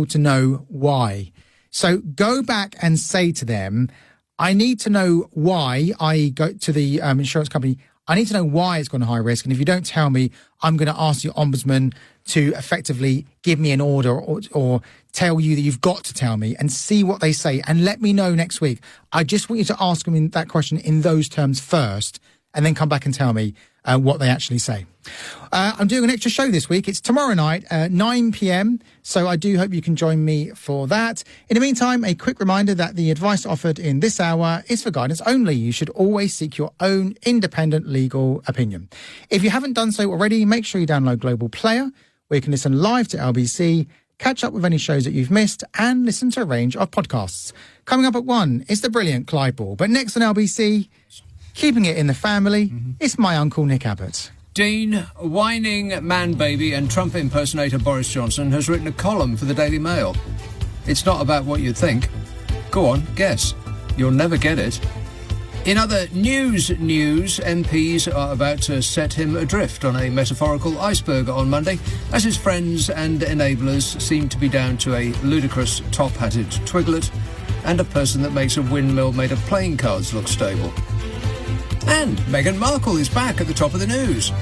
to know why. So go back and say to them, I need to know why. I go to the insurance company, I need to know why it's gone to high risk. And if you don't tell me, I'm going to ask the ombudsman to effectively give me an order or tell you that you've got to tell me, and see what they say and let me know next week. I just want you to ask them that question in those terms first and then come back and tell me what they actually say. I'm doing an extra show this week. It's tomorrow night, 9 p.m. So I do hope you can join me for that. In the meantime, a quick reminder that the advice offered in this hour is for guidance only. You should always seek your own independent legal opinion. If you haven't done so already, make sure you download Global Player, where you can listen live to LBC, catch up with any shows that you've missed, and listen to a range of podcasts. Coming up at 1 is the brilliant Clyde Ball. But next on LBC, keeping it in the family, it's my Uncle Nick Abbott. Dean, whining man-baby and Trump impersonator Boris Johnson has written a column for the Daily Mail. It's not about what you'd think. Go on, guess. You'll never get it. In other news, MPs are about to set him adrift on a metaphorical iceberg on Monday, as his friends and enablers seem to be down to a ludicrous top-hatted twiglet and a person that makes a windmill made of playing cards look stable. And Meghan Markle is back at the top of the news.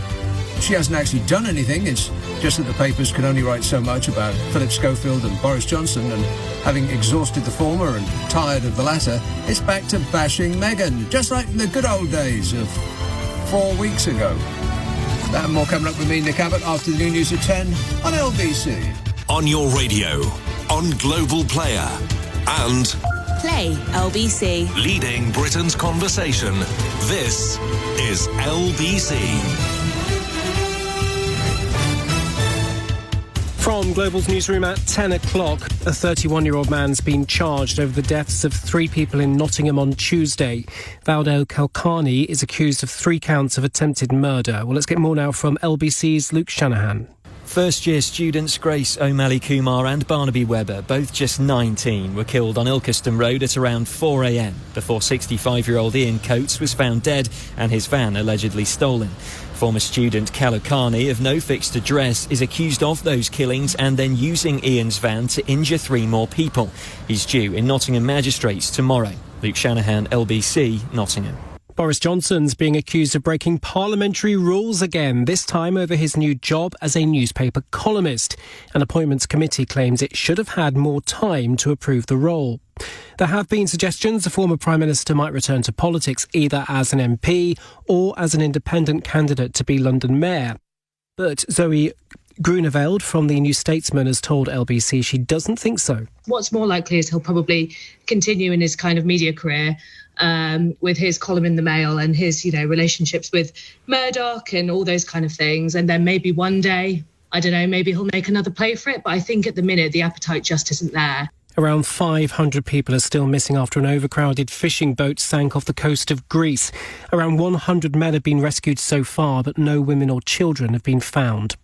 She hasn't actually done anything, it's just that the papers can only write so much about Philip Schofield and Boris Johnson, and having exhausted the former and tired of the latter, it's back to bashing Meghan, just like in the good old days of 4 weeks ago. That and more coming up with me, Nick Abbott, after the new news at 10 on LBC. On your radio, on Global Player, and Play LBC. leading Britain's conversation. This is LBC. From Global's newsroom at 10 o'clock, a 31-year-old man's been charged over the deaths of 3 people in Nottingham on Tuesday. Valdo Kalkani is accused of 3 counts of attempted murder. Well, let's get more now from LBC's Luke Shanahan. First-year students Grace O'Malley Kumar and Barnaby Webber, both just 19, were killed on Ilkeston Road at around 4 a.m. before 65-year-old Ian Coates was found dead and his van allegedly stolen. Former student Kalokani, of no fixed address, is accused of those killings and then using Ian's van to injure 3 more people. He's due in Nottingham magistrates tomorrow. Luke Shanahan, LBC, Nottingham. Boris Johnson's being accused of breaking parliamentary rules again, this time over his new job as a newspaper columnist. An appointments committee claims it should have had more time to approve the role. There have been suggestions the former Prime Minister might return to politics either as an MP or as an independent candidate to be London Mayor. But Zoe Grunewald from the New Statesman has told LBC she doesn't think so. What's more likely is he'll probably continue in his kind of media career with his column in the Mail and his, relationships with Murdoch and all those kind of things. And then maybe one day, I don't know, maybe he'll make another play for it. But I think at the minute, the appetite just isn't there. Around 500 people are still missing after an overcrowded fishing boat sank off the coast of Greece. Around 100 men have been rescued so far, but no women or children have been found.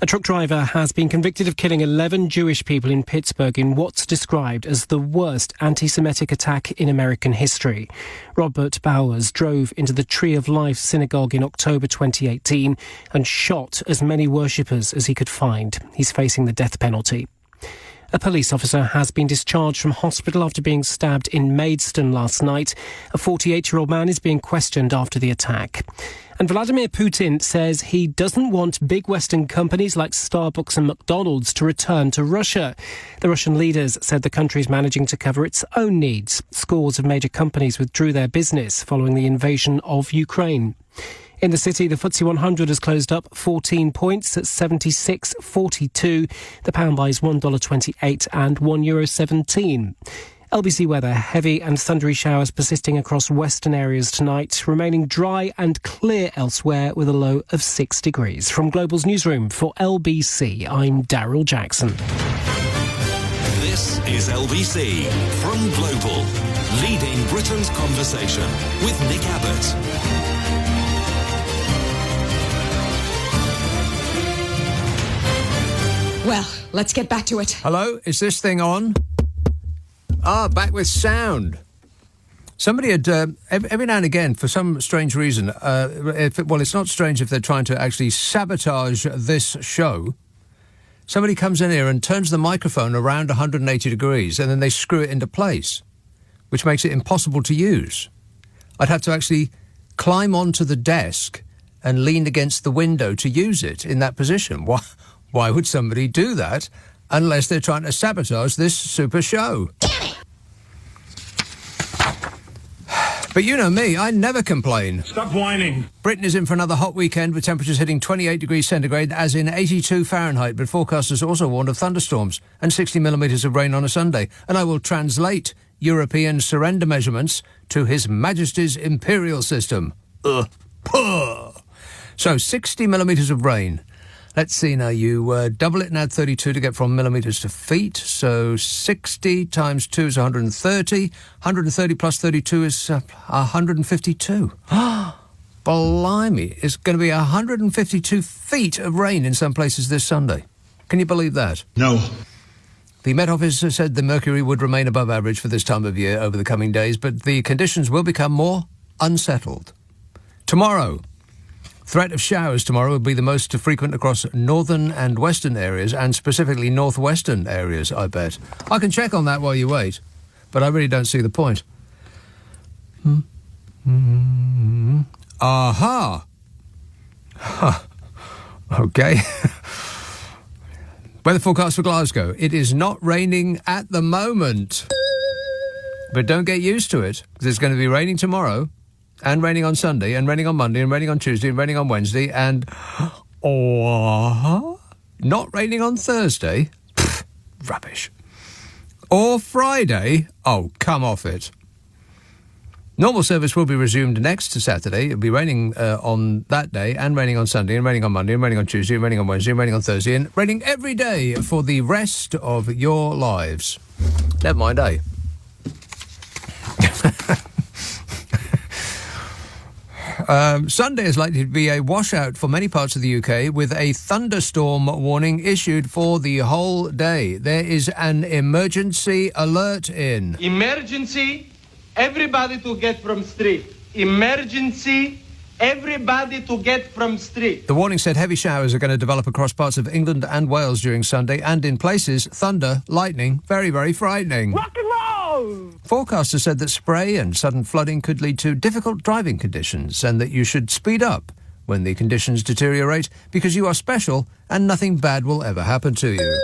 A truck driver has been convicted of killing 11 Jewish people in Pittsburgh in what's described as the worst anti-Semitic attack in American history. Robert Bowers drove into the Tree of Life synagogue in October 2018 and shot as many worshippers as he could find. He's facing the death penalty. A police officer has been discharged from hospital after being stabbed in Maidstone last night. A 48-year-old man is being questioned after the attack. And Vladimir Putin says he doesn't want big Western companies like Starbucks and McDonald's to return to Russia. The Russian leaders said the country is managing to cover its own needs. Scores of major companies withdrew their business following the invasion of Ukraine. In the city, the FTSE 100 has closed up 14 points at 76.42. The pound buys $1.28 and €1.17. LBC weather, heavy and thundery showers persisting across western areas tonight, remaining dry and clear elsewhere with a low of 6 degrees. From Global's newsroom for LBC, I'm Daryl Jackson. This is LBC from Global, leading Britain's conversation with Nick Abbott. Well, let's get back to it. Hello, is this thing on? Back with sound. Somebody had, every now and again, for some strange reason, it's not strange if they're trying to actually sabotage this show. Somebody comes in here and turns the microphone around 180 degrees and then they screw it into place, which makes it impossible to use. I'd have to actually climb onto the desk and lean against the window to use it in that position. Why would somebody do that unless they're trying to sabotage this super show? But you know me, I never complain. Stop whining. Britain is in for another hot weekend with temperatures hitting 28 degrees centigrade, as in 82 Fahrenheit, but forecasters also warned of thunderstorms and 60 millimetres of rain on a Sunday. And I will translate European surrender measurements to His Majesty's imperial system. So 60 millimetres of rain. Let's see now, you double it and add 32 to get from millimetres to feet. So 60 times 2 is 130. 130 plus 32 is 152. Blimey, it's going to be 152 feet of rain in some places this Sunday. Can you believe that? No. The Met Office said the mercury would remain above average for this time of year over the coming days, but the conditions will become more unsettled. Tomorrow. Threat of showers tomorrow will be the most frequent across northern and western areas, and specifically northwestern areas, I bet. I can check on that while you wait, but I really don't see the point. Aha! Okay. Weather forecast for Glasgow. It is not raining at the moment. But don't get used to it, because it's going to be raining tomorrow, and raining on Sunday, and raining on Monday, and raining on Tuesday, and raining on Wednesday, and not raining on Thursday. Pfft, rubbish. Or Friday. Oh, come off it. Normal service will be resumed next Saturday. It'll be raining on that day, and raining on Sunday, and raining on Monday, and raining on Tuesday, and raining on Wednesday, and raining on Thursday, and raining every day for the rest of your lives. Never mind, eh? Sunday is likely to be a washout for many parts of the UK, with a thunderstorm warning issued for the whole day. There is an emergency alert in. Emergency, everybody to get from street. Emergency, everybody to get from street. The warning said heavy showers are going to develop across parts of England and Wales during Sunday, and in places, thunder, lightning, very, very frightening. Rock and roll! Forecasters said that spray and sudden flooding could lead to difficult driving conditions, and that you should speed up when the conditions deteriorate, because you are special and nothing bad will ever happen to you.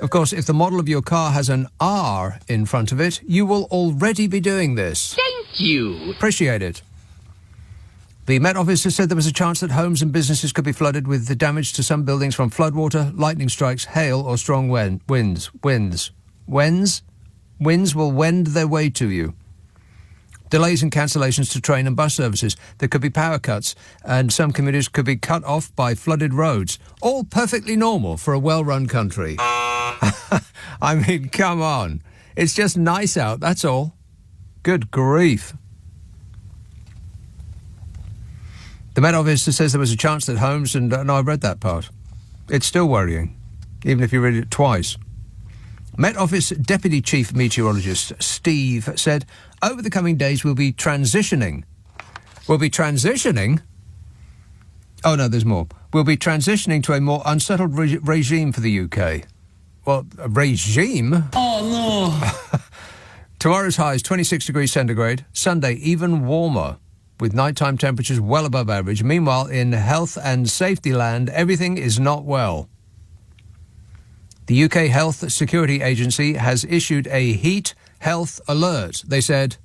Of course, if the model of your car has an R in front of it, you will already be doing this. Thank you. Appreciate it. The Met Office has said there was a chance that homes and businesses could be flooded, with the damage to some buildings from floodwater, lightning strikes, hail or strong winds. Winds will wend their way to you. Delays and cancellations to train and bus services. There could be power cuts, and some communities could be cut off by flooded roads. All perfectly normal for a well-run country. I mean, come on. It's just nice out, that's all. Good grief. The Met Office says there was a chance that homes, and no, I read that part. It's still worrying, even if you read it twice. Met Office Deputy Chief Meteorologist Steve said, over the coming days we'll be transitioning. We'll be transitioning? Oh, no, there's more. We'll be transitioning to a more unsettled regime for the UK. Well, a regime? Oh, no. Tomorrow's high is 26 degrees centigrade. Sunday, even warmer, with nighttime temperatures well above average. Meanwhile, in health and safety land, everything is not well. The UK Health Security Agency has issued a heat health alert. They said,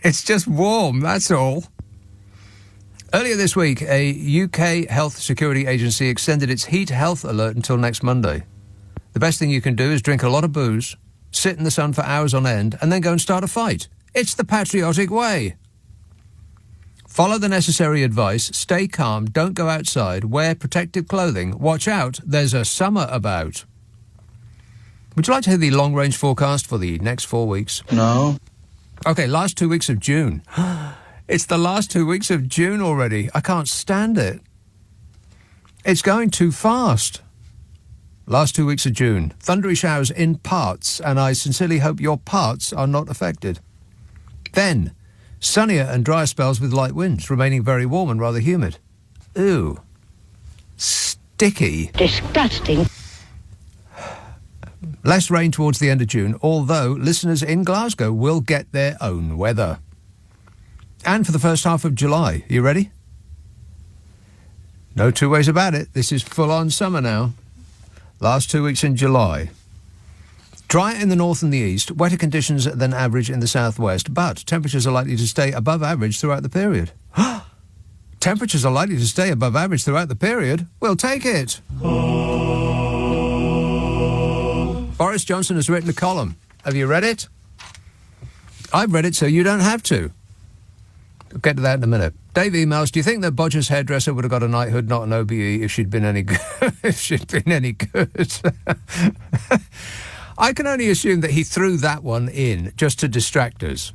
it's just warm, that's all. Earlier this week, a UK Health Security Agency extended its heat health alert until next Monday. The best thing you can do is drink a lot of booze, sit in the sun for hours on end, and then go and start a fight. It's the patriotic way. Follow the necessary advice, stay calm, don't go outside, wear protective clothing, watch out, there's a summer about. Would you like to hear the long-range forecast for the next 4 weeks? No. OK, last 2 weeks of June. It's the last 2 weeks of June already. I can't stand it. It's going too fast. Last 2 weeks of June. Thundery showers in parts, and I sincerely hope your parts are not affected. Then, sunnier and drier spells with light winds, remaining very warm and rather humid. Ooh. sticky. Disgusting. Less rain towards the end of June, although listeners in Glasgow will get their own weather. And for the first half of July. You ready? No two ways about it. This is full-on summer now. Last 2 weeks in July. Drier in the north and the east, wetter conditions than average in the southwest, but temperatures are likely to stay above average throughout the period. Temperatures are likely to stay above average throughout the period? We'll take it. Boris Johnson has written a column. Have you read it? I've read it so you don't have to. We'll get to that in a minute. Dave emails, do you think that Bodger's hairdresser would have got a knighthood, not an OBE, if she'd been any good? If she'd been any good? I can only assume that he threw that one in just to distract us,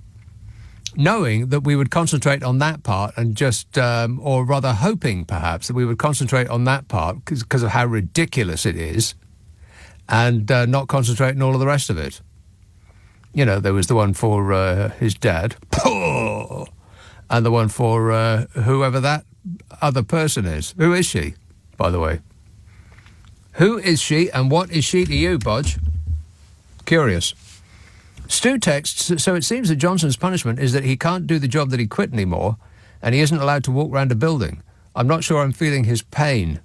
knowing that we would concentrate on that part and just, or rather hoping perhaps that we would concentrate on that part because of how ridiculous it is and not concentrate on all of the rest of it. You know, there was the one for his dad. And the one for whoever that other person is. Who is she, by the way? Who is she and what is she to you, Bodge? Curious. Stu texts, so it seems that Johnson's punishment is that he can't do the job that he quit anymore and he isn't allowed to walk around a building. I'm not sure I'm feeling his pain.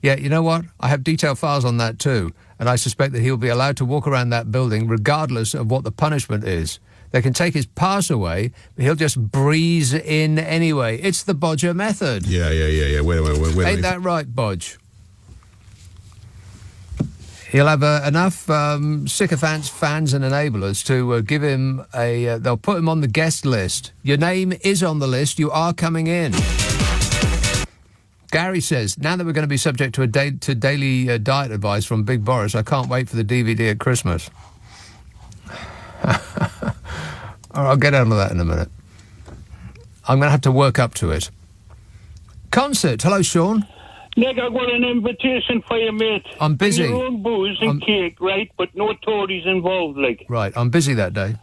Yeah, you know what? I have detailed files on that too, and I suspect that he'll be allowed to walk around that building regardless of what the punishment is. They can take his pass away, but he'll just breeze in anyway. It's the Bodger method. Yeah. Wait a minute. Ain't that right, Bodge? He'll have enough sycophants, fans and enablers to give him a... they'll put him on the guest list. Your name is on the list. You are coming in. Gary says, now that we're going to be subject to daily diet advice from Big Boris, I can't wait for the DVD at Christmas. I'll get out of that in a minute. I'm going to have to work up to it. Concert. Hello, Sean. Nick, I've got an invitation for you, mate. I'm busy. Your own booze and cake, right? But no Tories involved, like. Right, I'm busy that day.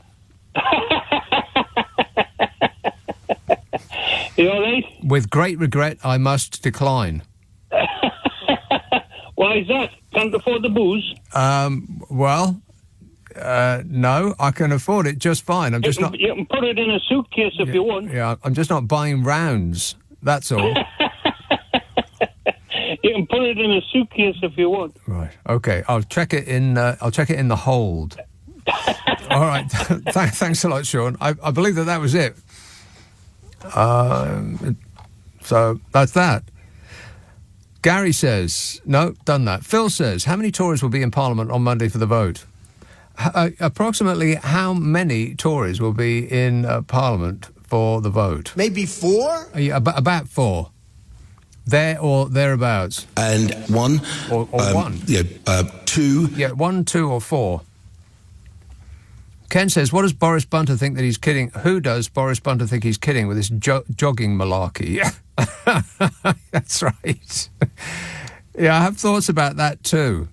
You all right? With great regret, I must decline. Why is that? Can't afford the booze? No, I can afford it just fine. I'm just not... You can put it in a suitcase if you want. Yeah, I'm just not buying rounds. That's all. You can put it in a suitcase if you want. Right. Okay. I'll check it in. I'll check it in the hold. All right. Thanks a lot, Sean. I believe that was it. So that's that. Gary says no. Done that. Phil says, how many Tories will be in Parliament on Monday for the vote? Approximately how many Tories will be in Parliament for the vote? Maybe 4? About 4. There or thereabouts. And 1. Or 1. Yeah, 2. Yeah, 1, 2 or 4. Ken says, what does Boris Bunter think that he's kidding? Who does Boris Bunter think he's kidding with this jogging malarkey? That's right. Yeah, I have thoughts about that too.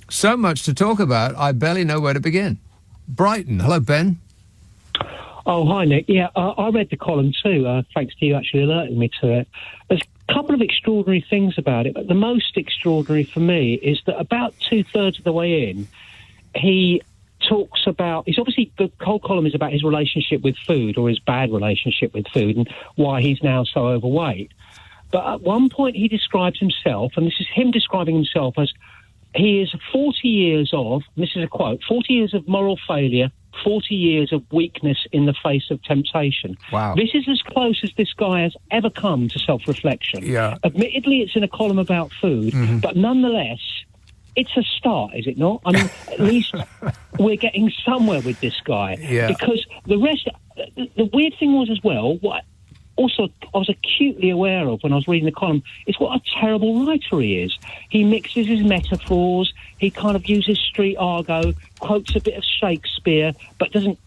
So much to talk about, I barely know where to begin. Brighton. Hello, Ben. Oh, hi, Nick. Yeah, I read the column too, thanks to you actually alerting me to it. There's a couple of extraordinary things about it, but the most extraordinary for me is that about 2/3 of the way in, he talks about... the whole column is about his relationship with food, or his bad relationship with food, and why he's now so overweight. But at one point he describes himself, and this is him describing himself as... He is 40 years of, this is a quote, 40 years of moral failure, 40 years of weakness in the face of temptation. Wow. This is as close as this guy has ever come to self-reflection. Yeah. Admittedly, it's in a column about food, but nonetheless, it's a start, is it not? I mean, at least we're getting somewhere with this guy. Yeah. Because the rest... The weird thing was as well, what also I was acutely aware of when I was reading the column, is what a terrible writer he is. He mixes his metaphors, he kind of uses street argot, quotes a bit of Shakespeare, but doesn't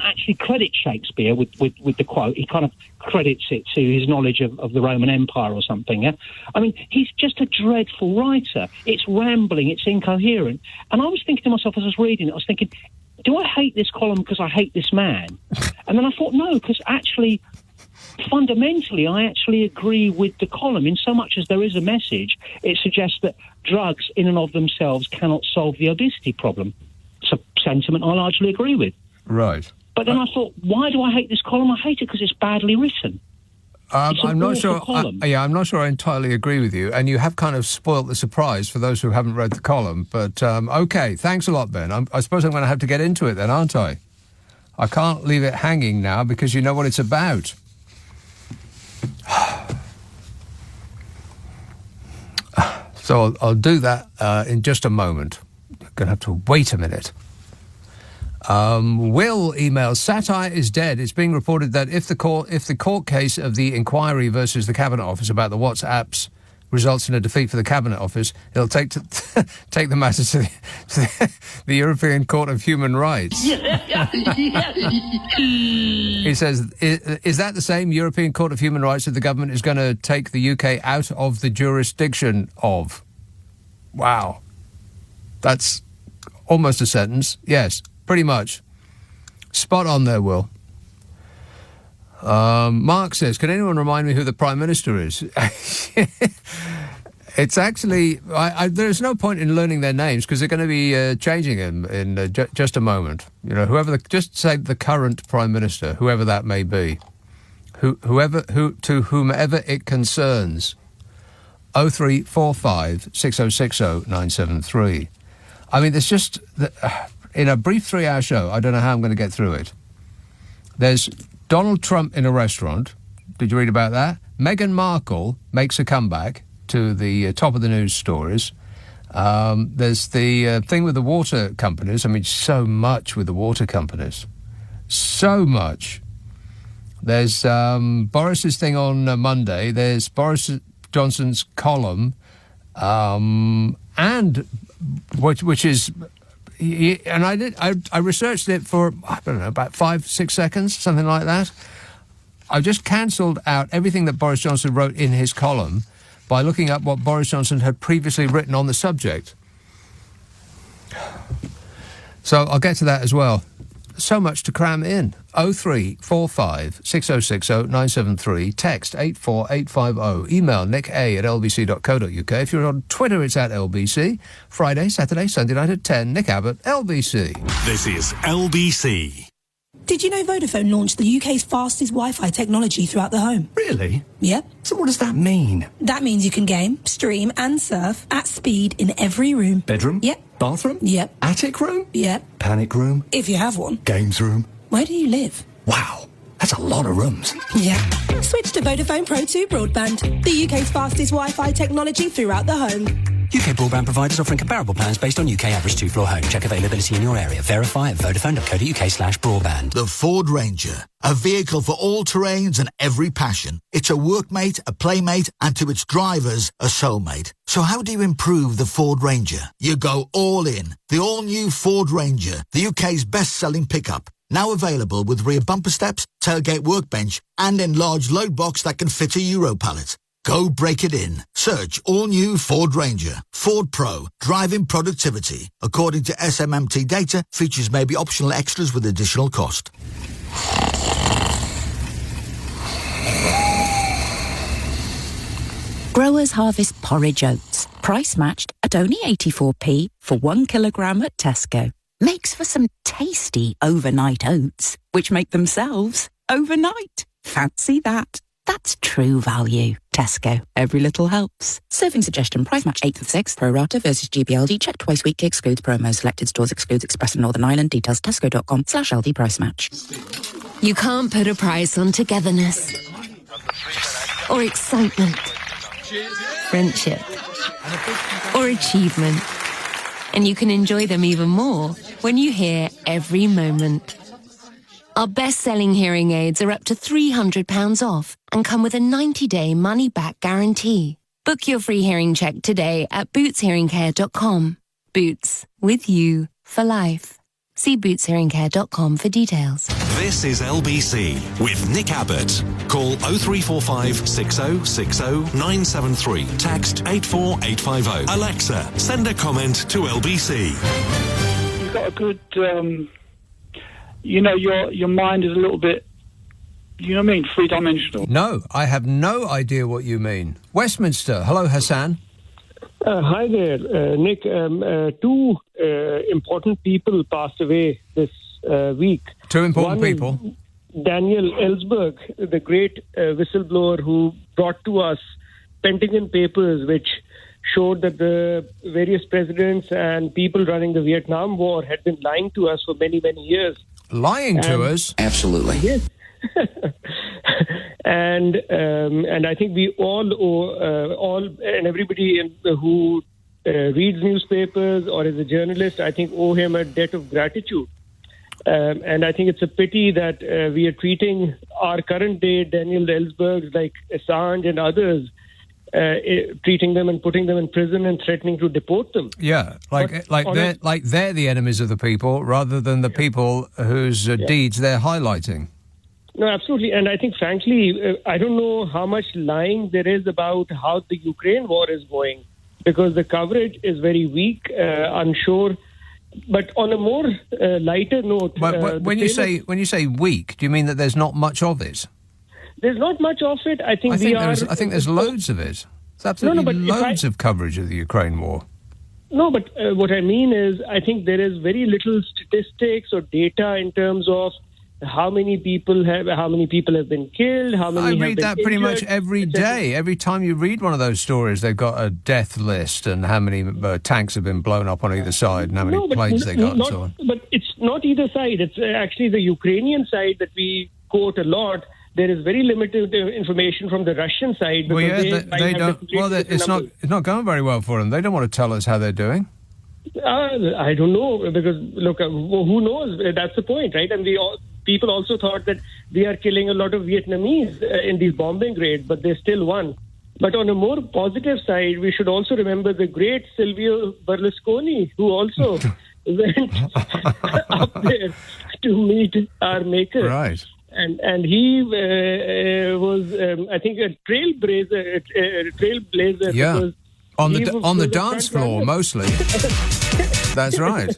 actually credit Shakespeare with the quote. He kind of credits it to his knowledge of the Roman Empire or something. Yeah? I mean, he's just a dreadful writer. It's rambling, it's incoherent. And I was thinking to myself as I was reading it, I was thinking, do I hate this column because I hate this man? And then I thought, no, because actually... fundamentally, I actually agree with the column. In so much as there is a message, it suggests that drugs in and of themselves cannot solve the obesity problem. It's a sentiment I largely agree with. Right. But then I thought, why do I hate this column? I hate it because it's badly written. I'm not sure. I'm not sure I entirely agree with you, and you have kind of spoilt the surprise for those who haven't read the column. But okay, thanks a lot, Ben. I suppose I'm going to have to get into it then, aren't I? I can't leave it hanging now because you know what it's about. So I'll do that in just a moment. I'm going to have to wait a minute. Will emails, satire is dead. It's being reported that if the court case of the inquiry versus the Cabinet Office about the WhatsApps results in a defeat for the Cabinet Office, it'll take the matter to the European Court of Human Rights. He says, is that the same European Court of Human Rights that the government is going to take the UK out of the jurisdiction of? Wow. That's almost a sentence. Yes. Pretty much. Spot on there, Will. Mark says, can anyone remind me who the Prime Minister is? It's actually... there's no point in learning their names because they're going to be changing them in just a moment. You know, just say the current Prime Minister, whoever that may be. To whomever it concerns. 0345 6060 973. I mean, there's just... in a brief 3-hour show, I don't know how I'm going to get through it. There's Donald Trump in a restaurant. Did you read about that? Meghan Markle makes a comeback to the top of the news stories. There's the thing with the water companies. I mean, so much with the water companies. So much. There's Boris's thing on Monday. There's Boris Johnson's column. And which is... And I researched it for, I don't know, about 5-6 seconds, something like that. I just cancelled out everything that Boris Johnson wrote in his column by looking up what Boris Johnson had previously written on the subject. So I'll get to that as well. So much to cram in. 0345 6060 973. Text 84850. Email nick@lbc.co.uk. If you're on Twitter, it's @LBC. Friday, Saturday, Sunday night at 10. Nick Abbott, LBC. This is LBC. Did you know Vodafone launched the UK's fastest Wi-Fi technology throughout the home? Really? Yep. So what does that mean? That means you can game, stream and surf at speed in every room. Bedroom? Yep. Bathroom? Yep. Attic room? Yep. Panic room? If you have one. Games room? Where do you live? Wow, that's a lot of rooms. Yeah. Switch to Vodafone Pro 2 broadband, the UK's fastest Wi-Fi technology throughout the home. UK broadband providers offering comparable plans based on UK average 2-floor home. Check availability in your area. Verify at vodafone.co.uk/broadband. The Ford Ranger, a vehicle for all terrains and every passion. It's a workmate, a playmate, and to its drivers, a soulmate. So how do you improve the Ford Ranger? You go all in. The all-new Ford Ranger, the UK's best-selling pickup. Now available with rear bumper steps, tailgate workbench, and enlarged load box that can fit a Euro pallet. Go break it in. Search all-new Ford Ranger. Ford Pro. Driving productivity. According to SMMT data, features may be optional extras with additional cost. Growers Harvest Porridge Oats. Price matched at only 84p for 1 kilogram at Tesco. Makes for some tasty overnight oats, which make themselves overnight. Fancy that. That's true value. Tesco. Every little helps. Serving suggestion. Price match 8th of 6th. Pro rata versus GBLD. Check twice weekly. Excludes promos. Selected stores. Excludes Express and Northern Ireland. Details tesco.com/LD price match. You can't put a price on togetherness. Or excitement. Friendship. Or achievement. And you can enjoy them even more when you hear every moment. Our best-selling hearing aids are up to £300 off and come with a 90-day money-back guarantee. Book your free hearing check today at bootshearingcare.com. Boots, with you for life. See bootshearingcare.com for details. This is LBC with Nick Abbott. Call 0345 6060 973. Text 84850. Alexa, send a comment to LBC. You've got a good... your mind is a little bit you know what I mean? Three-dimensional. No, I have no idea what you mean. Westminster. Hello, Hassan. Hi there, Nick. Two important people passed away this week. Two important people. Daniel Ellsberg, the great whistleblower who brought to us Pentagon Papers, which showed that the various presidents and people running the Vietnam War had been lying to us for many, many years. Lying to us? Absolutely. Yes. and I think we all owe, and everybody who reads newspapers or is a journalist, I think owe him a debt of gratitude. And I think it's a pity that we are treating our current day Daniel Ellsbergs like Assange and others, treating them and putting them in prison and threatening to deport them. Yeah, they're the enemies of the people rather than the people whose deeds they're highlighting. No, absolutely. And I think, frankly, I don't know how much lying there is about how the Ukraine war is going, because the coverage is very weak, unsure. But on a more lighter note... But when you say weak, do you mean that there's not much of it? There's not much of it. I think there's loads of it. There's absolutely loads of coverage of the Ukraine war. No, but what I mean is I think there is very little statistics or data in terms of how many people have been killed, how many have been I read that pretty much every day. Every time you read one of those stories, they've got a death list and how many tanks have been blown up on either side and how many planes they got and so on. But it's not either side. It's actually the Ukrainian side that we quote a lot. There is very limited information from the Russian side. Because they don't. Well, it's not going very well for them. They don't want to tell us how they're doing. I don't know, because look, who knows? That's the point, right? And people also thought that we are killing a lot of Vietnamese in these bombing raids, but they still won. But on a more positive side, we should also remember the great Silvio Berlusconi, who also went up there to meet our maker. Right. And he was, I think, a trailblazer. Yeah. On the dance floor, mostly. That's right.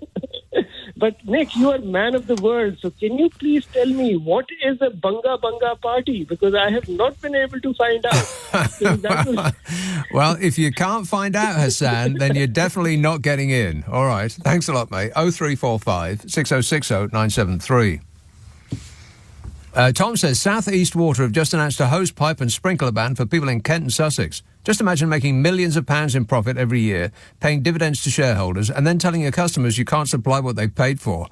But Nick, you are man of the world, so can you please tell me what is a Bunga Bunga party? Because I have not been able to find out. Well, if you can't find out, Hassan, then you're definitely not getting in. All right. Thanks a lot, mate. 0345 6060 973. Tom says, South East Water have just announced a hose pipe and sprinkler ban for people in Kent and Sussex. Just imagine making millions of pounds in profit every year, paying dividends to shareholders, and then telling your customers you can't supply what they've paid for.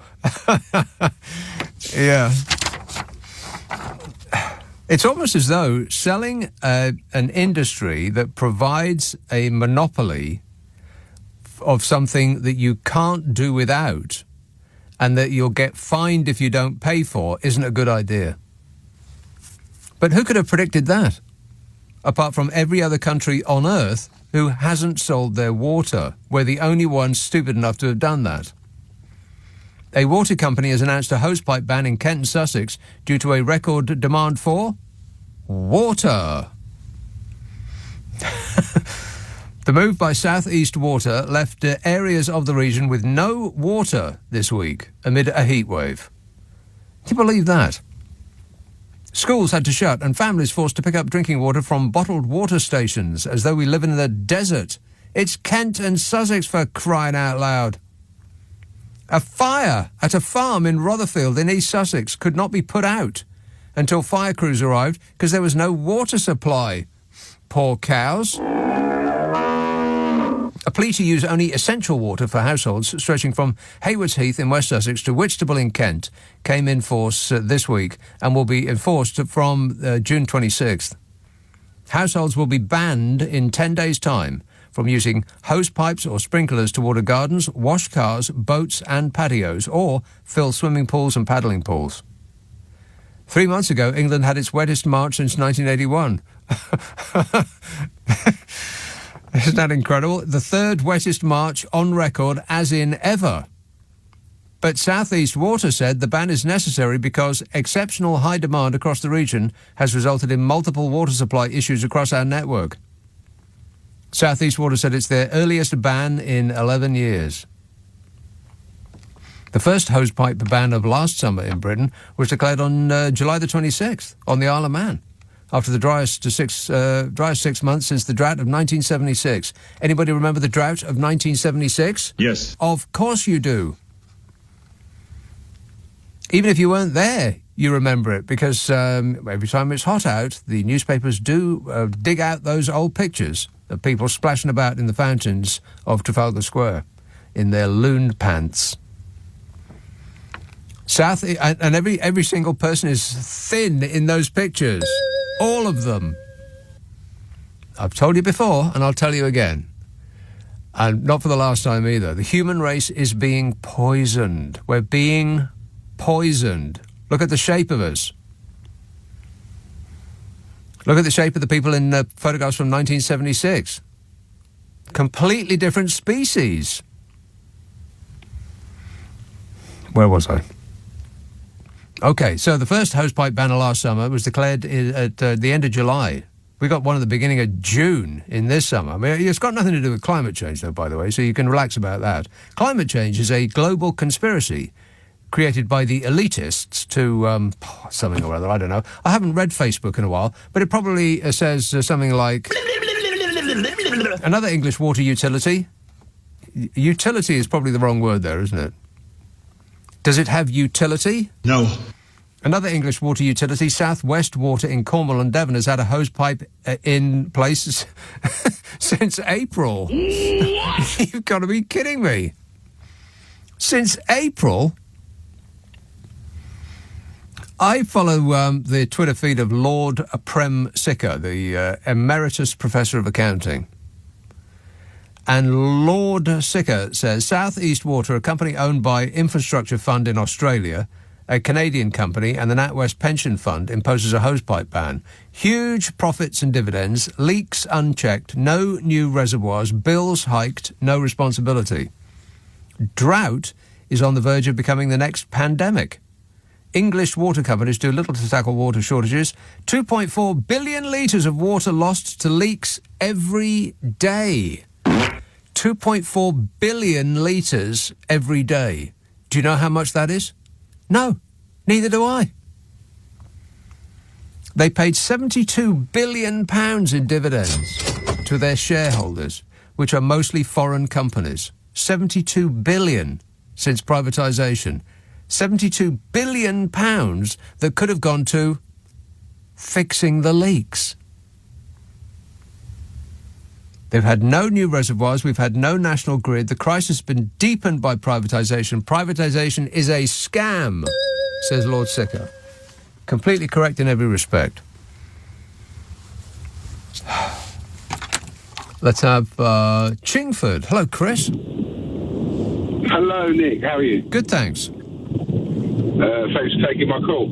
Yeah. It's almost as though selling an industry that provides a monopoly of something that you can't do without and that you'll get fined if you don't pay for isn't a good idea. But who could have predicted that? Apart from every other country on earth who hasn't sold their water. We're the only ones stupid enough to have done that. A water company has announced a hosepipe ban in Kent and Sussex due to a record demand for water. The move by South East Water left areas of the region with no water this week amid a heat wave. Can you believe that? Schools had to shut and families forced to pick up drinking water from bottled water stations as though we live in the desert. It's Kent and Sussex, for crying out loud. A fire at a farm in Rotherfield in East Sussex could not be put out until fire crews arrived because there was no water supply. Poor cows. A plea to use only essential water for households stretching from Haywards Heath in West Sussex to Whitstable in Kent came in force this week and will be enforced from June 26th. Households will be banned in 10 days' time from using hose pipes or sprinklers to water gardens, wash cars, boats and patios, or fill swimming pools and paddling pools. 3 months ago, England had its wettest March since 1981. Isn't that incredible? The third wettest March on record, as in ever. But South East Water said the ban is necessary because exceptional high demand across the region has resulted in multiple water supply issues across our network. South East Water said it's their earliest ban in 11 years. The first hosepipe ban of last summer in Britain was declared on July the 26th on the Isle of Man, after the driest 6 months since the drought of 1976. Anybody remember the drought of 1976? Yes. Of course you do. Even if you weren't there, you remember it, because every time it's hot out, the newspapers do dig out those old pictures of people splashing about in the fountains of Trafalgar Square in their loon pants. And every single person is thin in those pictures. All of them. I've told you before, and I'll tell you again. And not for the last time either. The human race is being poisoned. We're being poisoned. Look at the shape of us. Look at the shape of the people in the photographs from 1976. Completely different species. Where was I? Okay, so the first hosepipe banner last summer was declared at the end of July. We got one at the beginning of June in this summer. I mean, it's got nothing to do with climate change, though, by the way, so you can relax about that. Climate change is a global conspiracy created by the elitists to something or other, I don't know. I haven't read Facebook in a while, but it probably says something like... Another English water utility. Utility is probably the wrong word there, isn't it? Does it have utility? No. Another English water utility, South West Water in Cornwall and Devon, has had a hosepipe in place since April. You've got to be kidding me. Since April? I follow the Twitter feed of Lord Prem Sikka, the Emeritus Professor of Accounting. And Lord Sikka says, South East Water, a company owned by Infrastructure Fund in Australia, a Canadian company, and the NatWest Pension Fund, imposes a hosepipe ban. Huge profits and dividends, leaks unchecked, no new reservoirs, bills hiked, no responsibility. Drought is on the verge of becoming the next pandemic. English water companies do little to tackle water shortages. 2.4 billion litres of water lost to leaks every day. 2.4 billion litres every day. Do you know how much that is? No, neither do I. They paid £72 billion in dividends to their shareholders, which are mostly foreign companies. 72 billion since privatisation. 72 billion pounds that could have gone to fixing the leaks. They've had no new reservoirs. We've had no national grid. The crisis has been deepened by privatisation. Privatisation is a scam, says Lord Sikka. Completely correct in every respect. Let's have Chingford. Hello, Chris. Hello, Nick. How are you? Good, thanks. Thanks for taking my call.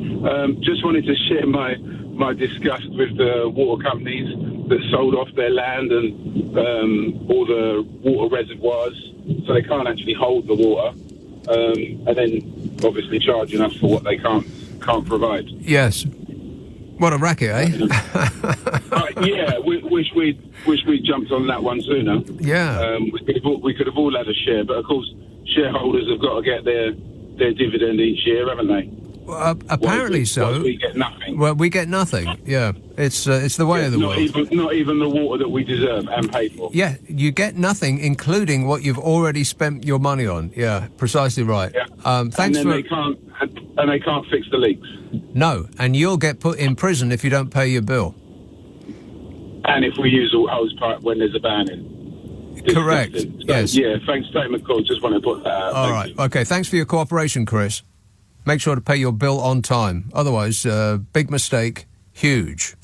Just wanted to share my disgust with the water companies that sold off their land and all the water reservoirs, so they can't actually hold the water, and then obviously charging us for what they can't provide. Yes. What a racket, eh? Yeah, wish we'd jumped on that one sooner. Yeah. We could have all had a share, but of course shareholders have got to get their dividend each year, haven't they? Well, apparently so. We get nothing. Well, we get nothing. Yeah, it's the way of the world. Not even the water that we deserve and pay for. Yeah, you get nothing, including what you've already spent your money on. Yeah, precisely right. Yeah. Thanks and then for. they can't fix the leaks. No, and you'll get put in prison if you don't pay your bill. And if we use a hose pipe when there's a ban in. Correct. So, yes. Yeah. Thanks for taking the call. Just want to put that out. All right. Okay. Thanks for your cooperation, Chris. Make sure to pay your bill on time. Otherwise, big mistake, huge.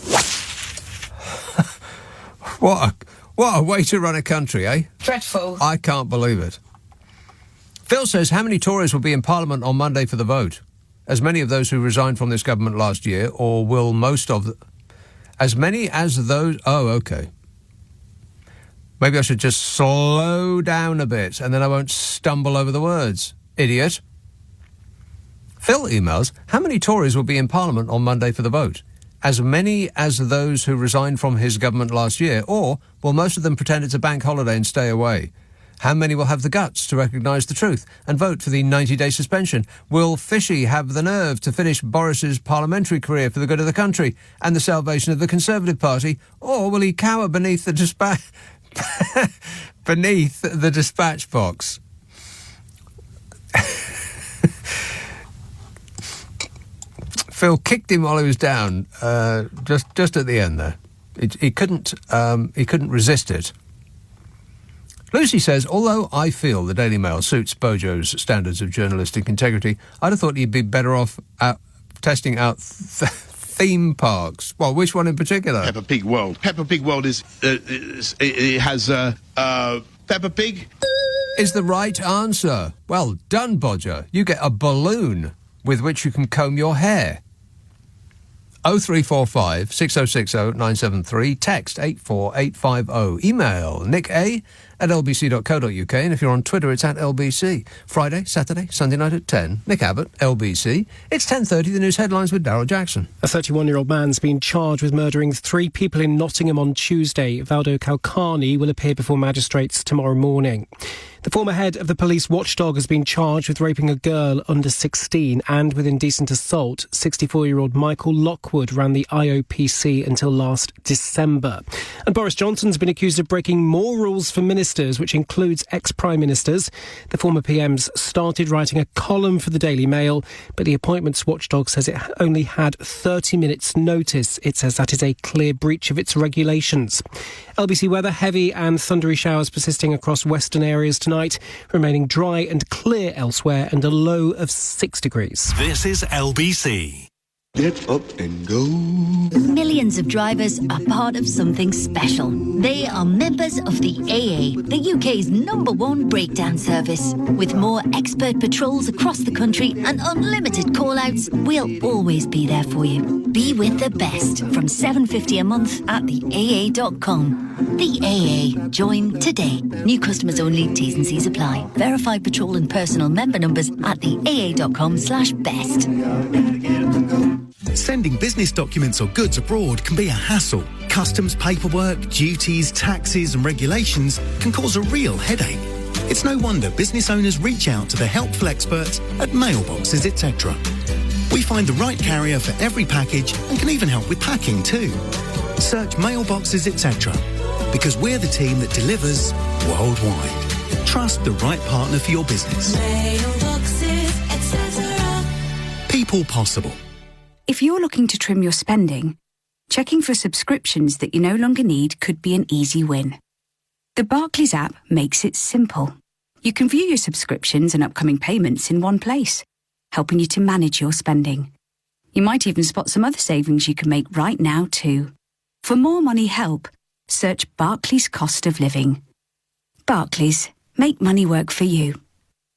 What a way to run a country, eh? Dreadful. I can't believe it. Phil says, how many Tories will be in Parliament on Monday for the vote? As many of those who resigned from this government last year, or will most of as many as those... Oh, OK. Maybe I should just slow down a bit and then I won't stumble over the words. Idiot. Phil emails, how many Tories will be in Parliament on Monday for the vote? As many as those who resigned from his government last year, or will most of them pretend it's a bank holiday and stay away? How many will have the guts to recognise the truth and vote for the 90-day suspension? Will Fishy have the nerve to finish Boris's parliamentary career for the good of the country and the salvation of the Conservative Party? Or will he cower beneath the dispatch box? Phil kicked him while he was down, just at the end there. He couldn't resist it. Lucy says, although I feel the Daily Mail suits Bojo's standards of journalistic integrity, I'd have thought he'd be better off testing out theme parks. Well, which one in particular? Peppa Pig World. Peppa Pig World it has Peppa Pig is the right answer. Well done, Bodger. You get a balloon with which you can comb your hair. 0345 6060 973, text 84850, email nica@lbc.co.uk, and if you're on Twitter, it's @lbc. Friday, Saturday, Sunday night at 10. Nick Abbot, LBC. It's 10:30, the news headlines with Darryl Jackson. A 31-year-old man's been charged with murdering 3 people in Nottingham on Tuesday. Valdo Kalkani will appear before magistrates tomorrow morning. The former head of the police watchdog has been charged with raping a girl under 16 and with indecent assault. 64-year-old Michael Lockwood ran the IOPC until last December. And Boris Johnson's been accused of breaking more rules for ministers, which includes ex-prime ministers. The former PM's started writing a column for the Daily Mail, but the appointments watchdog says it only had 30 minutes notice. It says that is a clear breach of its regulations. LBC weather, heavy and thundery showers persisting across western areas tonight, remaining dry and clear elsewhere, and a low of 6 degrees. This is LBC. Get up and go. Millions of drivers are part of something special. They are members of the AA, the UK's #1 breakdown service. With more expert patrols across the country and unlimited call-outs, we'll always be there for you. Be with the best from $7.50 a month at theaa.com. The AA. Join today. New customers only. T's and C's apply. Verified patrol and personal member numbers at theaa.com/best. Sending business documents or goods abroad can be a hassle. Customs paperwork, duties, taxes and regulations can cause a real headache. It's no wonder business owners reach out to the helpful experts at Mailboxes, etc. We find the right carrier for every package and can even help with packing too. Search Mailboxes, etc. because we're the team that delivers worldwide. Trust the right partner for your business. Mailboxes, etc. People possible. If you're looking to trim your spending, checking for subscriptions that you no longer need could be an easy win. The Barclays app makes it simple. You can view your subscriptions and upcoming payments in one place, helping you to manage your spending. You might even spot some other savings you can make right now too. For more money help, search Barclays Cost of Living. Barclays, make money work for you.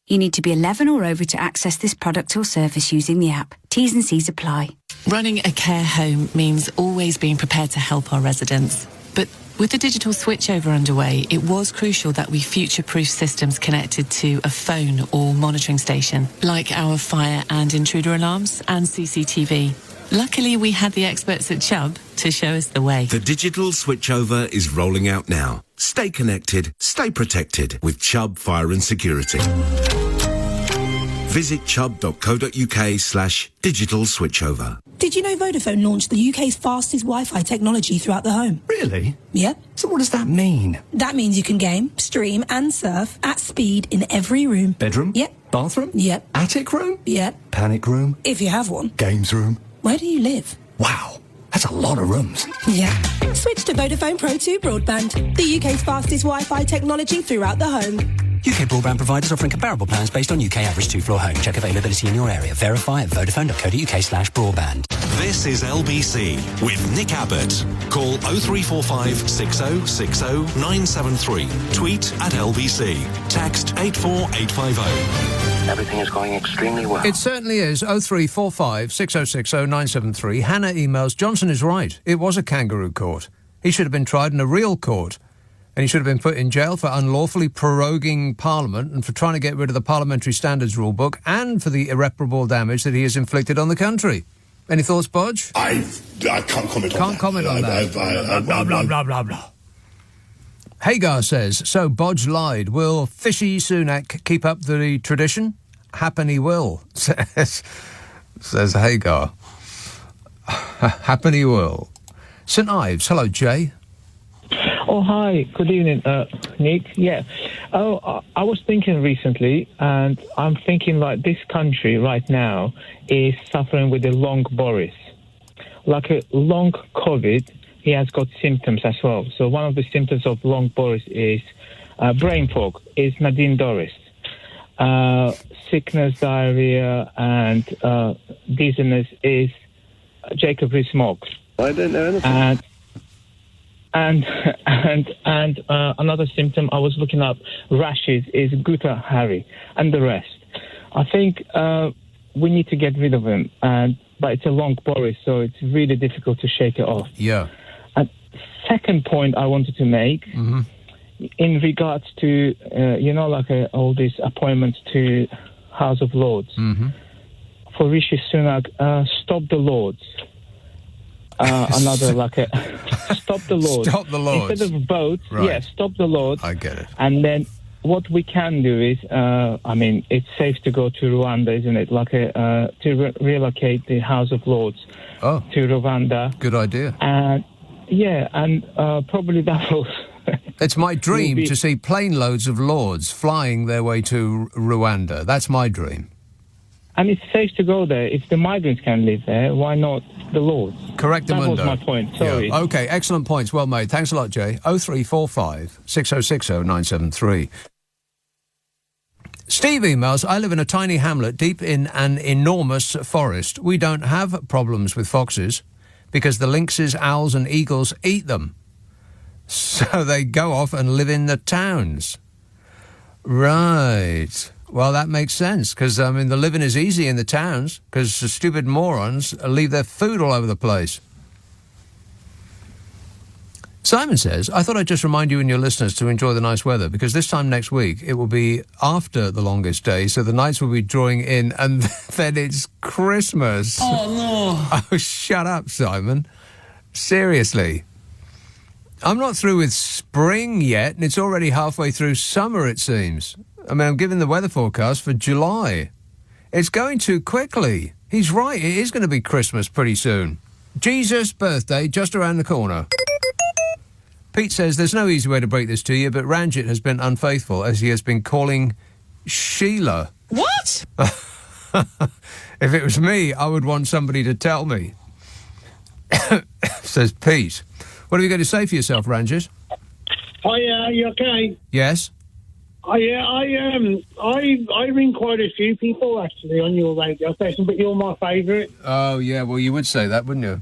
You need to be 11 or over to access this product or service using the app. T's and C's apply. Running a care home means always being prepared to help our residents. But with the digital switchover underway, it was crucial that we future-proof systems connected to a phone or monitoring station, like our fire and intruder alarms and CCTV. Luckily, we had the experts at Chubb to show us the way. The digital switchover is rolling out now. Stay connected, stay protected with Chubb Fire and Security. Visit chubb.co.uk/digital switchover. Did you know Vodafone launched the UK's fastest Wi-Fi technology throughout the home? Really? Yep. So what does that mean? That means you can game, stream and surf at speed in every room. Bedroom? Yep. Bathroom? Yep. Attic room? Yep. Panic room? If you have one. Games room? Where do you live? Wow, that's a lot of rooms. Yeah. Switch to Vodafone Pro 2 broadband, the UK's fastest Wi-Fi technology throughout the home. UK broadband providers offering comparable plans based on UK average 2-floor home. Check availability in your area. Verify at vodafone.co.uk/broadband. This is LBC with Nick Abbott. Call 0345 6060 973. Tweet at LBC. Text 84850. Everything is going extremely well. It certainly is. 0345 6060 973. Hannah emails, Johnson is right. It was a kangaroo court. He should have been tried in a real court. And he should have been put in jail for unlawfully proroguing Parliament and for trying to get rid of the Parliamentary Standards Rule Book and for the irreparable damage that he has inflicted on the country. Any thoughts, Bodge? I can't comment on that. Can't comment on that. Blah, blah, blah, blah. Hagar says, so Bodge lied. Will Fishy Sunak keep up the tradition? Happen he will, says Hagar. Happen he will. St Ives, hello, Jay. Oh, hi. Good evening, Nick. Yeah. Oh, I was thinking recently, and I'm thinking like this country right now is suffering with a long Boris. Like a long COVID, he has got symptoms as well. So one of the symptoms of long Boris is brain fog, is Nadine Dorris. Sickness, diarrhea, and dizziness is Jacob Rees-Mogg. I don't know anything. And another symptom I was looking up, rashes, is Guta Harry, and the rest. I think we need to get rid of him, but it's a long Boris, so it's really difficult to shake it off. Yeah. And second point I wanted to make, in regards to, all these appointments to House of Lords, for Rishi Sunak, stop the Lords. Stop the Lords. Stop the Lords. Instead of votes, Right. stop the Lords. I get it. And then what we can do is, it's safe to go to Rwanda, isn't it? To relocate the House of Lords to Rwanda. Good idea. And probably that will... It's my dream to see plane loads of Lords flying their way to Rwanda. That's my dream. And it's safe to go there. If the migrants can live there, why not the Lords? Correct, That was Mundo. my point. Sorry. Yeah. OK, excellent points. Well made. Thanks a lot, Jay. 0345 6060 973. Steve emails, I live in a tiny hamlet deep in an enormous forest. We don't have problems with foxes because the lynxes, owls and eagles eat them. So they go off and live in the towns. Right. Well, that makes sense, because, the living is easy in the towns, because the stupid morons leave their food all over the place. Simon says, I thought I'd just remind you and your listeners to enjoy the nice weather, because this time next week it will be after the longest day, so the nights will be drawing in, and then it's Christmas. Oh, no. Oh, shut up, Simon. Seriously. I'm not through with spring yet, and it's already halfway through summer, it seems. I'm giving the weather forecast for July. It's going too quickly. He's right, it is going to be Christmas pretty soon. Jesus' birthday just around the corner. Pete says, there's no easy way to break this to you, but Ranjit has been unfaithful as he has been calling Sheila. What? If it was me, I would want somebody to tell me. Says Pete. What have you got to say for yourself, Ranjit? Hi, you okay? Yes. I ring quite a few people actually on your radio station, but you're my favourite. Oh yeah, well you would say that, wouldn't you?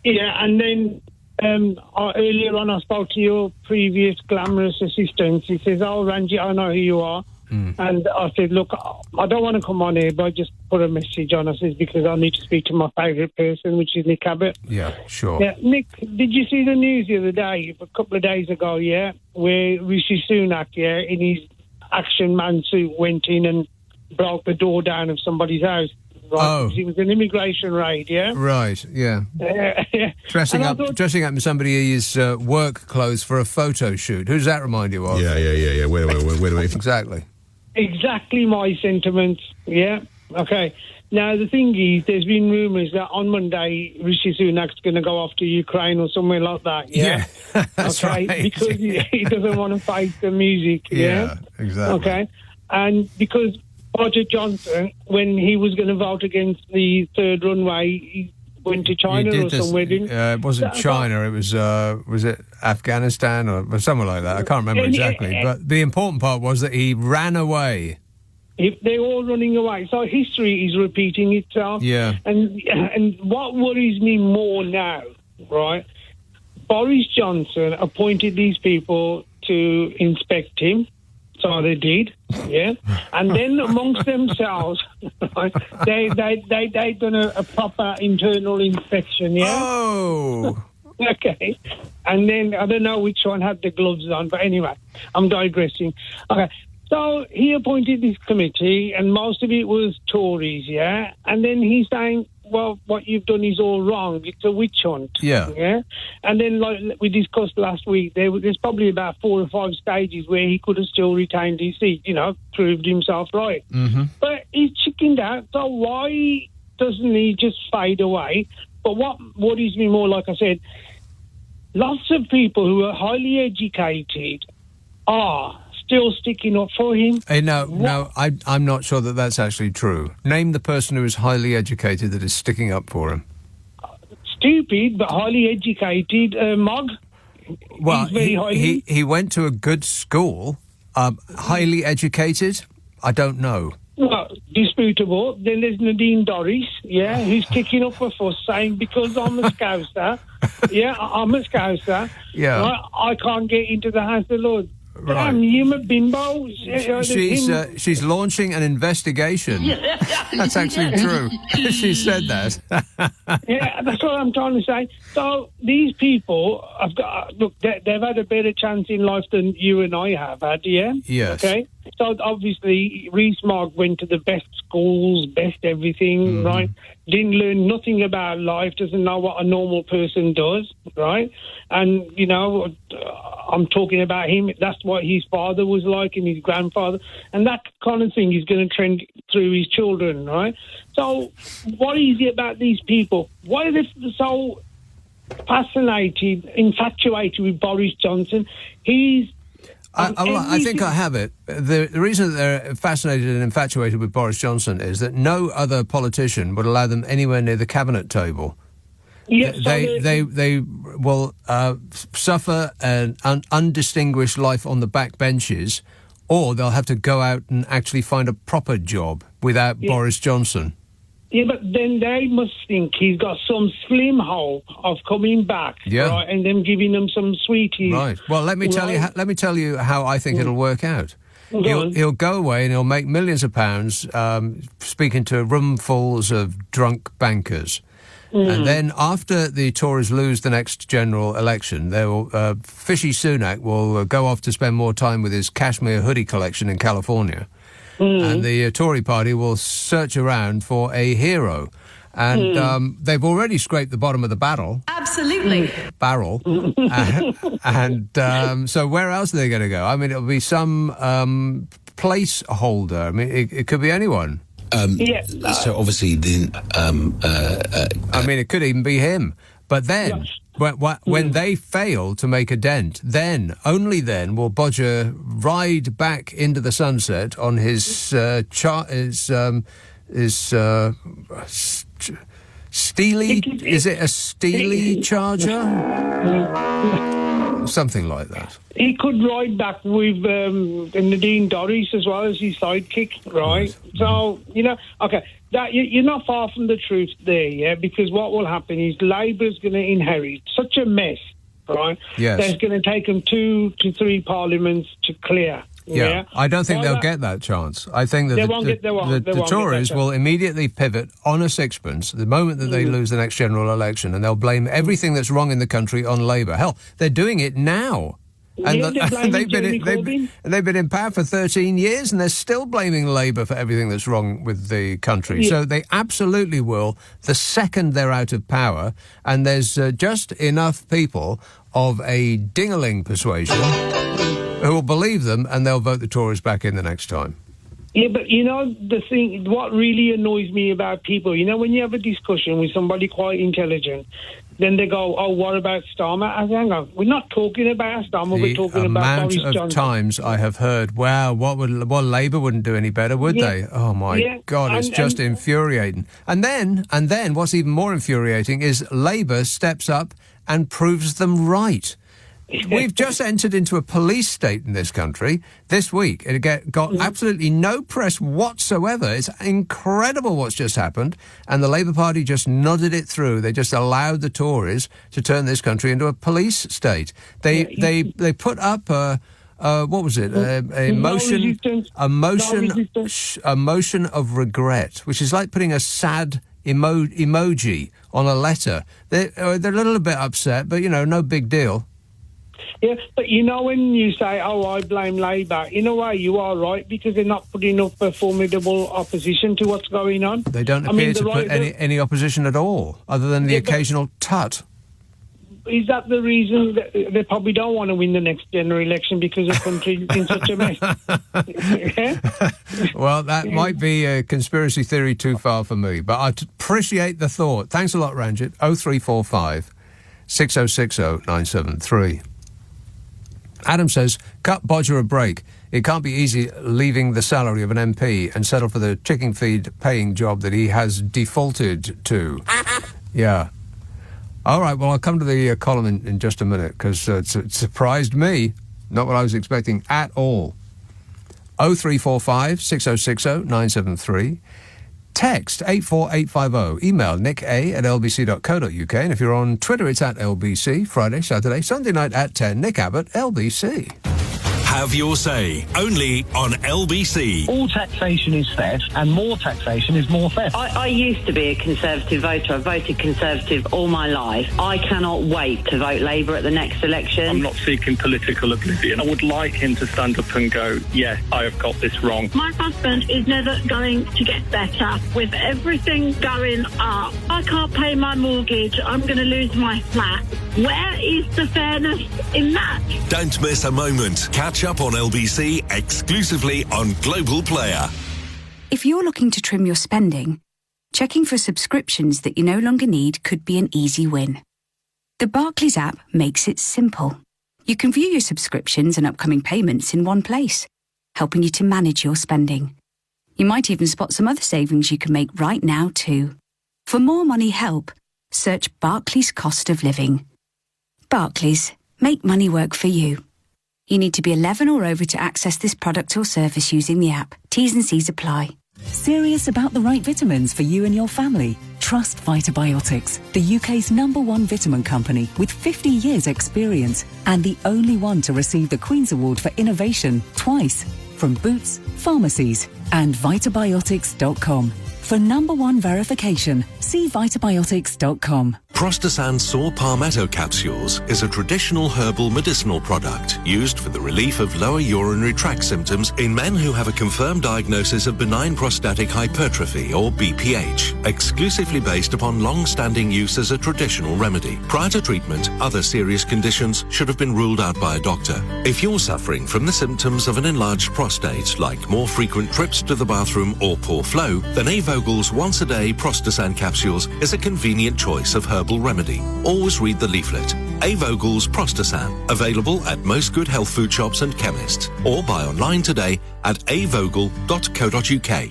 Yeah, and then earlier on I spoke to your previous glamorous assistant. He says, "Oh, Ranjit, I know who you are." And I said, "Look, I don't want to come on here, but I just put a message on." I says, because I need to speak to my favourite person, which is Nick Abbot. Yeah, sure. Yeah, Nick, did you see the news the other day, a couple of days ago? Yeah, where Rishi Sunak, in his Action Man suit went in and broke the door down of somebody's house. Right? Oh. It was an immigration raid, yeah? Right, yeah. Dressing up in somebody's work clothes for a photo shoot. Who does that remind you of? Yeah. Wait. Exactly. Exactly my sentiments, yeah? Okay. Now, the thing is, there's been rumours that on Monday, Rishi Sunak's going to go off to Ukraine or somewhere like that, yeah? That's okay? right. Because he doesn't want to face the music, yeah? Exactly. Okay? And because Boris Johnson, when he was going to vote against the third runway, he went to China or somewhere, didn't he? It wasn't China, it was it Afghanistan or somewhere like that? I can't remember exactly. But the important part was that he ran away. If they're all running away. So history is repeating itself. Yeah. And what worries me more now, right? Boris Johnson appointed these people to inspect him. So they did, yeah. And then amongst themselves, right, they done a proper internal inspection, yeah. Oh. Okay. And then I don't know which one had the gloves on, but anyway, I'm digressing. Okay. So he appointed this committee, and most of it was Tories, yeah? And then he's saying, well, what you've done is all wrong. It's a witch hunt. Yeah. And then, like we discussed last week, there's probably about 4 or 5 stages where he could have still retained his seat, proved himself right. Mm-hmm. But he's chickened out, so why doesn't he just fade away? But what worries me more, like I said, lots of people who are highly educated are still sticking up for him. No, I'm not sure that that's actually true. Name the person who is highly educated that is sticking up for him. Stupid, but highly educated, Mog. Well, He's very highly... he went to a good school. Highly educated? I don't know. Well, disputable. Then there's Nadine Dorries, who's kicking up a fuss saying, because I'm a Scouser, I'm a Scouser, I can't get into the House of Lords. Right. Damn, you a bimbo. She's launching an investigation. That's actually true. She said that. Yeah, that's what I'm trying to say. So these people have got they've had a better chance in life than you and I have had, yeah? Yes. Okay. So obviously Rees-Mogg went to the best schools, best everything, right? Didn't learn nothing about life, doesn't know what a normal person does, right? And, I'm talking about him. That's what his father was like and his grandfather. And that kind of thing is going to trend through his children, right? So what is it about these people? Why are they so fascinated, infatuated with Boris Johnson? I think I have it. The reason that they're fascinated and infatuated with Boris Johnson is that no other politician would allow them anywhere near the cabinet table. Yes, they will suffer an undistinguished life on the back benches, or they'll have to go out and actually find a proper job without Boris Johnson. Yeah, but then they must think he's got some slim hope of coming back, right, and them giving them some sweeties. Right. Well, let me tell you how I think it'll work out. He'll go away and he'll make millions of pounds speaking to roomfuls of drunk bankers. And then after the Tories lose the next general election, Fishy Sunak will go off to spend more time with his cashmere hoodie collection in California. And the Tory party will search around for a hero. And they've already scraped the bottom of the barrel. Absolutely. Barrel. So where else are they going to go? I mean, it'll be some placeholder. I mean, it could be anyone. So obviously, I mean, it could even be him. But then, when they fail to make a dent, only then, will Bodger ride back into the sunset on his Steely. Is it a Steely Charger? Something like that. He could ride back with Nadine Dorries as well as his sidekick, right? So, okay, that you're not far from the truth there, yeah? Because what will happen is Labour's going to inherit such a mess, right? Yes. That's going to take them 2 to 3 parliaments to clear. Yeah. I don't think they'll get that chance. I think that the Tories will immediately pivot on a sixpence the moment that they lose the next general election, and they'll blame everything that's wrong in the country on Labour. Hell, they're doing it now. And they've been in power for 13 years, and they're still blaming Labour for everything that's wrong with the country. Yeah. So they absolutely will, the second they're out of power, and there's just enough people of a ding-a-ling persuasion who will believe them, and they'll vote the Tories back in the next time. Yeah, but the thing, what really annoys me about people, when you have a discussion with somebody quite intelligent, then they go, oh, what about Starmer? Hang on, we're not talking about Starmer, we're talking about Boris Johnson. The amount of times I have heard, wow, Labour wouldn't do any better, would they? Oh, my God, it's just infuriating. And then what's even more infuriating is Labour steps up and proves them right. We've just entered into a police state in this country this week. It got absolutely no press whatsoever. It's incredible what's just happened. And the Labour Party just nodded it through. They just allowed the Tories to turn this country into a police state. They put up what was it? A motion of regret, which is like putting a sad emoji on a letter. They're a little bit upset, but, no big deal. Yeah, but you know when you say, I blame Labour, in a way you are right, because they're not putting up a formidable opposition to what's going on. They don't appear to put any opposition at all, other than the occasional tut. Is that the reason that they probably don't want to win the next general election because the country's in such a mess? Yeah? Well, that might be a conspiracy theory too far for me, but I appreciate the thought. Thanks a lot, Ranjit. 0345 6060 973. Adam says, cut Bodger a break. It can't be easy leaving the salary of an MP and settle for the chicken feed paying job that he has defaulted to. Yeah. All right, well, I'll come to the column in just a minute, because it surprised me. Not what I was expecting at all. 0345 6060 973. Text 84850. Email nick@lbc.co.uk. And if you're on Twitter, it's at LBC. Friday, Saturday, Sunday night at 10. Nick Abbott, LBC. Have your say, only on LBC. All taxation is theft, and more taxation is more theft. I used to be a Conservative voter. I voted Conservative all my life. I cannot wait to vote Labour at the next election. I'm not seeking political oblivion. I would like him to stand up and go, yes, I have got this wrong. My husband is never going to get better with everything going up. I can't pay my mortgage. I'm going to lose my flat. Where is the fairness in that? Don't miss a moment. Catch up on LBC exclusively on Global Player. If you're looking to trim your spending, checking for subscriptions that you no longer need could be an easy win. The Barclays app makes it simple. You can view your subscriptions and upcoming payments in one place, helping you to manage your spending. You might even spot some other savings you can make right now too. For more money help, search Barclays Cost of Living. Barclays, make money work for you. You need to be 11 or over to access this product or service using the app. T's and C's apply. Serious about the right vitamins for you and your family? Trust Vitabiotics, the UK's #1 vitamin company with 50 years experience and the only one to receive the Queen's Award for Innovation twice from Boots, pharmacies and Vitabiotics.com. For #1 verification, see Vitabiotics.com. Prostasan Saw Palmetto Capsules is a traditional herbal medicinal product used for the relief of lower urinary tract symptoms in men who have a confirmed diagnosis of benign prostatic hypertrophy or BPH, exclusively based upon long-standing use as a traditional remedy. Prior to treatment, other serious conditions should have been ruled out by a doctor. If you're suffering from the symptoms of an enlarged prostate, like more frequent trips to the bathroom or poor flow, then Vogel's once-a-day Prostasan capsules is a convenient choice of herbal remedy. Always read the leaflet. Vogel's Prostasan, available at most good health food shops and chemists, or buy online today at avogel.co.uk.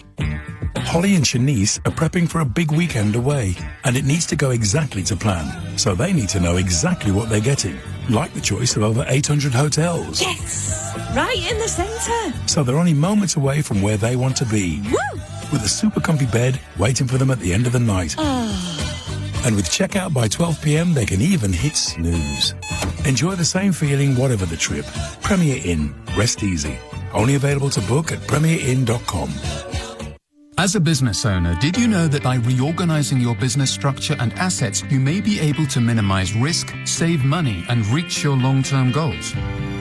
Holly and Shanice are prepping for a big weekend away, and it needs to go exactly to plan. So they need to know exactly what they're getting, like the choice of over 800 hotels. Yes! Right in the centre! So they're only moments away from where they want to be. Woo! With a super comfy bed waiting for them at the end of the night. And with checkout by 12 p.m, they can even hit snooze. Enjoy the same feeling whatever the trip. Premier Inn. Rest easy. Only available to book at premierinn.com. As a business owner, did you know that by reorganizing your business structure and assets, you may be able to minimize risk, save money, and reach your long-term goals?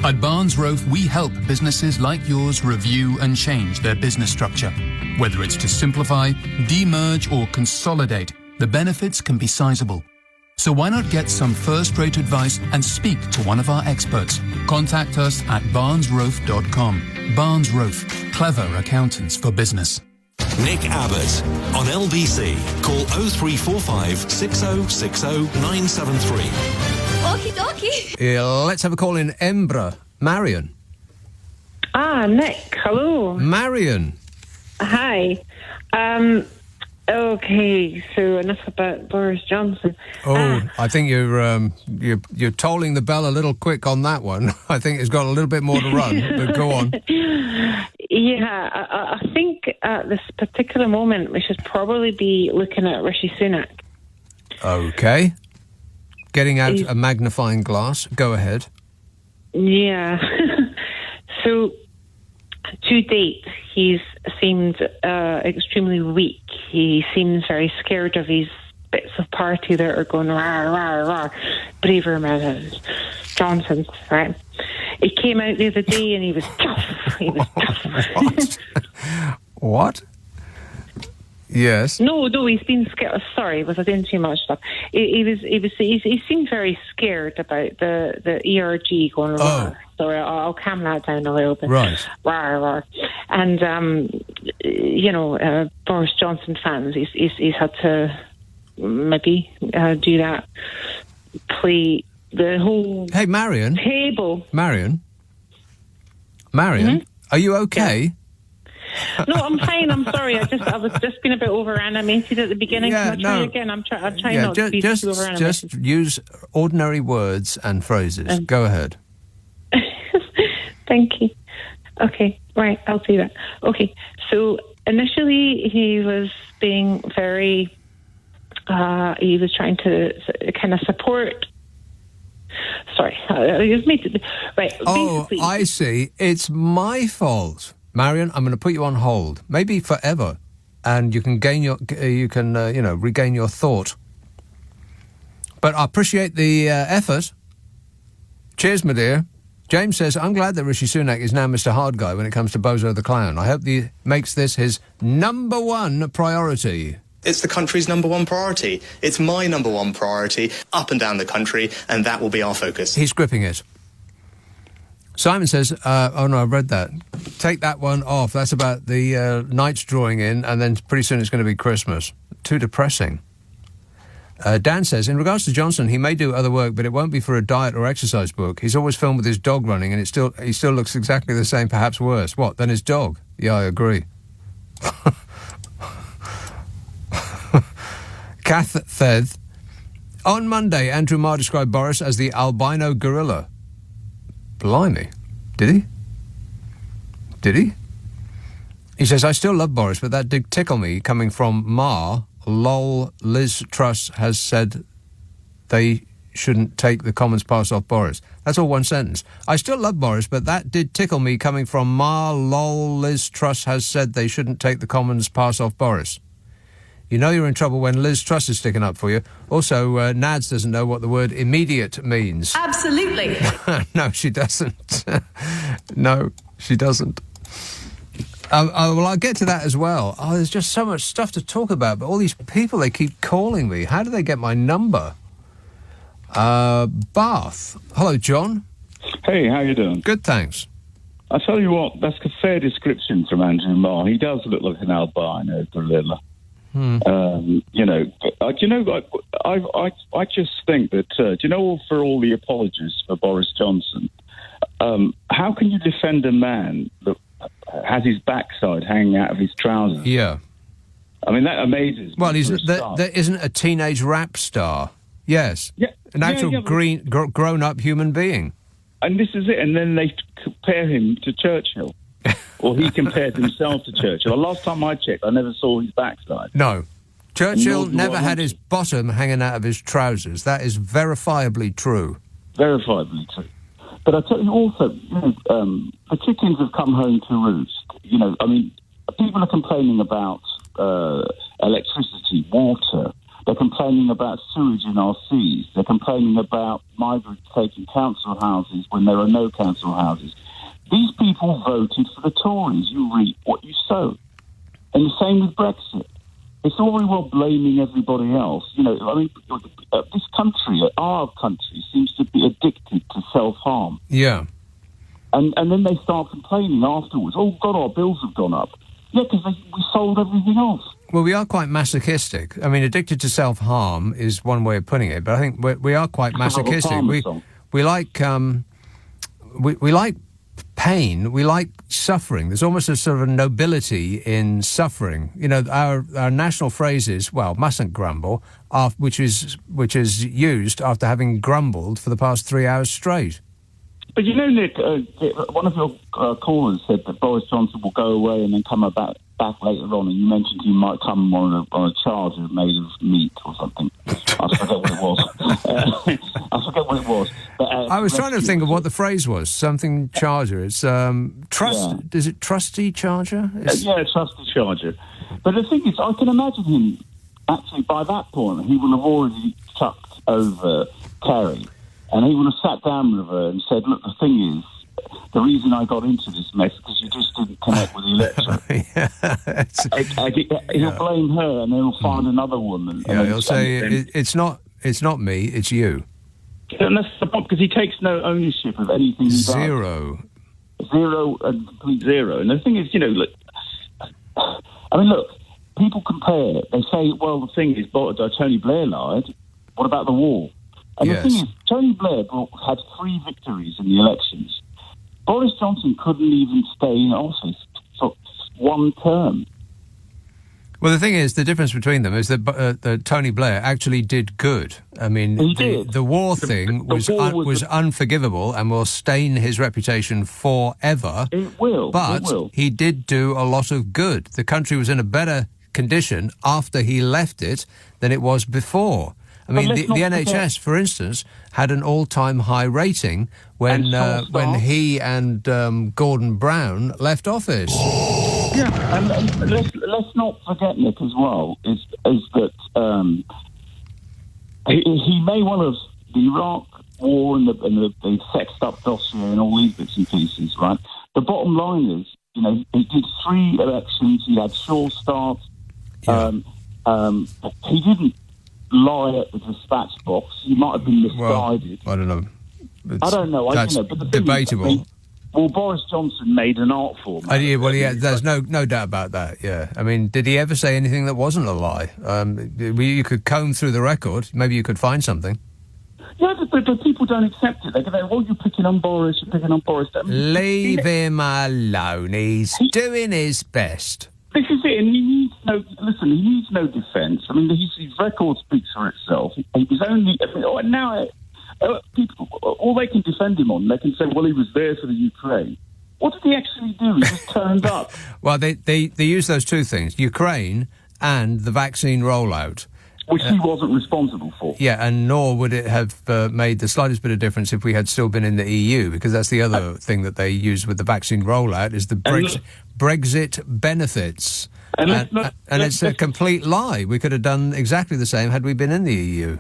At Barnes Rofe, we help businesses like yours review and change their business structure. Whether it's to simplify, demerge, or consolidate, the benefits can be sizable. So why not get some first-rate advice and speak to one of our experts? Contact us at barnesrofe.com. Barnes Rofe, clever accountants for business. Nick Abbott on LBC. Call 0345 6060 973. Okie dokie. Yeah, let's have a call in Embra. Marion. Nick, hello. Marion. Hi. Okay, so enough about Boris Johnson. I think you're tolling the bell a little quick on that one. I think it's got a little bit more to run, but go on. Yeah, I think at this particular moment we should probably be looking at Rishi Sunak. Okay. Getting out a magnifying glass. Go ahead. Yeah. So, to date, he's seemed extremely weak. He seems very scared of his bits Progressive Party that are going, rah, rah, rah, braver measures. Johnson, right? He came out the other day and he was tough. He was tough. What? Yes. No, he's been scared. Sorry, was I doing too much stuff? He seemed very scared about the ERG going wrong. So I'll calm that down a little bit. Right. Rawr, rawr. And Boris Johnson fans, he's had to maybe do that, play the whole Marion. Table. Marion, are you okay? Yeah. No, I'm fine. I'm sorry. I was just being a bit over animated at the beginning. Can I try again? I'm trying not to be too over animated. Just use ordinary words and phrases. Go ahead. Thank you. Okay, right. I'll do that. Okay. So initially, he was being very. He was trying to kind of support. Sorry, right. Oh, I see. It's my fault, Marion. I'm going to put you on hold, maybe forever, and you can regain your thought. But I appreciate the effort. Cheers, my dear. James says, I'm glad that Rishi Sunak is now Mr. Hard Guy when it comes to Bozo the Clown. I hope he makes this his number one priority. It's the country's number one priority. It's my number one priority up and down the country, and that will be our focus. He's gripping it. Simon says, oh no, I've read that. Take that one off. That's about the nights drawing in, and then pretty soon it's going to be Christmas. Too depressing. Dan says, in regards to Johnson, he may do other work, but it won't be for a diet or exercise book. He's always filmed with his dog running, and he still looks exactly the same, perhaps worse. What, than his dog? Yeah, I agree. Kath Theth. On Monday, Andrew Marr described Boris as the albino gorilla. Blimey. Did he? Did he? He says, I still love Boris, but that did tickle me coming from Marr. Lol, Liz Truss has said they shouldn't take the Commons pass off Boris. That's all one sentence. I still love Boris, but that did tickle me coming from Marr. Lol, Liz Truss has said they shouldn't take the Commons pass off Boris. You know you're in trouble when Liz Truss is sticking up for you. Also, Nads doesn't know what the word immediate means. Absolutely. No, she doesn't. No, she doesn't. Well, I'll get to that as well. Oh, there's just so much stuff to talk about, but all these people, they keep calling me. How do they get my number? Bath. Hello, John. Hey, how you doing? Good, thanks. I tell you what, that's a fair description from Andrew Marr. He does look like an albino gorilla. I just think that, for all the apologies for Boris Johnson, how can you defend a man that has his backside hanging out of his trousers? Yeah. I mean, that amazes me. Well, there isn't a teenage rap star. Yes. Yeah. An actual grown-up human being. And this is it. And then they compare him to Churchill. Or he compared himself to Churchill. The last time I checked, I never saw his backside. No. Churchill never had his bottom hanging out of his trousers. That is verifiably true. Verifiably true. But I tell you also, the chickens have come home to roost. People are complaining about electricity, water. They're complaining about sewage in our seas. They're complaining about migrants taking council houses when there are no council houses. These people voted for the Tories. You reap what you sow. And the same with Brexit. It's all very well blaming everybody else. This country, our country, seems to be addicted to self-harm. Yeah. And then they start complaining afterwards. Oh, God, our bills have gone up. Yeah, because we sold everything else. Well, we are quite masochistic. I mean, addicted to self-harm is one way of putting it, but I think we are quite masochistic. We like we like pain. We like suffering. There's almost a sort of a nobility in suffering. Our national phrase is, well, mustn't grumble, which is used after having grumbled for the past 3 hours straight. But Nick, one of your callers said that Boris Johnson will go away and then come back later on, and you mentioned he might come on a charger made of meat or something. I forget what it was. But, I was trying to think of what the phrase was. Something charger. It's trust. Yeah. Is it trusty charger? Yeah, trusty charger. But the thing is, I can imagine him actually, by that point, he will have already chucked over Kerry, and he will have sat down with her and said, look, the thing is, the reason I got into this mess is because you just didn't connect with the electorate. He'll blame her, and then he'll find another woman. Yeah, he'll say, it's not me, it's you. And that's the point, because he takes no ownership of anything he does. Zero and complete zero. And the thing is, look, people compare. They say, well, the thing is, Tony Blair lied. What about the wall? And the thing is, Tony Blair had 3 victories in the elections. Boris Johnson couldn't even stay in office for 1 term. Well, the thing is, the difference between them is that Tony Blair actually did good. I mean, the war thing was unforgivable and will stain his reputation forever. It will. But he did do a lot of good. The country was in a better condition after he left it than it was before. I mean, the NHS, for instance, had an all-time high rating when he and Gordon Brown left office. Yeah, and let's not forget, Nick, as well, is that he may well have the Iraq war and the sexed-up dossier and all these bits and pieces, right? The bottom line is, he did 3 elections, he had sure starts, he didn't lie at the dispatch box. He might have been misguided. Well, I don't know. That's but the debatable. Boris Johnson made an art form. There's no doubt about that, yeah. I mean, did he ever say anything that wasn't a lie? You could comb through the record. Maybe you could find something. Yeah, but people don't accept it. They go, well, you're picking on Boris. Leave him alone. He's doing his best. This is it, and he needs no defence. I mean, his record speaks for itself. He was only... now, people, all they can defend him on, they can say, well, he was there for the Ukraine. What did he actually do? He just turned up. Well, they use those 2 things, Ukraine and the vaccine rollout. Which he wasn't responsible for. Yeah, and nor would it have made the slightest bit of difference if we had still been in the EU, because that's the other thing that they use with the vaccine rollout is the Brexit benefits. And it's a complete lie. We could have done exactly the same had we been in the EU.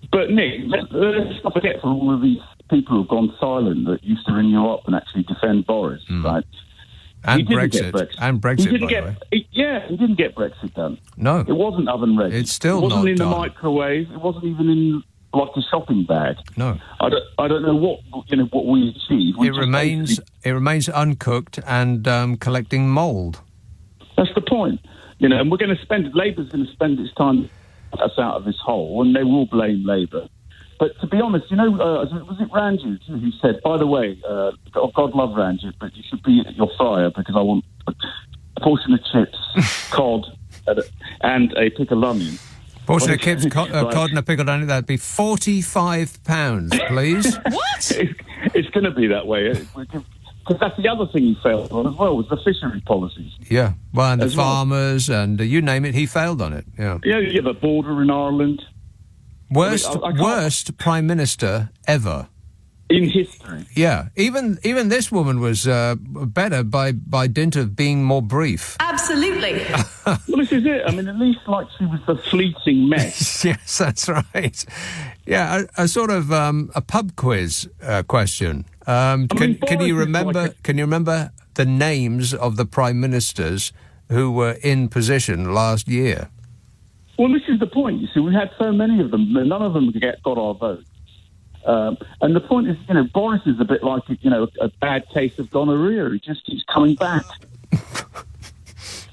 But, Nick, let's not forget for all of these people who've gone silent that used to ring you up and actually defend Boris, right? And Brexit. And Brexit, by the way. He didn't get Brexit done. No. It wasn't oven-ready. It's still not done. It wasn't in the microwave. It wasn't even in, like, a shopping bag. No. I don't know what we achieved. It remains uncooked and collecting mould. That's the point. And we're going to Labour's going to spend its time us out of this hole, and they will blame Labour. But to be honest, was it Ranjit who said, by the way, God love Ranjit, but you should be at your fryer because I want a portion of chips, cod, and a pickled onion. Portion of chips, cod and a pickled onion, that'd be £45, please. What? It's going to be that way. Because that's the other thing he failed on as well, was the fishery policies. Yeah, well, and the farmers, and you name it, he failed on it. Yeah, the border in Ireland. Worst Prime Minister ever. In history. Yeah, even this woman was better by dint of being more brief. Absolutely. Well, this is it. I mean, at least like she was a fleeting mess. Yes, that's right. Yeah, a sort of a pub quiz question. Can you remember the names of the prime ministers who were in position last year? Well, this is the point. You see, we had so many of them, but none of them got our vote. And the point is, Boris is a bit like a bad case of gonorrhea. He just keeps coming back.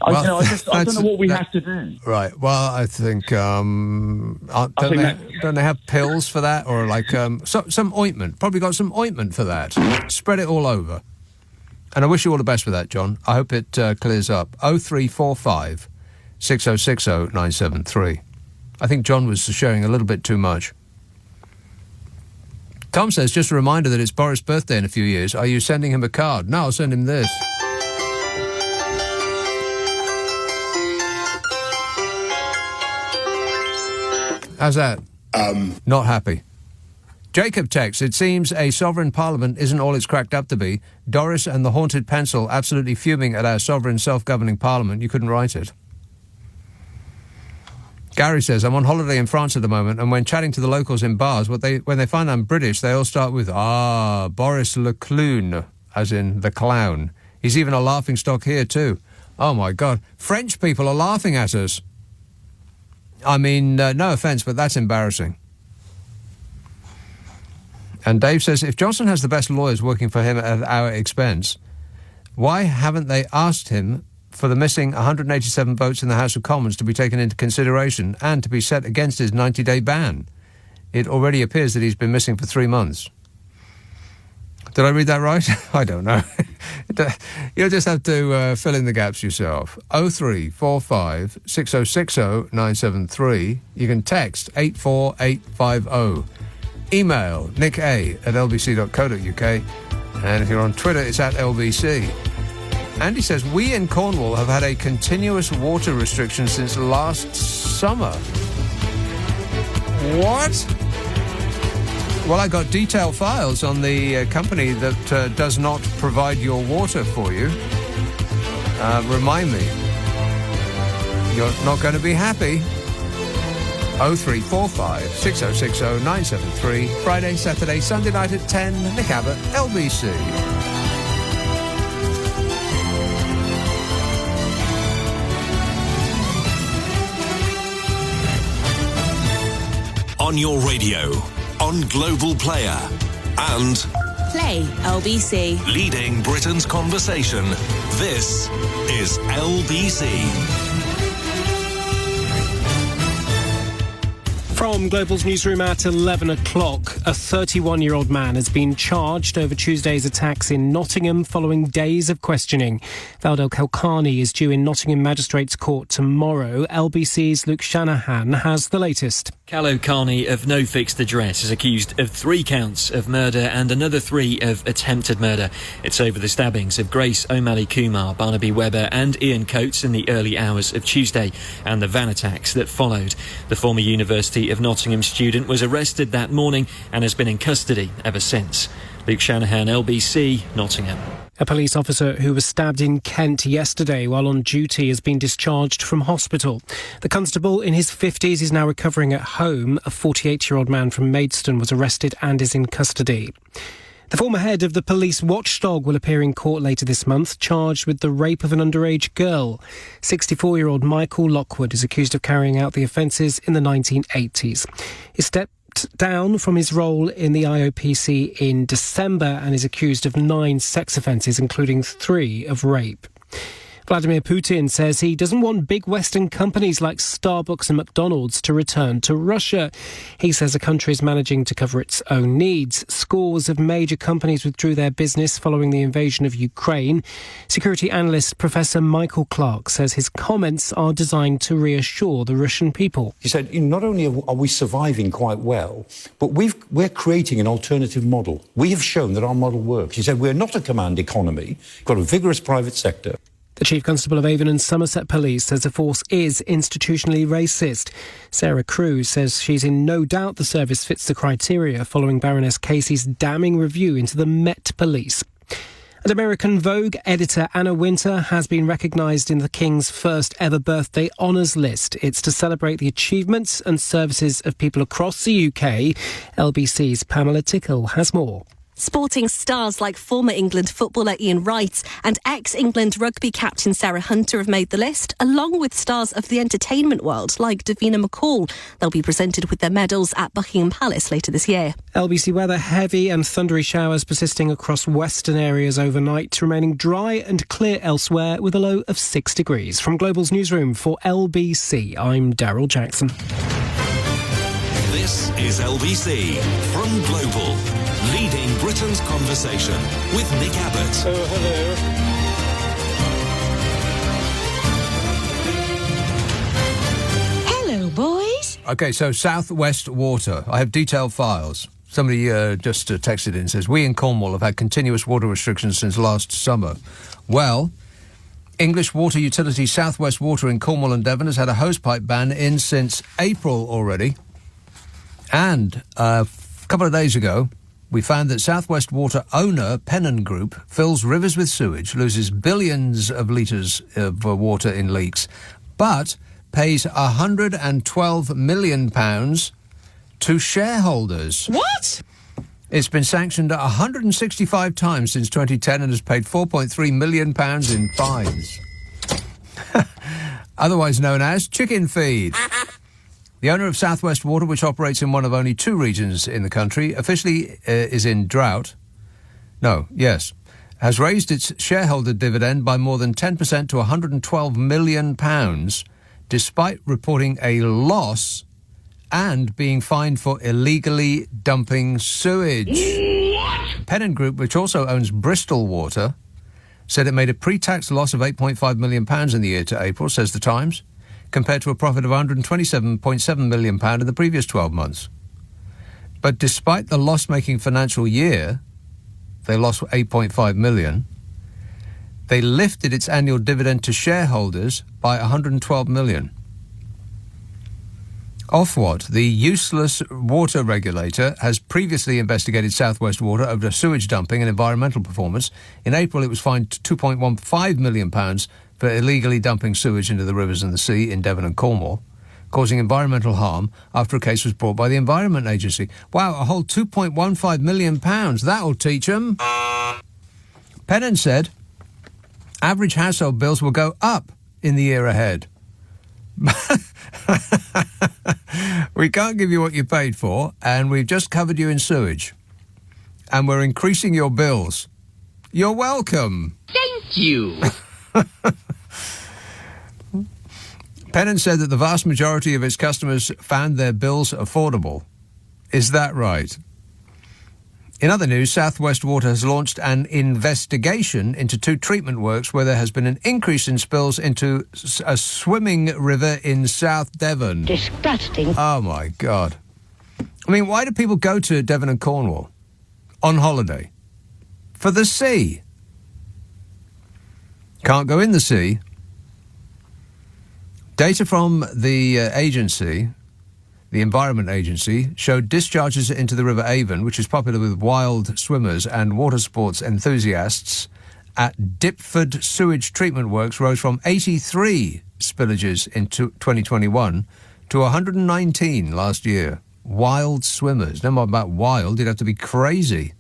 I don't know what we have to do. Right. Well, I think don't they have pills for that, or like some ointment? Probably got some ointment for that. Spread it all over. And I wish you all the best with that, John. I hope it clears up. 0345 6060 973. I think John was sharing a little bit too much. Tom says, just a reminder that it's Boris' birthday in a few years. Are you sending him a card? No, I'll send him this. How's that? Not happy. Jacob texts, it seems a sovereign parliament isn't all it's cracked up to be. Doris and the haunted pencil absolutely fuming at our sovereign self-governing parliament. You couldn't write it. Gary says, I'm on holiday in France at the moment, and when chatting to the locals in bars, when they find I'm British, they all start with, Boris le Clown, as in the clown. He's even a laughing stock here too. Oh my God. French people are laughing at us. I mean, no offence, but that's embarrassing. And Dave says, if Johnson has the best lawyers working for him at our expense, why haven't they asked him for the missing 187 votes in the House of Commons to be taken into consideration and to be set against his 90-day ban? It already appears that he's been missing for 3 months. Did I read that right? I don't know. You'll just have to fill in the gaps yourself. 0345 6060 973. You can text 84850. Email nica@lbc.co.uk. And if you're on Twitter, it's @LBC. Andy says, we in Cornwall have had a continuous water restriction since last summer. What? Well, I got detailed files on the company that does not provide your water for you. Remind me. You're not going to be happy. 0345 6060 973. Friday, Saturday, Sunday night at 10. Nick Abbot, LBC. On your radio, on Global Player, and Play LBC. leading Britain's conversation. This is LBC. From Global's newsroom at 11 o'clock, a 31-year-old man has been charged over Tuesday's attacks in Nottingham following days of questioning. Valdel Kalkani is due in Nottingham Magistrates Court tomorrow. LBC's Luke Shanahan has the latest. Callow Carney, of no fixed address, is accused of 3 counts of murder and another 3 of attempted murder. It's over the stabbings of Grace O'Malley Kumar, Barnaby Webber and Ian Coates in the early hours of Tuesday and the van attacks that followed. The former University of Nottingham student was arrested that morning and has been in custody ever since. Luke Shanahan, LBC, Nottingham. A police officer who was stabbed in Kent yesterday while on duty has been discharged from hospital. The constable, in his 50s, is now recovering at home. A 48-year-old man from Maidstone was arrested and is in custody. The former head of the police watchdog will appear in court later this month, charged with the rape of an underage girl. 64-year-old Michael Lockwood is accused of carrying out the offences in the 1980s. He stepped down from his role in the IOPC in December and is accused of 9 sex offences, including 3 of rape. Vladimir Putin says he doesn't want big Western companies like Starbucks and McDonald's to return to Russia. He says the country is managing to cover its own needs. Scores of major companies withdrew their business following the invasion of Ukraine. Security analyst Professor Michael Clark says his comments are designed to reassure the Russian people. He said, not only are we surviving quite well, but we're creating an alternative model. We have shown that our model works. He said, we're not a command economy, we've got a vigorous private sector. The Chief Constable of Avon and Somerset Police says the force is institutionally racist. Sarah Cruz says she's in no doubt the service fits the criteria following Baroness Casey's damning review into the Met Police. And American Vogue editor Anna Wintour has been recognised in the King's first ever birthday honours list. It's to celebrate the achievements and services of people across the UK. LBC's Pamela Tickle has more. Sporting stars like former England footballer Ian Wright and ex-England rugby captain Sarah Hunter have made the list, along with stars of the entertainment world like Davina McCall. They'll be presented with their medals at Buckingham Palace later this year. LBC weather: heavy and thundery showers persisting across western areas overnight, remaining dry and clear elsewhere with a low of 6 degrees. From Global's newsroom for LBC, I'm Daryl Jackson. This is LBC from Global, leading Britain's conversation with Nick Abbot. Oh, hello. Hello, boys. OK, so South West Water. I have detailed files. Somebody just texted in and says, we in Cornwall have had continuous water restrictions since last summer. Well, English water utility South West Water in Cornwall and Devon has had a hosepipe ban in since April already. And a couple of days ago, we found that South West Water owner Pennon Group fills rivers with sewage, loses billions of litres of water in leaks. But pays £112 million to shareholders. What? It's been sanctioned 165 times since 2010 and has paid £4.3 million in fines. Otherwise known as chicken feed. The owner of South West Water, which operates in one of only 2 regions in the country, officially is in drought. Has raised its shareholder dividend by more than 10% to £112 million, despite reporting a loss and being fined for illegally dumping sewage. What? Pennon Group, which also owns Bristol Water, said it made a pre-tax loss of £8.5 million in the year to April, says The Times, compared to a profit of £127.7 million in the previous 12 months. But despite the loss-making financial year, they lost £8.5 million, they lifted its annual dividend to shareholders by £112 million. Ofwat, the useless water regulator, has previously investigated South West Water over sewage dumping and environmental performance. In April, it was fined £2.15 million for illegally dumping sewage into the rivers and the sea in Devon and Cornwall, causing environmental harm after a case was brought by the Environment Agency. Wow, a whole £2.15 million. That'll teach them. Pennon said average household bills will go up in the year ahead. We can't give you what you paid for, and we've just covered you in sewage. And we're increasing your bills. You're welcome. Thank you. Pennon said that the vast majority of its customers found their bills affordable. Is that right? In other news, South West Water has launched an investigation into 2 treatment works where there has been an increase in spills into a swimming river in South Devon. Disgusting. Oh, my God. I mean, why do people go to Devon and Cornwall on holiday? For the sea. Can't go in the sea. Data from the agency, the Environment Agency, showed discharges into the River Avon, which is popular with wild swimmers and water sports enthusiasts, at Dipford Sewage Treatment Works rose from 83 spillages in 2021 to 119 last year. Wild swimmers. Never mind about wild, you'd have to be crazy.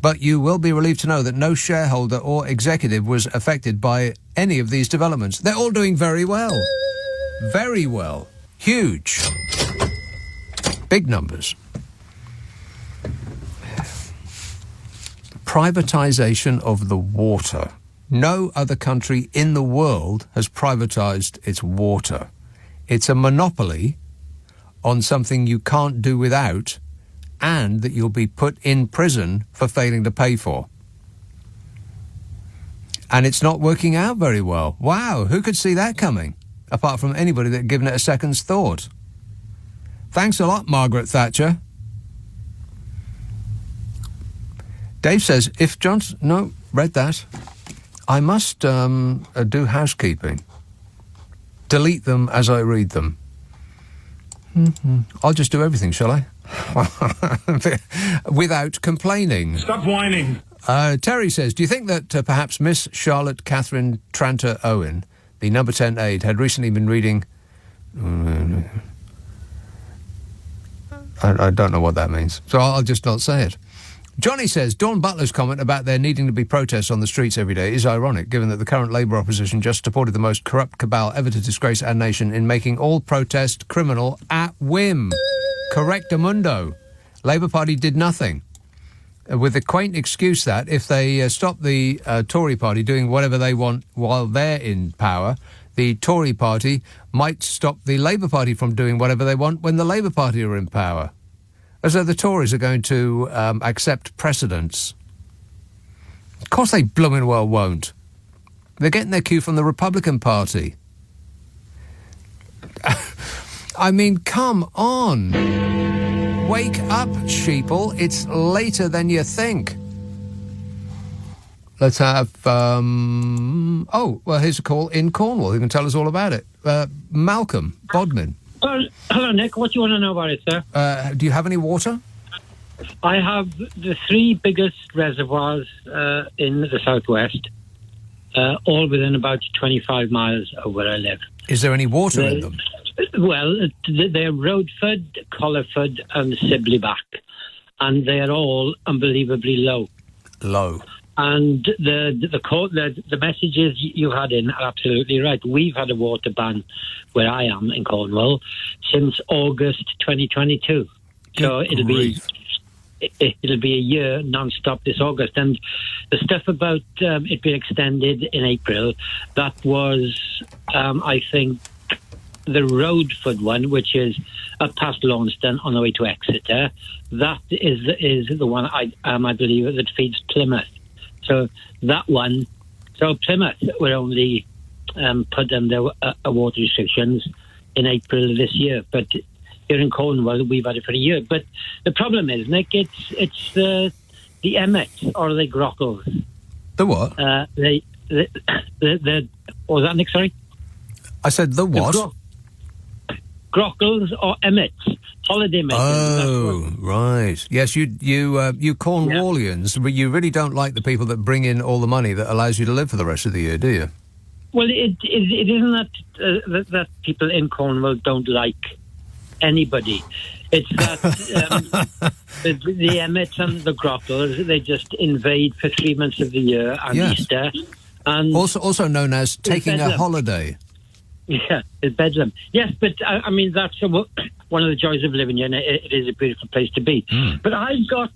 But you will be relieved to know that no shareholder or executive was affected by any of these developments. They're all doing very well. Very well. Huge. Big numbers. Privatization of the water. No other country in the world has privatized its water. It's a monopoly on something you can't do without, and that you'll be put in prison for failing to pay for. And it's not working out very well. Wow, who could see that coming? Apart from anybody that had given it a second's thought. Thanks a lot, Margaret Thatcher. Dave says, if Johnson... No, read that. I must do housekeeping. Delete them as I read them. I'll just do everything, shall I? Without complaining. Stop whining. Terry says, do you think that perhaps Miss Charlotte Catherine Tranter Owen, the number 10 aide, had recently been reading... I don't know what that means, so I'll just not say it. Johnny says, Dawn Butler's comment about there needing to be protests on the streets every day is ironic, given that the current Labour opposition just supported the most corrupt cabal ever to disgrace our nation in making all protest criminal at whim. Correctamundo. Labour Party did nothing. With the quaint excuse that if they stop the Tory Party doing whatever they want while they're in power, the Tory Party might stop the Labour Party from doing whatever they want when the Labour Party are in power. As though the Tories are going to accept precedents. Of course they blooming well won't. They're getting their cue from the Republican Party. I mean, come on. Wake up, sheeple. It's later than you think. Let's have... oh, well, here's a call in Cornwall who can tell us all about it. Malcolm Bodmin. Hello, Nick. What do you want to know about it, sir? Do you have any water? I have the 3 biggest reservoirs in the southwest. all within about 25 miles of where I live. Is there any water in them? Well, they're Roadford, Collerford and Sibleyback, and they're all unbelievably low. Low. And the messages you had in are absolutely right. We've had a water ban where I am in Cornwall since August 2022. So it'll be a year non-stop this August. And the stuff about it being extended in April, that was, I think, the Roadford one, which is up past Launceston on the way to Exeter. That is the one I believe that feeds Plymouth. So that one, so Plymouth were only put under water restrictions in April of this year, but here in Cornwall we've had it for a year. But the problem is, Nick, it's the emmets or the grockles. The what? The what was that, Nick? Sorry, I said the what? Grockles or emmets. Holiday makers. Oh, right. Yes, you Cornwallians, you really don't like the people that bring in all the money that allows you to live for the rest of the year, do you? Well, it isn't that people in Cornwall don't like anybody. It's that the emmets and the grockles, they just invade for 3 months of the year and Easter. And also known as taking a holiday. Yeah, it's bedlam. Yes, but I mean, that's one of the joys of living here, and it is a beautiful place to be. But I've got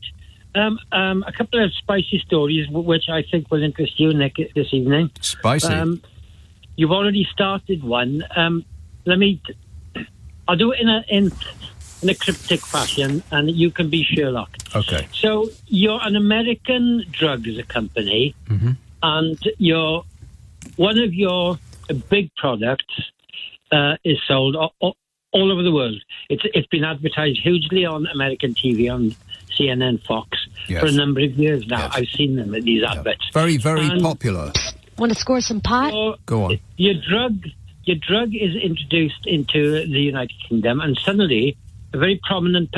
a couple of spicy stories which I think will interest you, Nick, this evening. Spicy? You've already started one. I'll do it in a cryptic fashion, and you can be Sherlock. Okay. So you're an American drugs company, and one of your big products is sold all over the world. It's been advertised hugely on American TV, on CNN, Fox, for a number of years now. Yes. I've seen them, these adverts. Very, very popular. Want to score some pot? Go on. Your drug is introduced into the United Kingdom, and suddenly a very prominent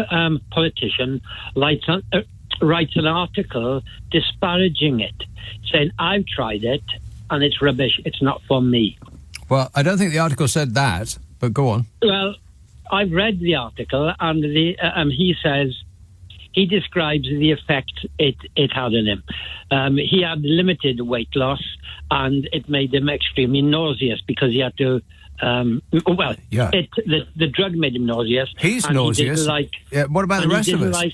politician writes an article disparaging it, saying, I've tried it, and it's rubbish. It's not for me. Well, I don't think the article said that, but go on. Well, I've read the article, and he describes the effect it had on him. He had limited weight loss, and it made him extremely nauseous because he had to. The drug made him nauseous. He's nauseous. What about the rest of us?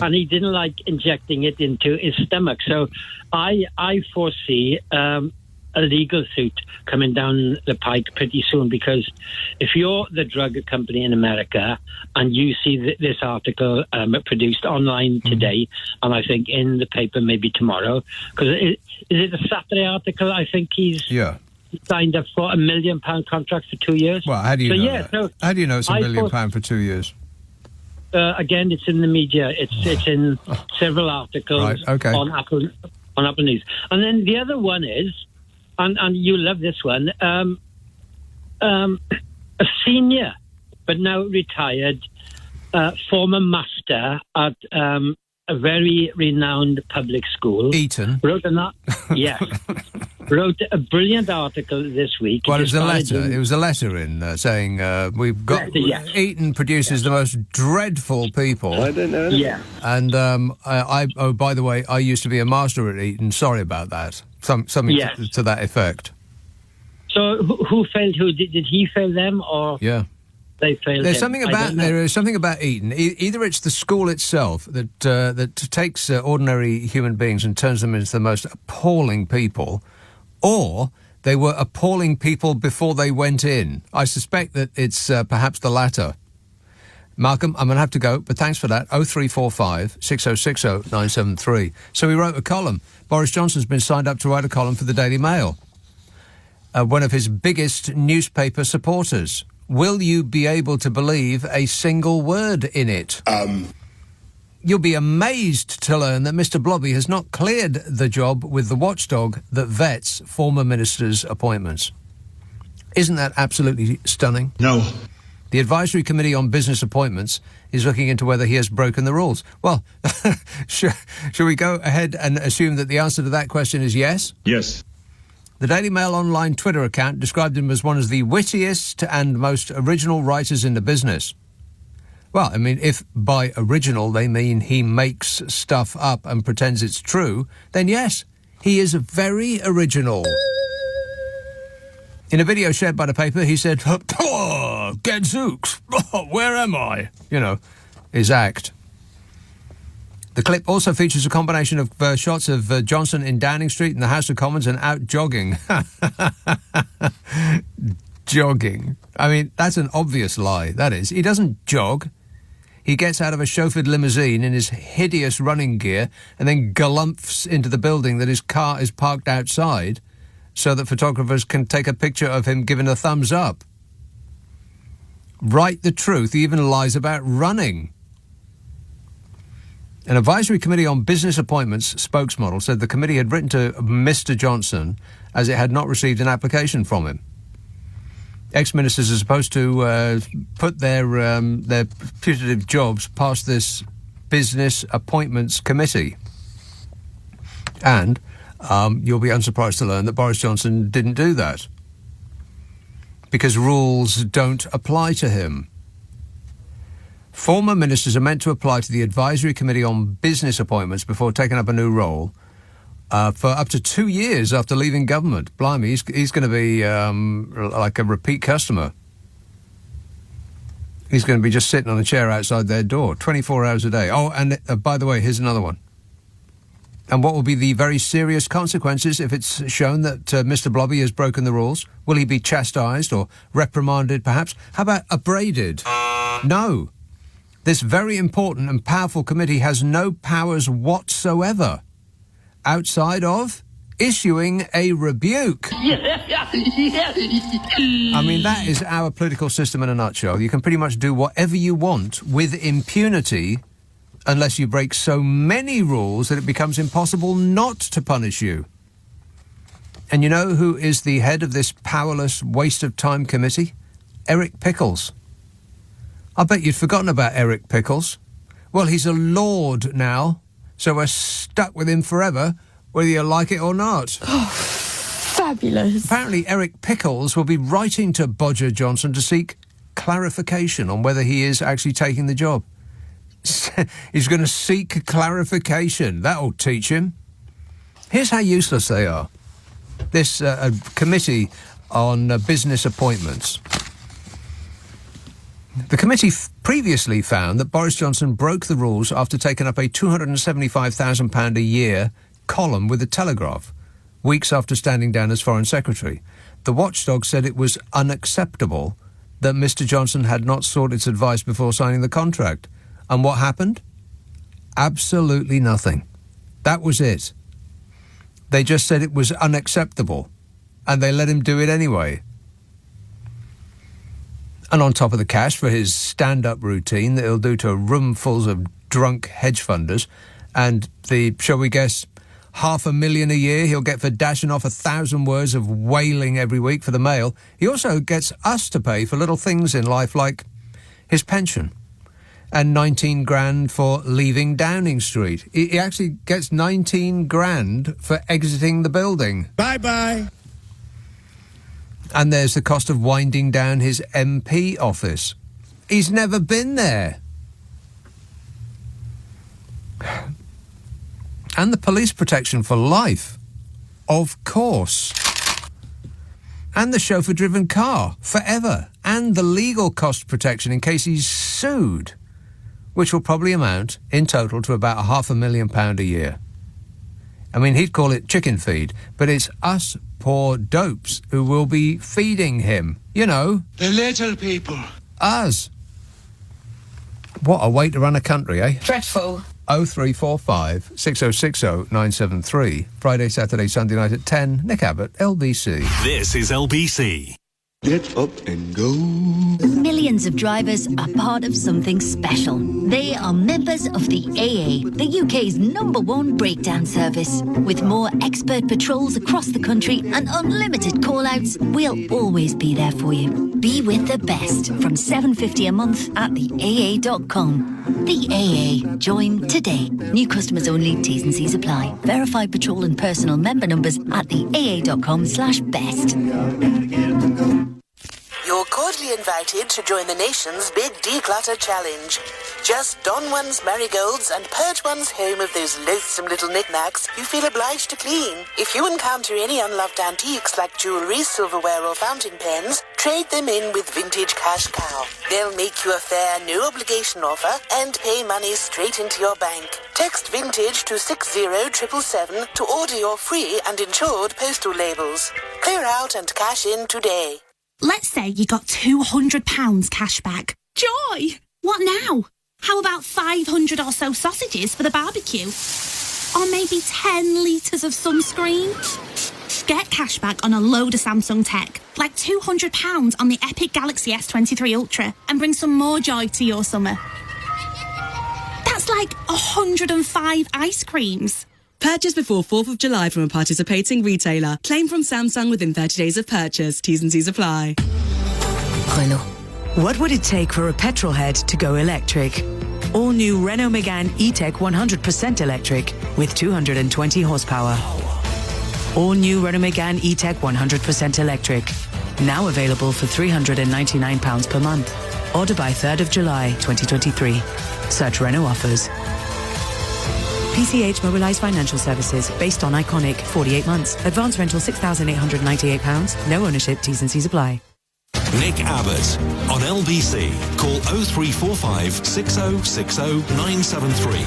And he didn't like injecting it into his stomach. So I foresee a legal suit coming down the pike pretty soon, because if you're the drug company in America and you see this article produced online today, and I think in the paper maybe tomorrow, because is it a Saturday article? I think he's signed up for £1 million contract for 2 years. Well, how do you know that? So how do you know it's £1 million for 2 years? Again, it's in the media. It's in several articles on Apple News. And then the other one is, and you love this one, a senior but now retired former master at a very renowned public school, Eton, wrote a brilliant article this week. Well, it was a letter. It was a letter in saying we've got Eton produces the most dreadful people. I don't know. Yeah. And by the way, I used to be a master at Eton. Sorry about that. Something to that effect. So who failed who? Did he fail them, or they failed There's him? something about there is something about Eton. Either it's the school itself that takes ordinary human beings and turns them into the most appalling people, or they were appalling people before they went in. I suspect that it's perhaps the latter. Malcolm, I'm going to have to go, but thanks for that. 0345 6060 973. So he wrote a column. Boris Johnson's been signed up to write a column for the Daily Mail. One of his biggest newspaper supporters. Will you be able to believe a single word in it? You'll be amazed to learn that Mr. Blobby has not cleared the job with the watchdog that vets former ministers' appointments. Isn't that absolutely stunning? No. The Advisory Committee on Business Appointments is looking into whether he has broken the rules. Well, shall we go ahead and assume that the answer to that question is yes? Yes. The Daily Mail online Twitter account described him as one of the wittiest and most original writers in the business. Well, I mean, if by original they mean he makes stuff up and pretends it's true, then yes, he is very original. In a video shared by the paper, he said, "Gadzooks, where am I?" You know, his act. The clip also features a combination of shots of Johnson in Downing Street in the House of Commons and out jogging. Jogging. I mean, that's an obvious lie, that is. He doesn't jog. He gets out of a chauffeured limousine in his hideous running gear and then galumphs into the building that his car is parked outside so that photographers can take a picture of him giving a thumbs up. Write the truth, he even lies about running. An advisory committee on business appointments spokesmodel said the committee had written to Mr. Johnson as it had not received an application from him. Ex-ministers are supposed to put their putative jobs past this business appointments committee. And you'll be unsurprised to learn that Boris Johnson didn't do that because rules don't apply to him. Former ministers are meant to apply to the Advisory Committee on Business Appointments before taking up a new role for up to 2 years after leaving government. Blimey, he's going to be like a repeat customer. He's going to be just sitting on a chair outside their door, 24 hours a day. Oh, and by the way, here's another one. And what will be the very serious consequences if it's shown that Mr. Blobby has broken the rules? Will he be chastised or reprimanded, perhaps? How about upbraided? No. This very important and powerful committee has no powers whatsoever outside of issuing a rebuke. I mean, that is our political system in a nutshell. You can pretty much do whatever you want with impunity unless you break so many rules that it becomes impossible not to punish you. And you know who is the head of this powerless waste of time committee? Eric Pickles. I bet you'd forgotten about Eric Pickles. Well, he's a lord now, so we're stuck with him forever, whether you like it or not. Oh, fabulous. Apparently, Eric Pickles will be writing to Bodger Johnson to seek clarification on whether he is actually taking the job. He's going to seek clarification. That'll teach him. Here's how useless they are. This committee on business appointments. The committee previously found that Boris Johnson broke the rules after taking up a £275,000 a year column with the Telegraph, weeks after standing down as Foreign Secretary. The watchdog said it was unacceptable that Mr. Johnson had not sought its advice before signing the contract. And what happened? Absolutely nothing. That was it. They just said it was unacceptable, and they let him do it anyway. And on top of the cash for his stand-up routine that he'll do to roomfuls of drunk hedge funders, and the, shall we guess, $500,000 a year he'll get for dashing off 1,000 words of wailing every week for the Mail, he also gets us to pay for little things in life like his pension and 19 grand for leaving Downing Street. He actually gets 19 grand for exiting the building. Bye-bye. And there's the cost of winding down his MP office. He's never been there. And the police protection for life, of course. And the chauffeur-driven car, forever. And the legal cost protection in case he's sued, which will probably amount, in total, to about £500,000 a year. I mean, he'd call it chicken feed, but it's us poor dopes who will be feeding him. You know. The little people. Us. What a way to run a country, eh? Dreadful. 0345 6060 973. Friday, Saturday, Sunday night at 10. Nick Abbot, LBC. This is LBC. Get up and go. Millions of drivers are part of something special. They are members of the AA, the UK's #1 breakdown service. With more expert patrols across the country and unlimited call-outs, we'll always be there for you. Be with the best from $7.50 a month at theaa.com. The AA. Join today. New customers only. T's and C's apply. Verified patrol and personal member numbers at theaa.com/best. You're cordially invited to join the nation's big declutter challenge. Just don one's marigolds and purge one's home of those loathsome little knickknacks you feel obliged to clean. If you encounter any unloved antiques like jewellery, silverware or fountain pens, trade them in with Vintage Cash Cow. They'll make you a fair, no-obligation offer and pay money straight into your bank. Text Vintage to 60777 to order your free and insured postal labels. Clear out and cash in today. Let's say you got £200 cash back. Joy! What now? How about 500 or so sausages for the barbecue? Or maybe 10 litres of sunscreen? Get cash back on a load of Samsung tech, like £200 on the Epic Galaxy S23 Ultra, and bring some more joy to your summer. That's like 105 ice creams. Purchase before 4th of July from a participating retailer. Claim from Samsung within 30 days of purchase. T's and C's apply. Renault. What would it take for a petrolhead to go electric? All new Renault Megane E-Tech 100% electric with 220 horsepower. All new Renault Megane E-Tech 100% electric. Now available for £399 per month. Order by 3rd of July 2023. Search Renault offers. PCH Mobilised Financial Services, based on Iconic, 48 months. Advance rental £6,898. No ownership, T's and C's apply. Nick Abbot on LBC. Call 0345 6060 973.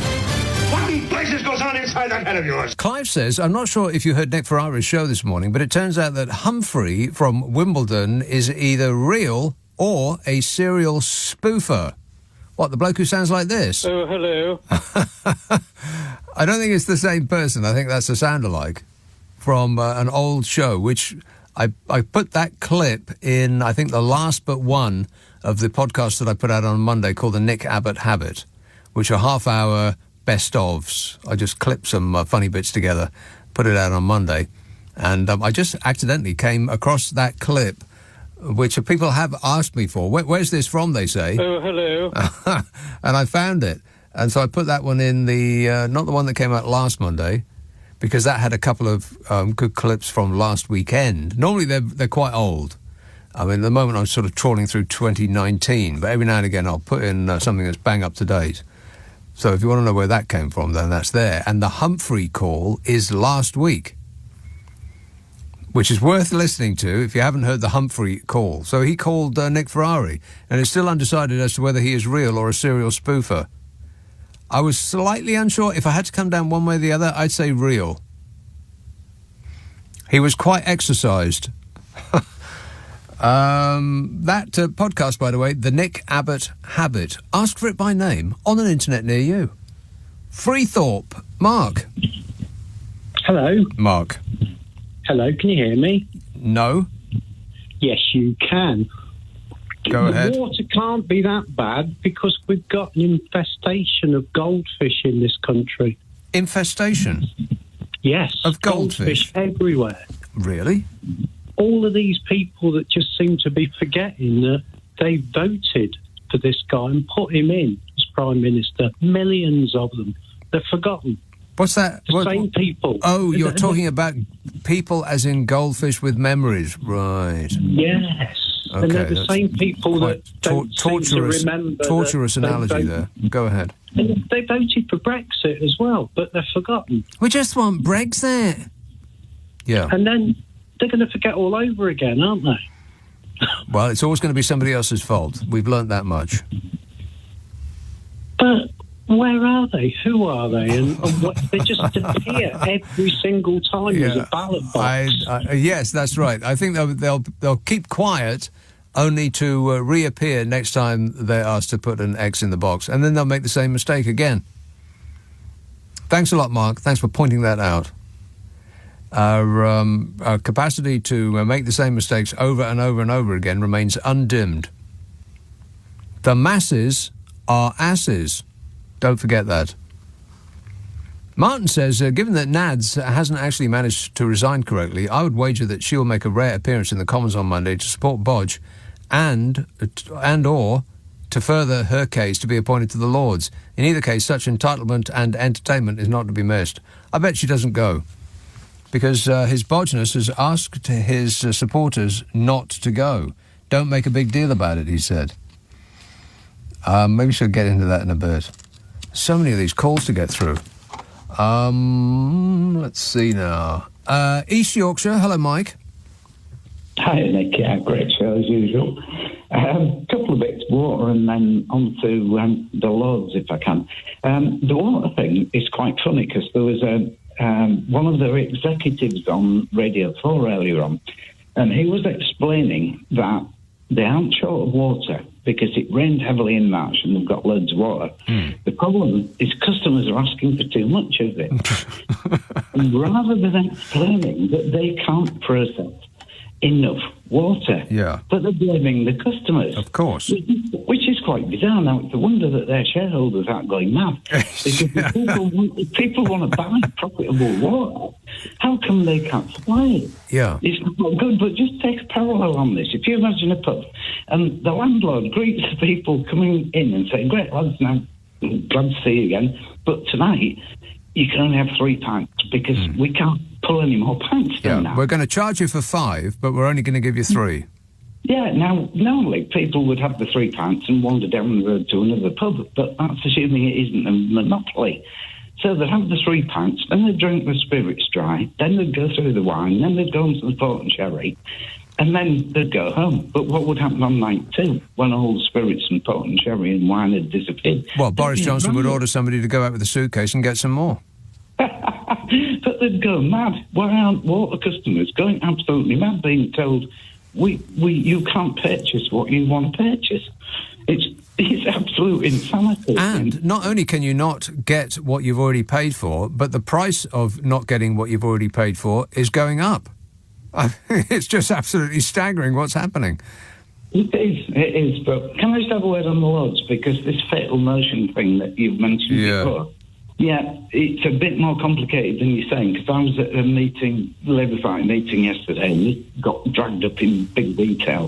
What in places goes on inside that head of yours? Clive says, I'm not sure if you heard Nick Ferrari's show this morning, but it turns out that Humphrey from Wimbledon is either real or a serial spoofer. What, the bloke who sounds like this? Oh, hello. I don't think it's the same person. I think that's a sound-alike from an old show, which I put that clip in, I think, the last but one of the podcast that I put out on Monday called The Nick Abbot Habit, which are half-hour best-ofs. I just clipped some funny bits together, put it out on Monday, and I just accidentally came across that clip, which people have asked me for. Where's this from, they say? Oh, hello. And I found it. And so I put that one in the, not the one that came out last Monday, because that had a couple of good clips from last weekend. Normally they're quite old. I mean, at the moment I'm sort of trawling through 2019, but every now and again I'll put in something that's bang up to date. So if you want to know where that came from, then that's there. And the Humphrey call is last week, which is worth listening to if you haven't heard the Humphrey call. So he called Nick Ferrari, and it's still undecided as to whether he is real or a serial spoofer. I was slightly unsure. If I had to come down one way or the other, I'd say real. He was quite exercised. That podcast, by the way, The Nick Abbot Habit. Ask for it by name on an internet near you. Freethorpe. Mark. Hello. Mark. Hello, can you hear me? No. Yes, you can. Go ahead. The water can't be that bad because we've got an infestation of goldfish in this country. Infestation? Yes. Of goldfish? Everywhere. Really? All of these people that just seem to be forgetting that they voted for this guy and put him in as Prime Minister. Millions of them. They're forgotten. What's that? The same people. Oh, you're talking about people as in goldfish with memories, right? Yes. Okay, and they're the same people that don't seem to remember. Torturous analogy there. Go ahead. And they voted for Brexit as well, but they're forgotten. We just want Brexit. Yeah. And then they're going to forget all over again, aren't they? Well, it's always going to be somebody else's fault. We've learnt that much. But where are they? Who are they? And what, they just appear every single time as a ballot box. Yes, that's right. I think they'll keep quiet, only to reappear next time they're asked to put an X in the box, and then they'll make the same mistake again. Thanks a lot, Mark. Thanks for pointing that out. Our capacity to make the same mistakes over and over and over again remains undimmed. The masses are asses. Don't forget that. Martin says, given that Nads hasn't actually managed to resign correctly, I would wager that she'll make a rare appearance in the Commons on Monday to support Bodge and or to further her case to be appointed to the Lords. In either case, such entitlement and entertainment is not to be missed. I bet she doesn't go, because His Bodgeness has asked his supporters not to go. Don't make a big deal about it, he said. Maybe she'll get into that in a bit. So many of these calls to get through. Let's see now. East Yorkshire, hello, Mike. Hi, Nick. Yeah, great show as usual. Couple of bits, water, and then on to the Lords, if I can. The water thing is quite funny, because there was one of their executives on Radio 4 earlier on, and he was explaining that they aren't short of water because it rained heavily in March and they've got loads of water. The problem is customers are asking for too much of it. And rather than explaining that they can't process enough water, but they're blaming the customers. Of course. Which is quite bizarre. Now, it's a wonder that their shareholders aren't going mad. Because if people want to buy profitable water, how come they can't supply it? Yeah. It's not good, but just take a parallel on this. If you imagine a pub, and the landlord greets the people coming in and saying, great lads, now, glad to see you again, but tonight you can only have 3 pints because we can't pull any more pints down now. We're going to charge you for 5, but we're only going to give you 3. Yeah, now, normally people would have the 3 pints and wander down the road to another pub, but that's assuming it isn't a monopoly. So they'd have the 3 pints, then they'd drink the spirits dry, then they'd go through the wine, then they'd go on to the port and sherry, and then they'd go home. But what would happen on night 2 when all the spirits and port and sherry and wine had disappeared? Well, Boris Johnson would order somebody to go out with a suitcase and get some more. But they'd go mad. Why aren't water customers going absolutely mad, being told, you can't purchase what you want to purchase? It's absolute insanity. And not only can you not get what you've already paid for, but the price of not getting what you've already paid for is going up. It's just absolutely staggering what's happening. It is. But can I just have a word on the Lords? Because this fatal motion thing that you've mentioned before, it's a bit more complicated than you're saying, because I was at a Labour Party meeting yesterday, and it got dragged up in big detail.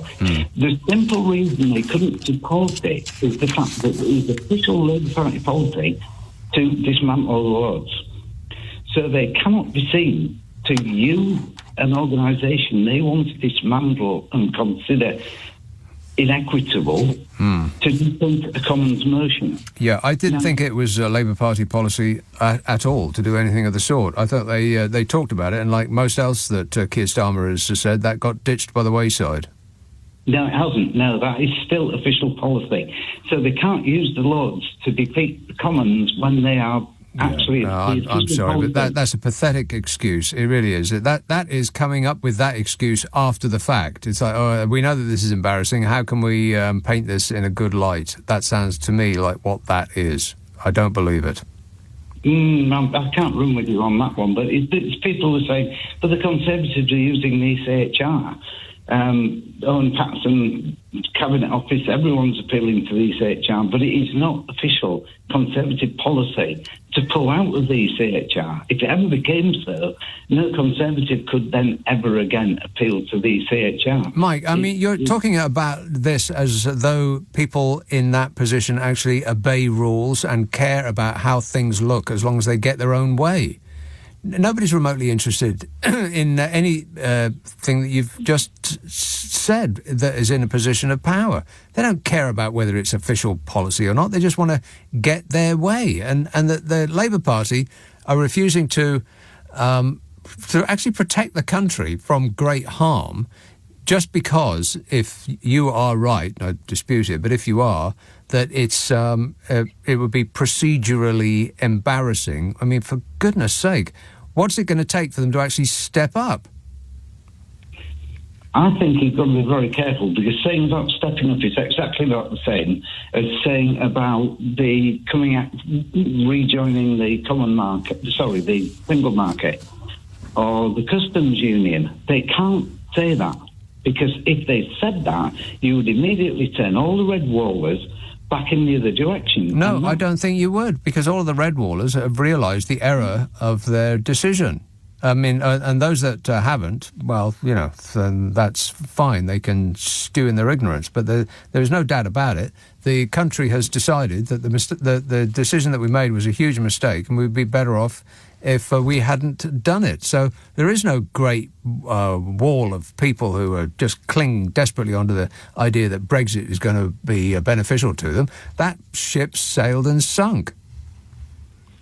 The simple reason they couldn't support it is the fact that it is official Labour Party policy to dismantle the Lords. So they cannot be seen to use an organisation they want to dismantle and consider inequitable to defeat a Commons motion. Yeah, I didn't think it was a Labour Party policy at all to do anything of the sort. I thought they talked about it, and like most else that Keir Starmer has said, that got ditched by the wayside. No, it hasn't. No, that is still official policy. So they can't use the Lords to defeat the Commons when they are actually... I'm sorry, but that's a pathetic excuse. It really is. That is coming up with that excuse after the fact. It's like, oh, we know that this is embarrassing. How can we paint this in a good light? That sounds to me like what that is. I don't believe it. I can't run with you on that one, but it's people who say, but the Conservatives are using the ECHR. Owen Paterson, Cabinet Office, everyone's appealing to the ECHR, but it is not official Conservative policy to pull out of the ECHR. If it ever became so, no Conservative could then ever again appeal to the ECHR. Mike, I mean, you're talking about this as though people in that position actually obey rules and care about how things look as long as they get their own way. Nobody's remotely interested in any thing that you've just said that is in a position of power. They don't care about whether it's official policy or not. They just want to get their way. And the Labour Party are refusing to actually protect the country from great harm just because, if you are right, I dispute it, but if you are, that it would be procedurally embarrassing. I mean, for goodness sake, what's it going to take for them to actually step up? I think you've got to be very careful, because saying about stepping up is exactly not the same as saying about the rejoining the common market, the single market. or the customs union. They can't say that, because if they said that, you would immediately turn all the red wallers back in the other direction. No, I don't think you would, because all of the red wallers have realised the error of their decision. I mean, and those that haven't, well, you know, then that's fine. They can stew in their ignorance. But there is no doubt about it. The country has decided that the decision that we made was a huge mistake, and we'd be better off if we hadn't done it. So there is no great wall of people who are just clinging desperately onto the idea that Brexit is going to be beneficial to them. That ship sailed and sunk.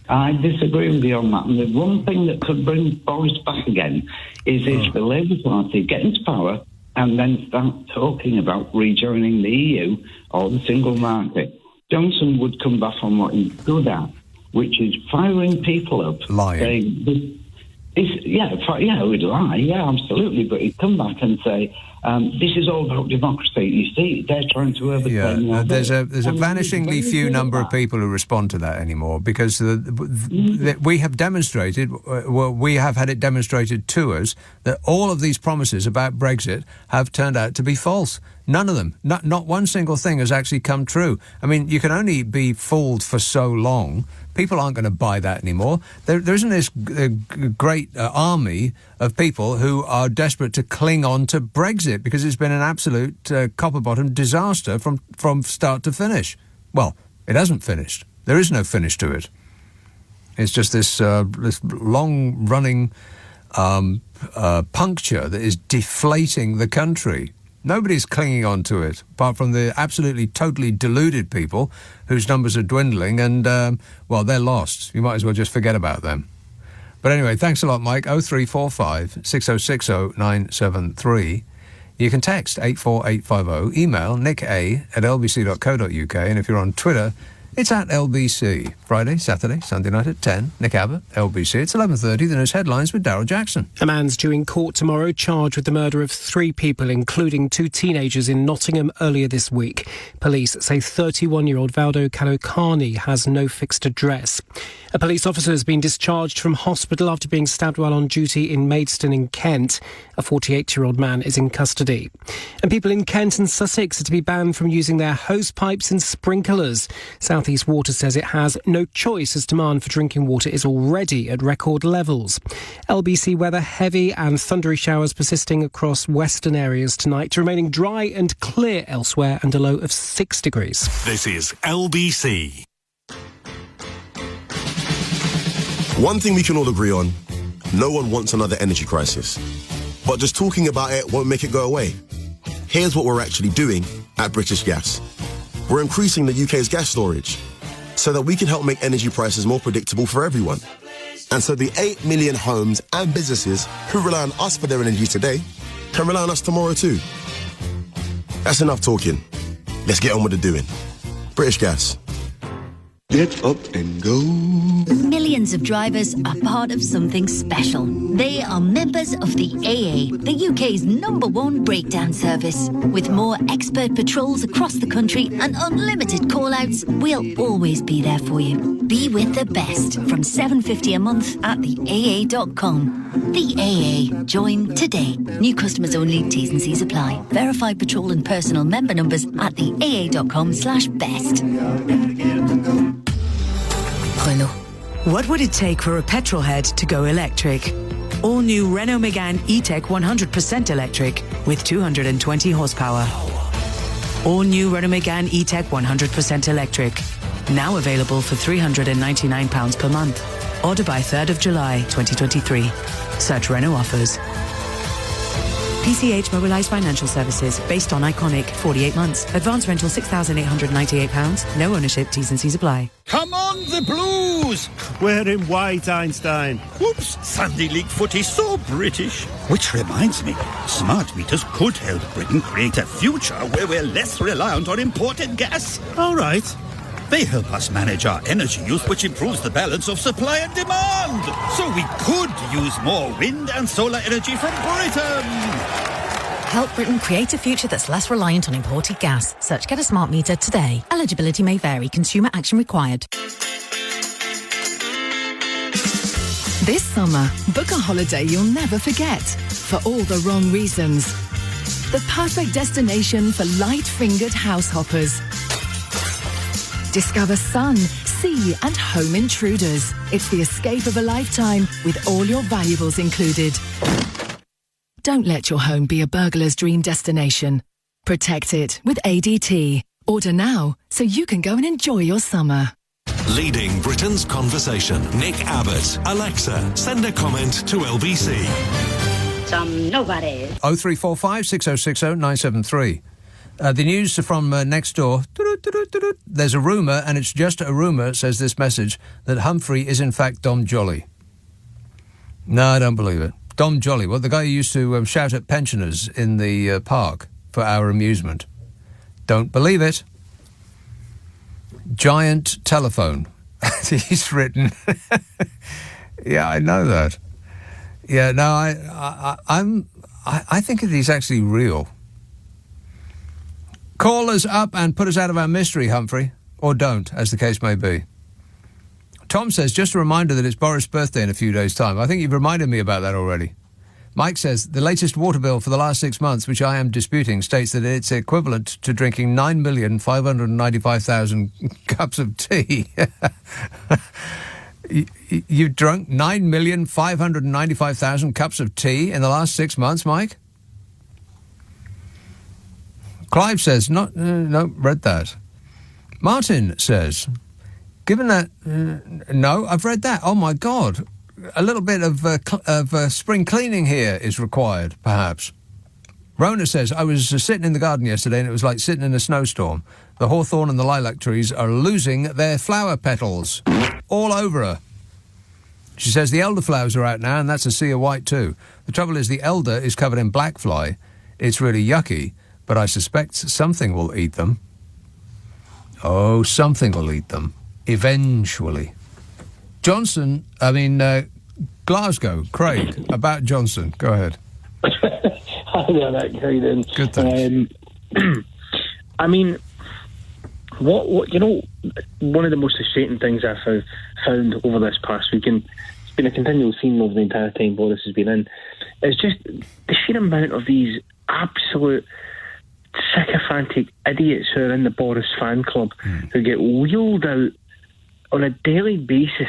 I disagree with you on that. And the one thing that could bring Boris back again is if the Labour Party get into power and then start talking about rejoining the EU or the single market. Johnson would come back on what he's good at, which is firing people up. Lying. He would lie, yeah, absolutely. But he'd come back and say, this is all about democracy. You see, they're trying to overturn... Yeah, there's a vanishingly few number of people who respond to that anymore, because we have demonstrated, we have had it demonstrated to us, that all of these promises about Brexit have turned out to be false. None of them. Not one single thing has actually come true. I mean, you can only be fooled for so long. People aren't going to buy that anymore. There isn't this great army of people who are desperate to cling on to Brexit, because it's been an absolute copper-bottom disaster from start to finish. Well, it hasn't finished. There is no finish to it. It's just this long-running puncture that is deflating the country. Nobody's clinging on to it, apart from the absolutely, totally deluded people whose numbers are dwindling and, well, they're lost. You might as well just forget about them. But anyway, thanks a lot, Mike. 0345 6060 973. You can text 84850, email nick@lbc.co.uk, and if you're on Twitter, it's at LBC. Friday, Saturday, Sunday night at 10. Nick Abbot, LBC. It's 11:30. The news headlines with Daryl Jackson. A man's due in court tomorrow, charged with the murder of 3 people, including 2 teenagers in Nottingham earlier this week. Police say 31-year-old Valdo Kalokani has no fixed address. A police officer has been discharged from hospital after being stabbed while on duty in Maidstone in Kent. A 48-year-old man is in custody. And people in Kent and Sussex are to be banned from using their hose pipes and sprinklers. South East Water says it has no choice as demand for drinking water is already at record levels. LBC weather: heavy and thundery showers persisting across western areas tonight, remaining dry and clear elsewhere, and a low of 6 degrees. This is LBC. One thing we can all agree on: no one wants another energy crisis. But just talking about it won't make it go away. Here's what we're actually doing at British Gas. We're increasing the UK's gas storage so that we can help make energy prices more predictable for everyone. And so the 8 million homes and businesses who rely on us for their energy today can rely on us tomorrow too. That's enough talking. Let's get on with the doing. British Gas. Get up and go. Millions of drivers are part of something special. They are members of the AA, the UK's #1 breakdown service. With more expert patrols across the country and unlimited call-outs, we'll always be there for you. Be with the best from $7.50 a month at theaa.com. The AA. Join today. New customers only. T's and C's apply. Verified patrol and personal member numbers at theaa.com/best. Renault. What would it take for a petrolhead to go electric? All new Renault Megane E-Tech 100% electric with 220 horsepower. All new Renault Megane E-Tech 100% electric. Now available for £399 per month. Order by 3rd of July 2023. Search Renault offers. PCH Mobilised Financial Services, based on Iconic, 48 months. Advance rental £6,898. No ownership, T's and C's apply. Come on, the Blues! We're in white, Einstein. Whoops, Sunday League footy, so British. Which reminds me, smart meters could help Britain create a future where we're less reliant on imported gas. All right. They help us manage our energy use, which improves the balance of supply and demand. So we could use more wind and solar energy from Britain. Help Britain create a future that's less reliant on imported gas. Search Get a Smart Meter today. Eligibility may vary. Consumer action required. This summer, book a holiday you'll never forget for all the wrong reasons. The perfect destination for light-fingered house hoppers. Discover sun, sea and home intruders. It's the escape of a lifetime with all your valuables included. Don't let your home be a burglar's dream destination. Protect it with ADT. Order now so you can go and enjoy your summer. Leading Britain's conversation, Nick Abbot. Alexa, send a comment to LBC. Some nobody. 0345 6060 973. The news from next door. There's a rumour, and it's just a rumour, says this message, that Humphrey is in fact Dom Jolly. No, I don't believe it. Dom Jolly, well, the guy who used to shout at pensioners in the park for our amusement. Don't believe it. Giant telephone. He's written. Yeah, I know that. Yeah, no, I think he's actually real. Call us up and put us out of our mystery, Humphrey. Or don't, as the case may be. Tom says, just a reminder that it's Boris' birthday in a few days' time. I think you've reminded me about that already. Mike says, the latest water bill for the last 6 months, which I am disputing, states that it's equivalent to drinking 9,595,000 cups of tea. You've drunk 9,595,000 cups of tea in the last 6 months, Mike? Clive says, no, read that. Martin says, given that, no, I've read that. Oh, my God. A little bit of spring cleaning here is required, perhaps. Rona says, I was sitting in the garden yesterday and it was like sitting in a snowstorm. The hawthorn and the lilac trees are losing their flower petals all over her. She says the elderflowers are out now and that's a sea of white too. The trouble is the elder is covered in black fly. It's really yucky, but I suspect something will eat them. Oh, something will eat them. Eventually. Glasgow, Craig, about Johnson. Go ahead. Hi there, Nick. How you doing? Good, thanks. What one of the most frustrating things I've found over this past weekend, it's been a continual theme over the entire time Boris has been in, is just the sheer amount of these absolute sycophantic idiots who are in the Boris fan club who get wheeled out on a daily basis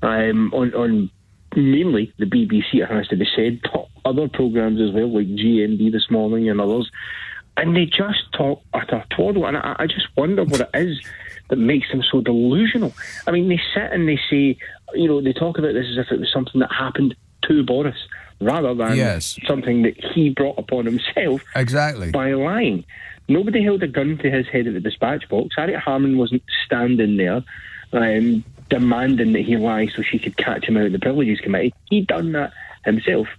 on mainly the BBC, it has to be said, but other programmes as well, like GMB this morning and others, and they just talk utter twaddle, and I just wonder what it is that makes them so delusional. I mean, they sit and they say, they talk about this as if it was something that happened to Boris, rather than something that he brought upon himself by lying. Nobody held a gun to his head at the dispatch box. Harriet Harman wasn't standing there demanding that he lie so she could catch him out of the Privileges Committee. He'd done that himself.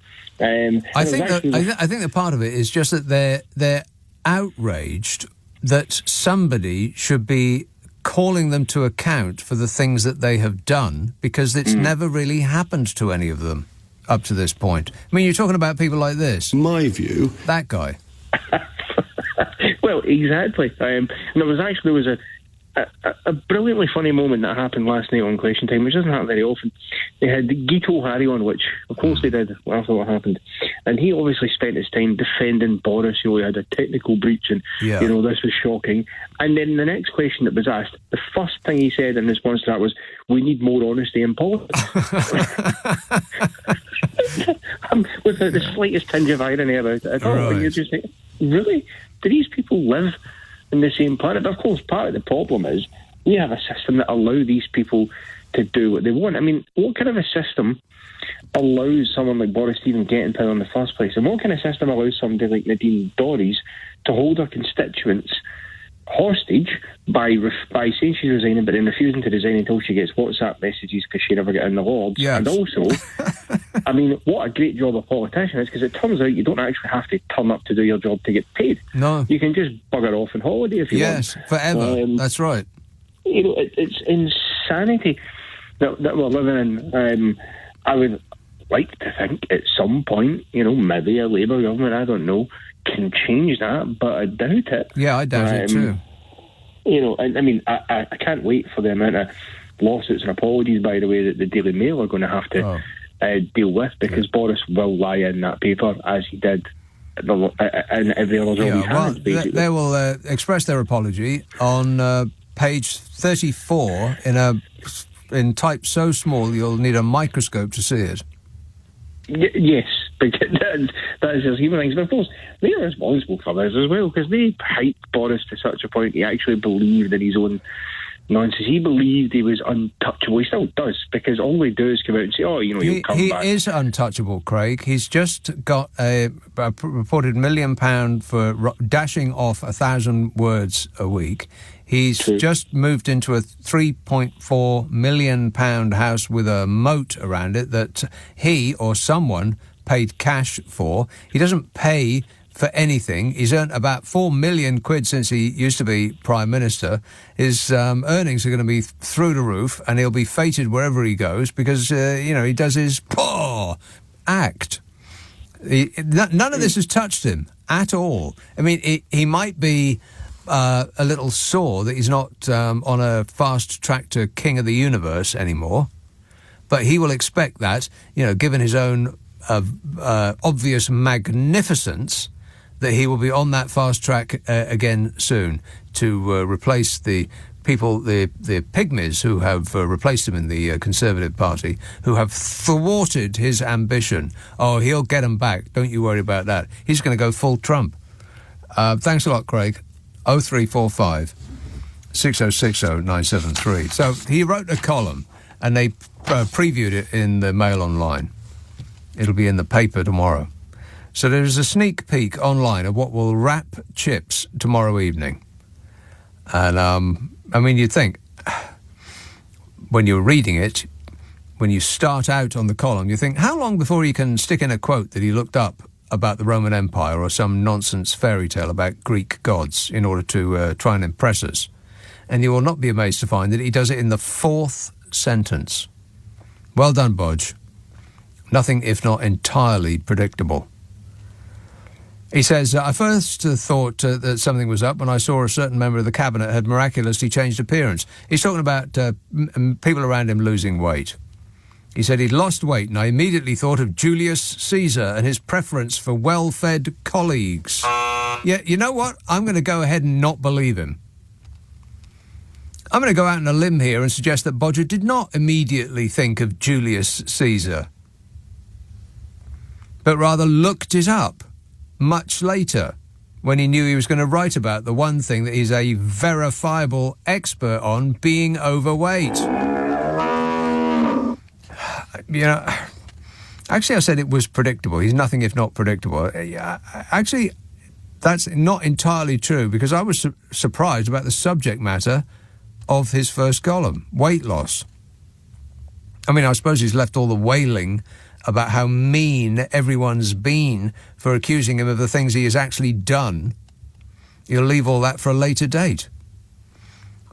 I think that part of it is just that they're outraged that somebody should be calling them to account for the things that they have done, because it's never really happened to any of them up to this point. I mean, you're talking about people like this. My view. That guy. Well, exactly. There was a brilliantly funny moment that happened last night on Question Time, which doesn't happen very often. They had Guito Harry on, which, of course, they did after what happened. And he obviously spent his time defending Boris. He had a technical breach and, this was shocking. And then the next question that was asked, the first thing he said in response to that was, we need more honesty in politics. Without the slightest tinge of irony about it. You're just like, really? Do these people live in the same planet? But of course, part of the problem is we have a system that allows these people to do what they want. I mean, what kind of a system allows someone like Boris to even get in power in the first place? And what kind of system allows somebody like Nadine Dorries to hold her constituents hostage by saying she's resigning but then refusing to resign until she gets WhatsApp messages because she never got in the Lords? Yes. And also, I mean, what a great job a politician is, because it turns out you don't actually have to turn up to do your job to get paid. No. You can just bugger off on holiday if you want. Yes, forever. That's right. It's insanity that we're living in. I would like to think at some point, maybe a Labour government, I don't know, can change that, but I doubt it. Yeah, I doubt it too. I can't wait for the amount of lawsuits and apologies, by the way, that the Daily Mail are going to have to deal with, because Boris will lie in that paper as he did in every other job he's had. Basically, they will express their apology on page 34 in type so small you'll need a microscope to see it. Yes, because that is his human things. But of course, they are responsible for this as well, because they hyped Boris to such a point he actually believed in his own nonsense. He believed he was untouchable. He still does, because all they do is come out and say, he'll come back. He is untouchable, Craig. He's just got a reported £1 million for dashing off 1,000 words a week. He's just moved into a £3.4 million house with a moat around it that he or someone paid cash for. He doesn't pay for anything. He's earned about 4 million quid since he used to be Prime Minister. His earnings are going to be through the roof, and he'll be feted wherever he goes because, he does his act. None of this has touched him at all. I mean, he might be a little sore that he's not on a fast track to King of the Universe anymore, but he will expect that, given his own obvious magnificence, that he will be on that fast track again soon to replace the people, the pygmies who have replaced him in the Conservative Party, who have thwarted his ambition. Oh, he'll get them back. Don't you worry about that. He's going to go full Trump. Thanks a lot, Craig. 0345 6060 973. So he wrote a column and they previewed it in the Mail Online. It'll be in the paper tomorrow. So there is a sneak peek online of what will wrap Chips tomorrow evening. And, you'd think, when you're reading it, when you start out on the column, you think, how long before he can stick in a quote that he looked up about the Roman Empire or some nonsense fairy tale about Greek gods in order to try and impress us? And you will not be amazed to find that he does it in the fourth sentence. Well done, Bodge. Nothing if not entirely predictable. He says, I first thought that something was up when I saw a certain member of the cabinet had miraculously changed appearance. He's talking about people around him losing weight. He said he'd lost weight, and I immediately thought of Julius Caesar and his preference for well-fed colleagues. Yeah, you know what? I'm going to go ahead and not believe him. I'm going to go out on a limb here and suggest that Bodger did not immediately think of Julius Caesar, but rather looked it up much later, when he knew he was going to write about the one thing that he's a verifiable expert on, being overweight. Actually, I said it was predictable. He's nothing if not predictable. Actually, that's not entirely true, because I was surprised about the subject matter of his first column, weight loss. I suppose he's left all the wailing about how mean everyone's been for accusing him of the things he has actually done. He'll leave all that for a later date,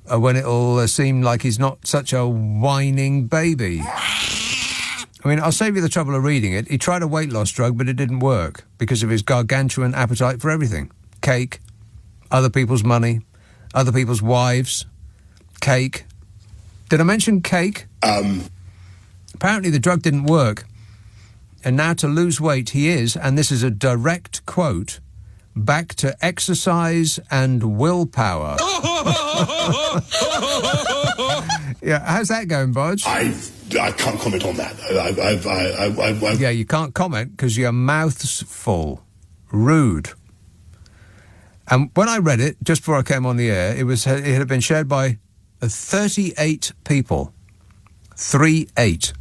when it'll seem like he's not such a whining baby. I'll save you the trouble of reading it. He tried a weight loss drug, but it didn't work because of his gargantuan appetite for everything. Cake, other people's money, other people's wives, cake. Did I mention cake? Apparently the drug didn't work. And now to lose weight he is, and this is a direct quote, back to exercise and willpower. Yeah, how's that going, Bodge? I can't comment on that. Yeah, you can't comment because your mouth's full. Rude. And when I read it, just before I came on the air, it had been shared by 38 people. 38.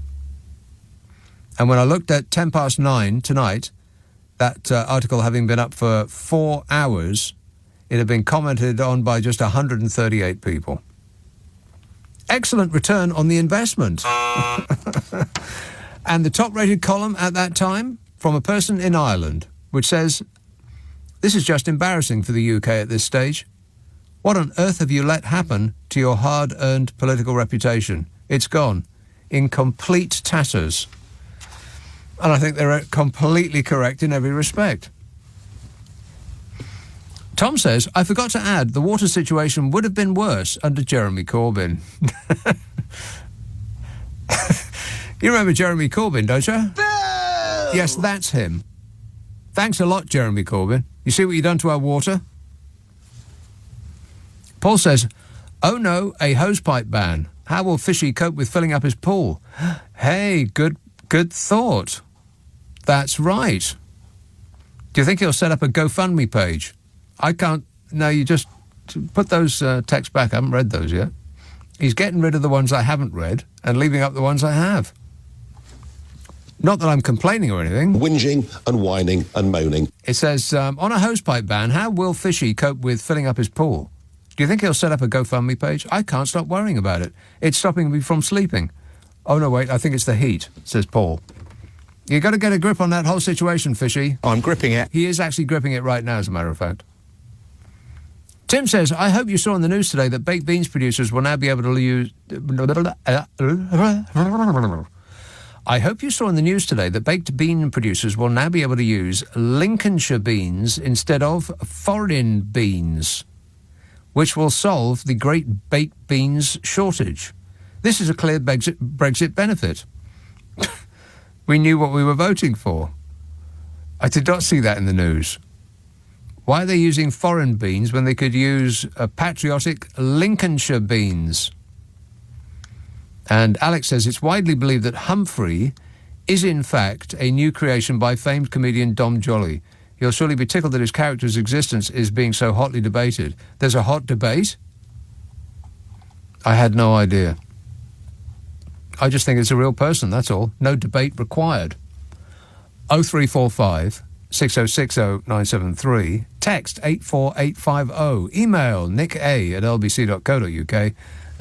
And when I looked at 9:10 tonight, that article having been up for 4 hours, it had been commented on by just 138 people. Excellent return on the investment. And the top-rated column at that time, from a person in Ireland, which says, this is just embarrassing for the UK at this stage. What on earth have you let happen to your hard-earned political reputation? It's gone. In complete tatters. And I think they're completely correct in every respect. Tom says, I forgot to add, the water situation would have been worse under Jeremy Corbyn. You remember Jeremy Corbyn, don't you? Yes, that's him. Thanks a lot, Jeremy Corbyn. You see what you've done to our water? Paul says, oh no, a hosepipe ban. How will Fishy cope with filling up his pool? Hey, good thought. That's right. Do you think he'll set up a GoFundMe page? I can't... No, you just put those texts back. I haven't read those yet. He's getting rid of the ones I haven't read and leaving up the ones I have. Not that I'm complaining or anything. Whinging and whining and moaning. It says, on a hosepipe ban, how will Fishy cope with filling up his pool? Do you think he'll set up a GoFundMe page? I can't stop worrying about it. It's stopping me from sleeping. Oh, no, wait, I think it's the heat, says Paul. You got to get a grip on that whole situation, Fishy. I'm gripping it. He is actually gripping it right now, as a matter of fact. Tim says, I hope you saw in the news today that baked beans producers will now be able to use... I hope you saw in the news today that baked bean producers will now be able to use Lincolnshire beans instead of foreign beans, which will solve the great baked beans shortage. This is a clear Brexit benefit. We knew what we were voting for. I did not see that in the news. Why are they using foreign beans when they could use patriotic Lincolnshire beans? And Alex says it's widely believed that Humphrey is in fact a new creation by famed comedian Dom Jolly. You'll surely be tickled that his character's existence is being so hotly debated. There's a hot debate? I had no idea. I just think it's a real person, that's all. No debate required. 0345 6060 973. Text 84850. Email nicka@lbc.co.uk.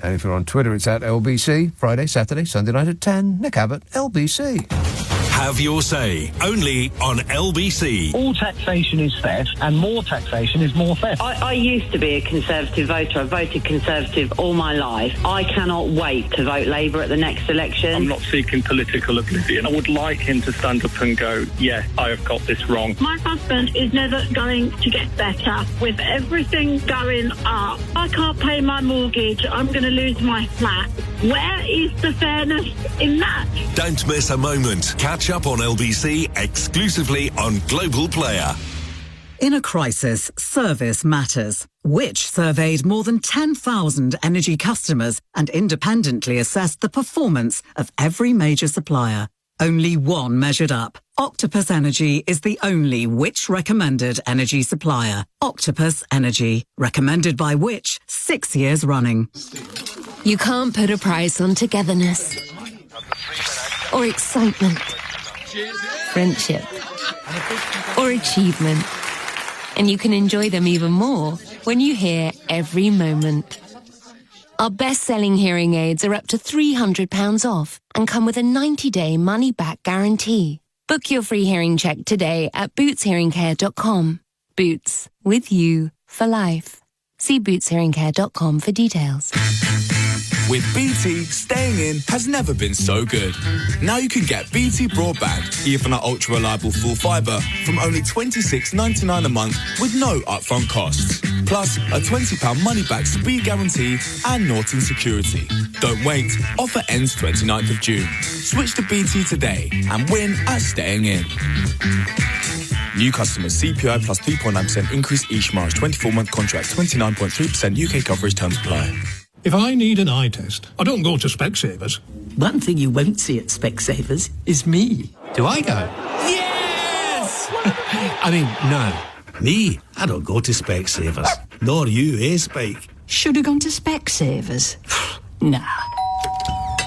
And if you're on Twitter, it's at LBC. Friday, Saturday, Sunday night at 10. Nick Abbott, LBC. Have your say, only on LBC. All taxation is theft, and more taxation is more theft. I used to be a Conservative voter. I voted Conservative all my life. I cannot wait to vote Labour at the next election. I'm not seeking political oblivion. I would like him to stand up and go, yes, I have got this wrong. My husband is never going to get better. With everything going up, I can't pay my mortgage. I'm going to lose my flat. Where is the fairness in that? Don't miss a moment. Catch up on LBC exclusively on Global Player. In a crisis, service matters. Which surveyed more than 10,000 energy customers and independently assessed the performance of every major supplier. Only one measured up. Octopus Energy is the only Which recommended energy supplier. Octopus Energy, recommended by Which 6 years running. You can't put a price on togetherness or excitement, friendship or achievement. And you can enjoy them even more when you hear every moment. Our best-selling hearing aids are up to £300 off and come with a 90-day money-back guarantee. Book your free hearing check today at bootshearingcare.com. Boots, with you for life. See bootshearingcare.com for details. With BT, staying in has never been so good. Now you can get BT broadband, even at ultra-reliable full fibre, from only $26.99 a month with no upfront costs. Plus, a £20 money-back speed guarantee and Norton security. Don't wait. Offer ends 29th of June. Switch to BT today and win at staying in. New customers, CPI plus 3.9% increase each March. 24-month contract, 29.3% UK coverage terms apply. If I need an eye test, I don't go to Specsavers. One thing you won't see at Specsavers is me. Do I go? Yes! I mean, no. Me, I don't go to Specsavers. Nor you, Spike? Should have gone to Specsavers. Nah.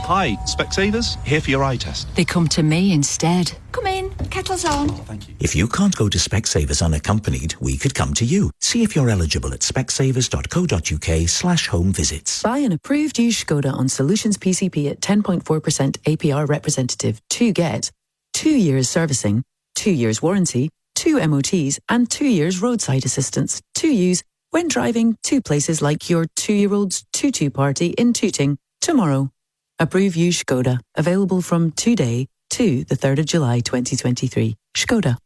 Hi, Specsavers, here for your eye test. They come to me instead. Come in, kettle's on. Thank you. If you can't go to Specsavers unaccompanied, we could come to you. See if you're eligible at specsavers.co.uk/home visits. Buy an approved used Skoda on Solutions PCP at 10.4% APR representative to get 2 years servicing, 2 years warranty, 2 MOTs and 2 years roadside assistance to use when driving to places like your 2-year-old's tutu party in Tooting tomorrow. Approve used Skoda. Available from today to the 3rd of July 2023. Skoda.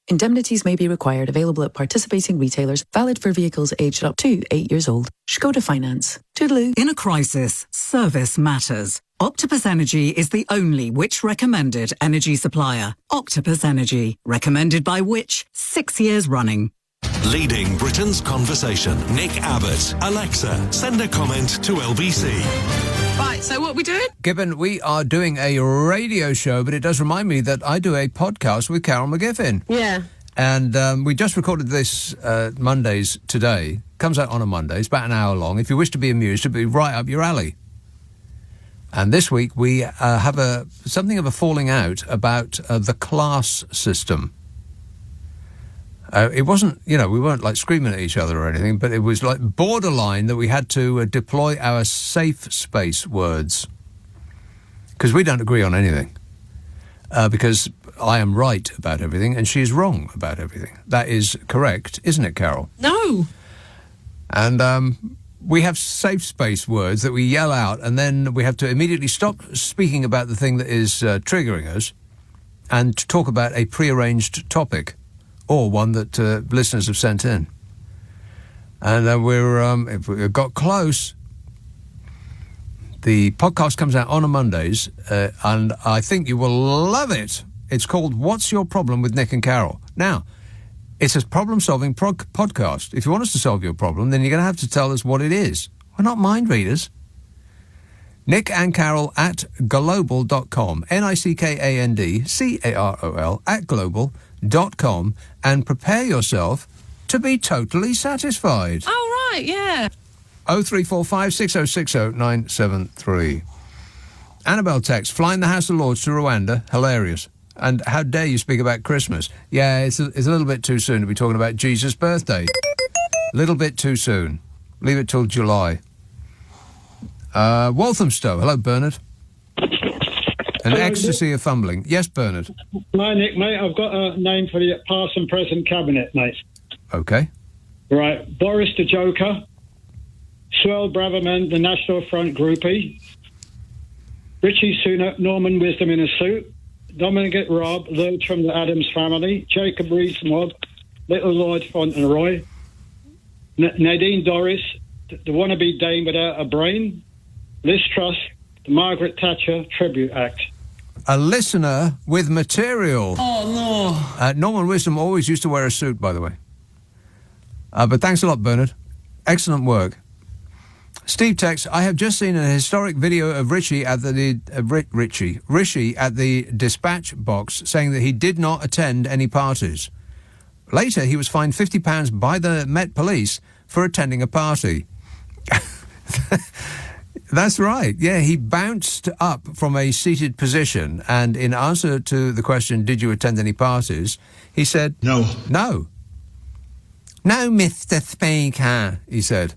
Indemnities may be required. Available at participating retailers. Valid for vehicles aged up to 8 years old. Skoda Finance. Toodaloo. In a crisis, service matters. Octopus Energy is the only Which recommended energy supplier. Octopus Energy. Recommended by Which 6 years running. Leading Britain's conversation. Nick Abbott. Alexa, send a comment to LBC. Right, so what are we doing? Gibbon, we are doing a radio show, but it does remind me that I do a podcast with Carol McGiffin. Yeah. And we just recorded this Mondays today. Comes out on a Monday. It's about an hour long. If you wish to be amused, it'll be right up your alley. And this week we have something of a falling out about the class system. It wasn't, we weren't like screaming at each other or anything, but it was like borderline that we had to deploy our safe space words. Because we don't agree on anything. Because I am right about everything and she's wrong about everything. That is correct, isn't it, Carol? No. And we have safe space words that we yell out, and then we have to immediately stop speaking about the thing that is triggering us and talk about a prearranged topic. Or one that listeners have sent in. And if we got close, the podcast comes out on a Mondays, and I think you will love it. It's called What's Your Problem with Nick and Carol? Now, it's a problem-solving podcast. If you want us to solve your problem, then you're going to have to tell us what it is. We're not mind readers. Nick and Carol at global.com. NICKANDCAROL at global.com, and prepare yourself to be totally satisfied. Oh, right, yeah. 0345 6060 973. Annabelle text, flying the House of Lords to Rwanda, hilarious. And how dare you speak about Christmas? Yeah, it's a little bit too soon to be talking about Jesus' birthday. Little bit too soon. Leave it till July. Walthamstow, hello, Bernard. An ecstasy of fumbling. Yes, Bernard. Hi, Nick, mate. I've got a name for the past and present cabinet, mate. Okay. Right. Boris the Joker. Swell Braverman, the National Front groupie. Richie Sunak, Norman Wisdom in a suit. Dominic Robb, Lurch from the Addams family. Jacob Rees-Mogg, Little Lord Fauntleroy. Nadine Dorris, the wannabe dame without a brain. Liz Truss, the Margaret Thatcher Tribute Act. A listener with material. Oh, no. Norman Wisdom always used to wear a suit, by the way. But thanks a lot, Bernard. Excellent work. Steve texts, I have just seen a historic video of Rishi at the dispatch box saying that he did not attend any parties. Later, he was fined £50 by the Met Police for attending a party. That's right. Yeah, he bounced up from a seated position, and in answer to the question, did you attend any parties, he said, No. No. No, Mr. Speaker, he said.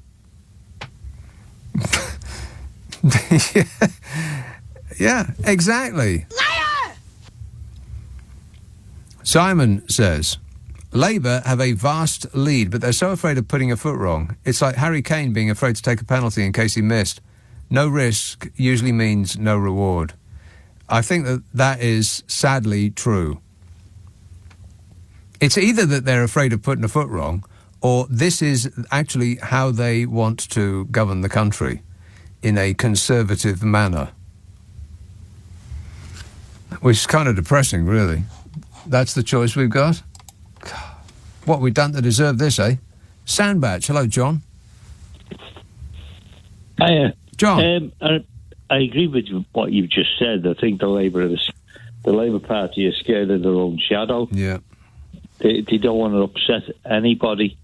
Yeah, exactly. Liar! Simon says, Labour have a vast lead, but they're so afraid of putting a foot wrong. It's like Harry Kane being afraid to take a penalty in case he missed. No risk usually means no reward. I think that is sadly true. It's either that they're afraid of putting a foot wrong, or this is actually how they want to govern the country, in a conservative manner. Which is kind of depressing, really. That's the choice we've got. What have we done to deserve this, eh? Soundbatch. Hello, John. Hiya. John. I agree with what you've just said. I think the Labour Party is scared of their own shadow. Yeah. They don't want to upset anybody,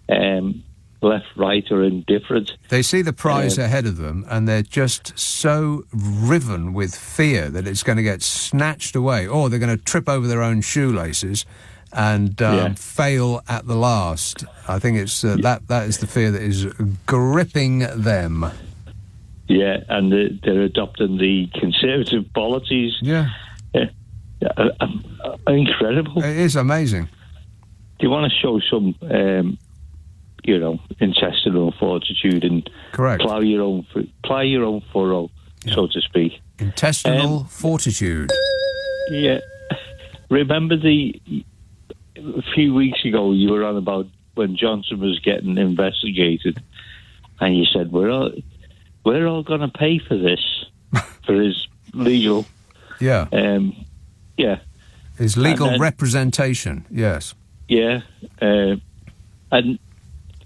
left, right, or indifferent. They see the prize ahead of them, and they're just so riven with fear that it's going to get snatched away, or they're going to trip over their own shoelaces and fail at the last. I think it's that is the fear that is gripping them. Yeah, and they're adopting the conservative policies. Yeah. Incredible. It is amazing. Do you want to show some, intestinal fortitude and correct plough your own furrow, so to speak? Intestinal fortitude. Yeah. Remember a few weeks ago you were on about when Johnson was getting investigated, and you said we're all going to pay for this, for his legal. Yeah. Yeah. His legal representation. Yes. Yeah. And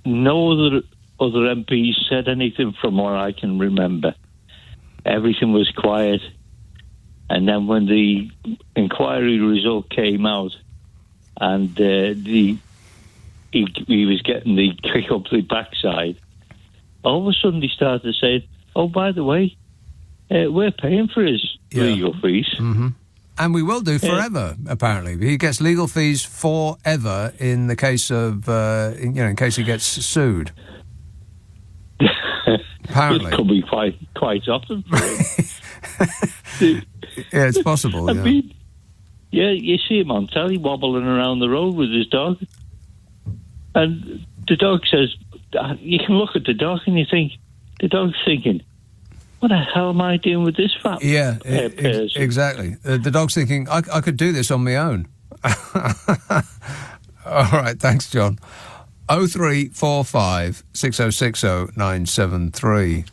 no other MPs said anything from what I can remember. Everything was quiet. And then when the inquiry result came out, and he was getting the kick up the backside, all of a sudden he started saying, "Oh, by the way, we're paying for his legal fees." Mm-hmm. And we will do forever, apparently. He gets legal fees forever in the case of, in case he gets sued. Apparently. It could be quite often for him. Yeah, it's possible. I mean, you see him on telly wobbling around the road with his dog. And the dog says, you can look at the dog and you think, the dog's thinking, what the hell am I doing with this fat person? Exactly. The dog's thinking, I could do this on my own. All right, thanks, John. 0345 6060 973.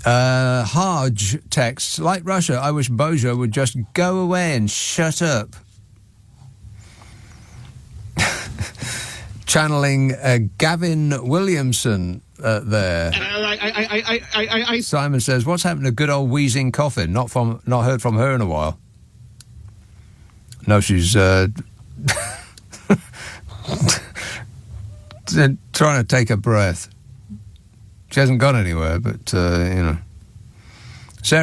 Haj texts, like Russia, I wish Bojo would just go away and shut up. Channeling Gavin Williamson there. Simon says, what's happened to good old wheezing coffin? Not heard from her in a while. No, she's trying to take a breath. She hasn't gone anywhere, but, Sarah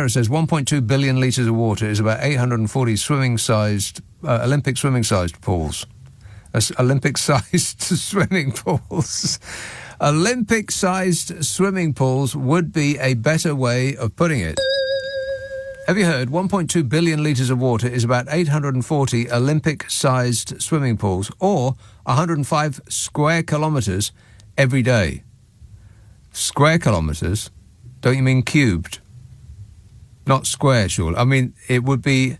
says 1.2 billion litres of water is about 840 swimming-sized, Olympic swimming-sized pools. Olympic-sized swimming pools. Olympic-sized swimming pools would be a better way of putting it. Have you heard? 1.2 billion litres of water is about 840 Olympic-sized swimming pools, or 105 square kilometres every day. Square kilometres? Don't you mean cubed? Not square, surely. I mean, it would be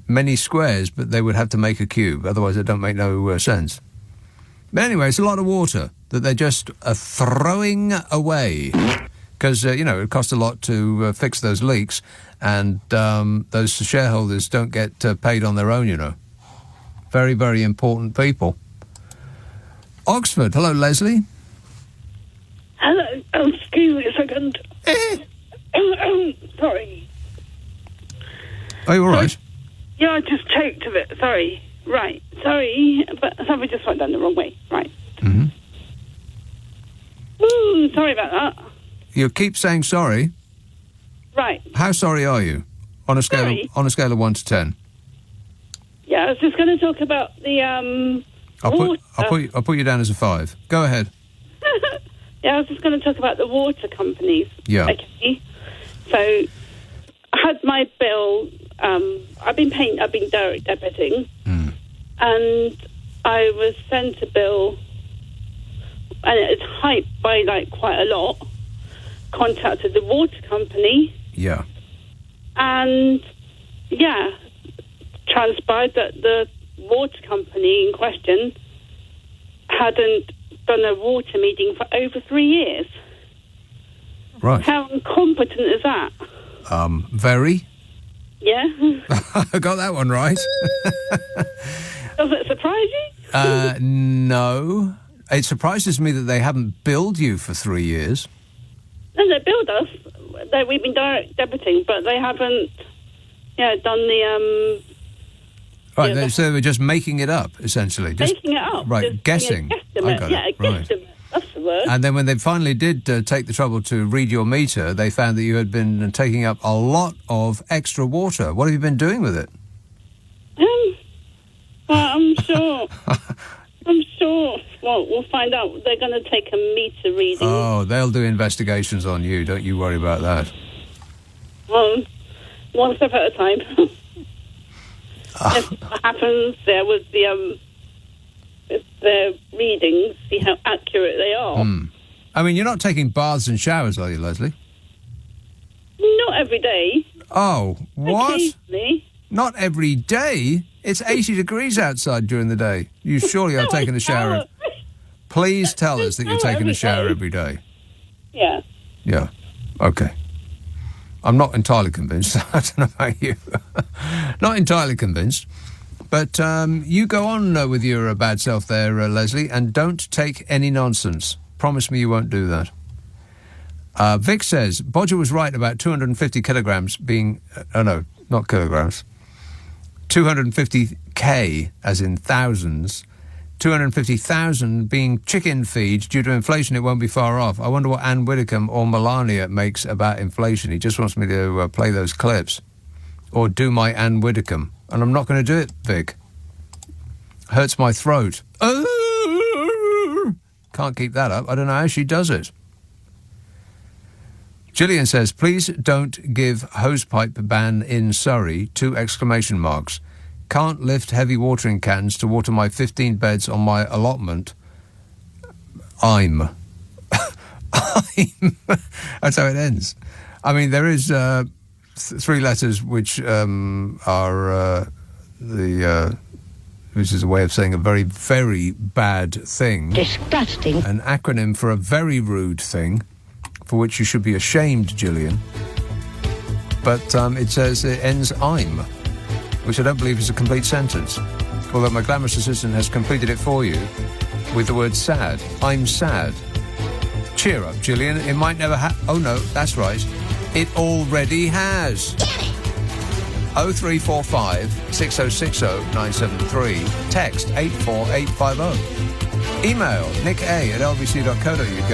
many squares, but they would have to make a cube. Otherwise, it don't make no sense. But anyway, it's a lot of water that they're just throwing away. Because, it costs a lot to fix those leaks, and those shareholders don't get paid on their own, Very, very important people. Oxford. Hello, Leslie. Hello. Excuse me a second. Sorry. Are you all right? Yeah, I just choked a bit. Sorry. Right. Sorry, but something just went down the wrong way. Right. Mm-hmm. Ooh, sorry about that. You keep saying sorry. Right. How sorry are you? On a scale of 1 to 10. Yeah, I was just going to talk about the I'll put you down as a 5. Go ahead. Yeah, I was just going to talk about the water companies. Yeah. Okay. So I had my bill. I've been direct debiting, and I was sent a bill, and it's hyped by quite a lot. Contacted the water company. Yeah. And transpired that the water company in question hadn't done a water meeting for over 3 years. Right. How incompetent is that? Very. Yeah. I got that one right. Does it surprise you? No. It surprises me that they haven't billed you for 3 years. No, they billed us. We've been direct debiting, but they haven't done the... Right, so they were just making it up, essentially. Making it up. Right, just guessing. I got it. Guesstimate. That's the word. And then when they finally did take the trouble to read your meter, they found that you had been taking up a lot of extra water. What have you been doing with it? I'm sure. I'm sure. Well, we'll find out. They're going to take a meter reading. Oh, they'll do investigations on you. Don't you worry about that. Well, one step at a time. If what happens there with the readings, see how accurate they are. I mean, you're not taking baths and showers, are you, Leslie? Not every day. Oh, what? Occasionally. Not every day? It's 80 degrees outside during the day. You surely are taking a shower. Please tell us that you're taking a shower every day. Yeah. Yeah. Okay. I'm not entirely convinced. I don't know about you. Not entirely convinced. But you go on with your bad self there, Leslie, and don't take any nonsense. Promise me you won't do that. Vic says, Bodger was right about 250 kilograms being... no, not kilograms. 250k, as in thousands. 250,000 being chicken feed due to inflation. It won't be far off. I wonder what Anne Widdecombe or Melania makes about inflation. He just wants me to play those clips. Or do my Anne Widdecombe. And I'm not going to do it, Vic. Hurts my throat. Can't keep that up. I don't know how she does it. Gillian says, please don't give hosepipe ban in Surrey, 2 exclamation marks. Can't lift heavy watering cans to water my 15 beds on my allotment. I'm. That's how it ends. I mean, there is 3 letters which are which is a way of saying a very, very bad thing. Disgusting. An acronym for a very rude thing, for which you should be ashamed, Gillian. But it says it ends I'm, which I don't believe is a complete sentence. Although my glamorous assistant has completed it for you with the word sad. I'm sad. Cheer up, Gillian. It might never oh no, that's right. It already has. 0345 6060 973. Text 84850. Email nick@lbc.co.uk.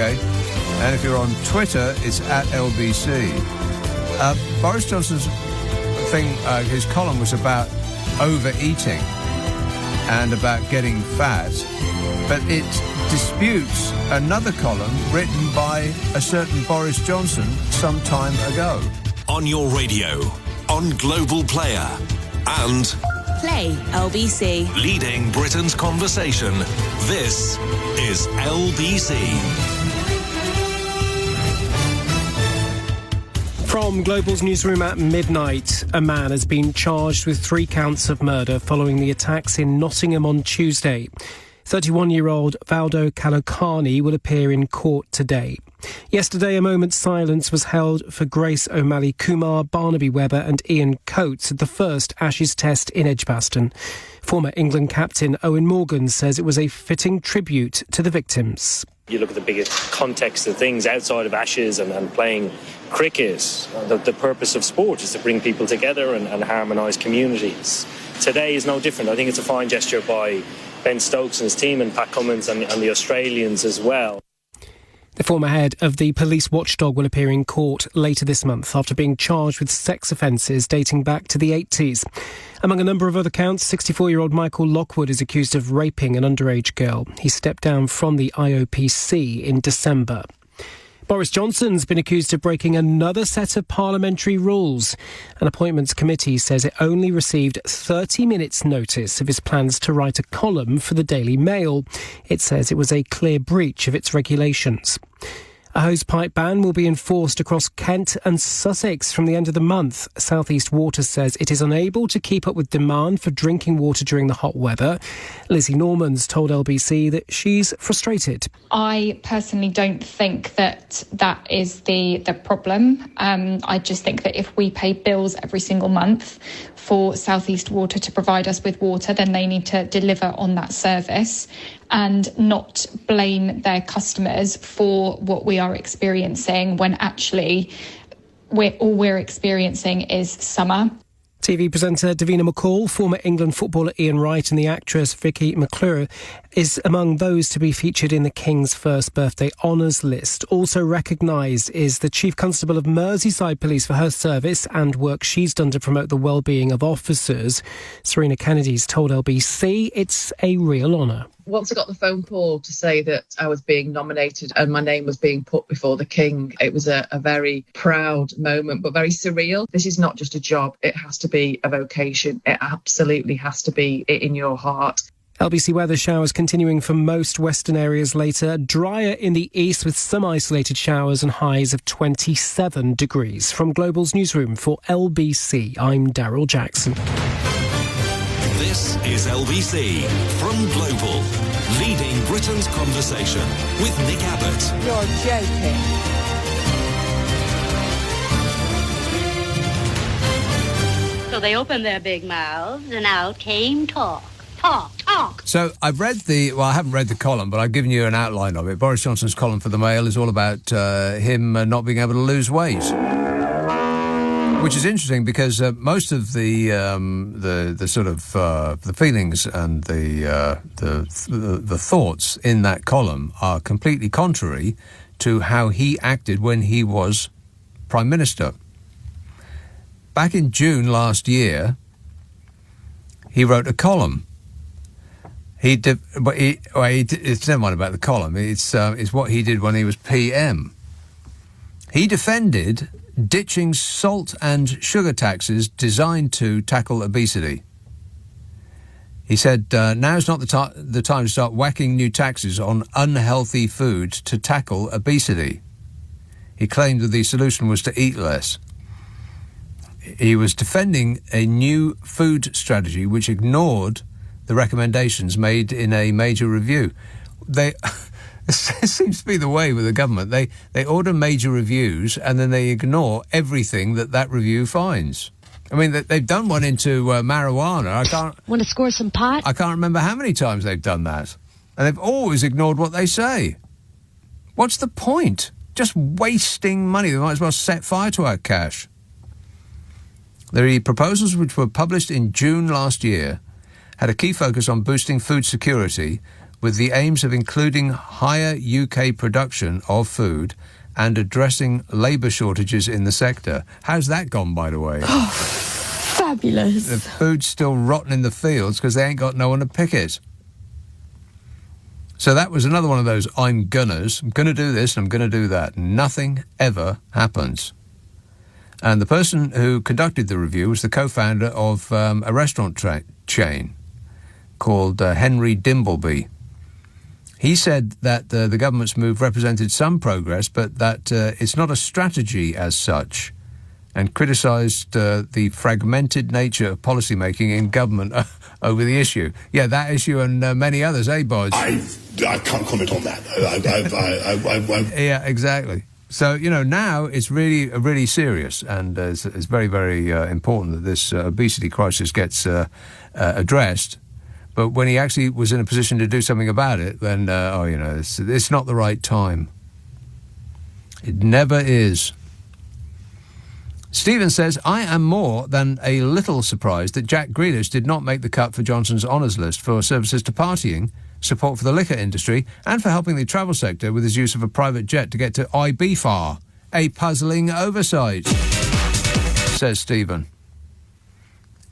And if you're on Twitter, it's @LBC. Boris Johnson's thing, his column was about overeating and about getting fat, but it disputes another column written by a certain Boris Johnson some time ago. On your radio, on Global Player, and Play LBC. leading Britain's conversation. This is LBC. From Global's newsroom at midnight, a man has been charged with 3 counts of murder following the attacks in Nottingham on Tuesday. 31-year-old Valdo Kalokani will appear in court today. Yesterday, a moment's silence was held for Grace O'Malley Kumar, Barnaby Webber and Ian Coates at the first Ashes Test in Edgbaston. Former England captain Owen Morgan says it was a fitting tribute to the victims. You look at the bigger context of things outside of Ashes and playing cricket. The purpose of sport is to bring people together and harmonise communities. Today is no different. I think it's a fine gesture by Ben Stokes and his team and Pat Cummins and the Australians as well. The former head of the police watchdog will appear in court later this month after being charged with sex offences dating back to the 80s. Among a number of other counts, 64-year-old Michael Lockwood is accused of raping an underage girl. He stepped down from the IOPC in December. Boris Johnson's been accused of breaking another set of parliamentary rules. An appointments committee says it only received 30 minutes' notice of his plans to write a column for the Daily Mail. It says it was a clear breach of its regulations. A hosepipe ban will be enforced across Kent and Sussex from the end of the month. South East Water says it is unable to keep up with demand for drinking water during the hot weather. Lizzie Norman's told LBC that she's frustrated. I personally don't think that is the problem. I just think that if we pay bills every single month for South East Water to provide us with water, then they need to deliver on that service and not blame their customers for what we are experiencing when actually all we're experiencing is summer. TV presenter Davina McCall, former England footballer Ian Wright and the actress Vicky McClure is among those to be featured in the King's first birthday honours list. Also recognised is the Chief Constable of Merseyside Police for her service and work she's done to promote the well-being of officers. Serena Kennedy's told LBC it's a real honour. Once I got the phone call to say that I was being nominated and my name was being put before the King, it was a very proud moment, but very surreal. This is not just a job. It has to be a vocation. It absolutely has to be in your heart. LBC weather showers continuing for most western areas later. Drier in the east with some isolated showers and highs of 27 degrees. From Global's newsroom for LBC, I'm Daryl Jackson. This is LBC from Global, leading Britain's conversation with Nick Abbot. You're joking. So they opened their big mouths and out came talk. Talk. So I haven't read the column, but I've given you an outline of it. Boris Johnson's column for the Mail is all about him not being able to lose weight, which is interesting because most of the sort of the feelings and the thoughts in that column are completely contrary to how he acted when he was Prime Minister. Back in June last year, he wrote a column. It's never mind about the column. It's what he did when he was PM. He defended ditching salt and sugar taxes designed to tackle obesity. He said, now's not the time to start whacking new taxes on unhealthy food to tackle obesity. He claimed that the solution was to eat less. He was defending a new food strategy which ignored the recommendations made in a major review. It seems to be the way with the government. They order major reviews and then they ignore everything that review finds. I mean, they've done one into marijuana. Want to score some pot? I can't remember how many times they've done that. And they've always ignored what they say. What's the point? Just wasting money. They might as well set fire to our cash. The proposals, which were published in June last year, had a key focus on boosting food security with the aims of including higher UK production of food and addressing labour shortages in the sector. How's that gone, by the way? Oh, fabulous. The food's still rotten in the fields because they ain't got no one to pick it. So that was another one of those I'm going to do this and I'm going to do that. Nothing ever happens. And the person who conducted the review was the co-founder of a restaurant chain called Henry Dimbleby. He said that the government's move represented some progress, but that it's not a strategy as such, and criticised the fragmented nature of policymaking in government over the issue. Yeah, that issue and many others, Bods? I can't comment on that. Yeah, exactly. So, now it's really serious, and it's very, very important that this obesity crisis gets addressed. But when he actually was in a position to do something about it, then, it's not the right time. It never is. Stephen says, I am more than a little surprised that Jack Grealish did not make the cut for Johnson's honours list for services to partying, support for the liquor industry, and for helping the travel sector with his use of a private jet to get to Ibiza. A puzzling oversight, says Stephen.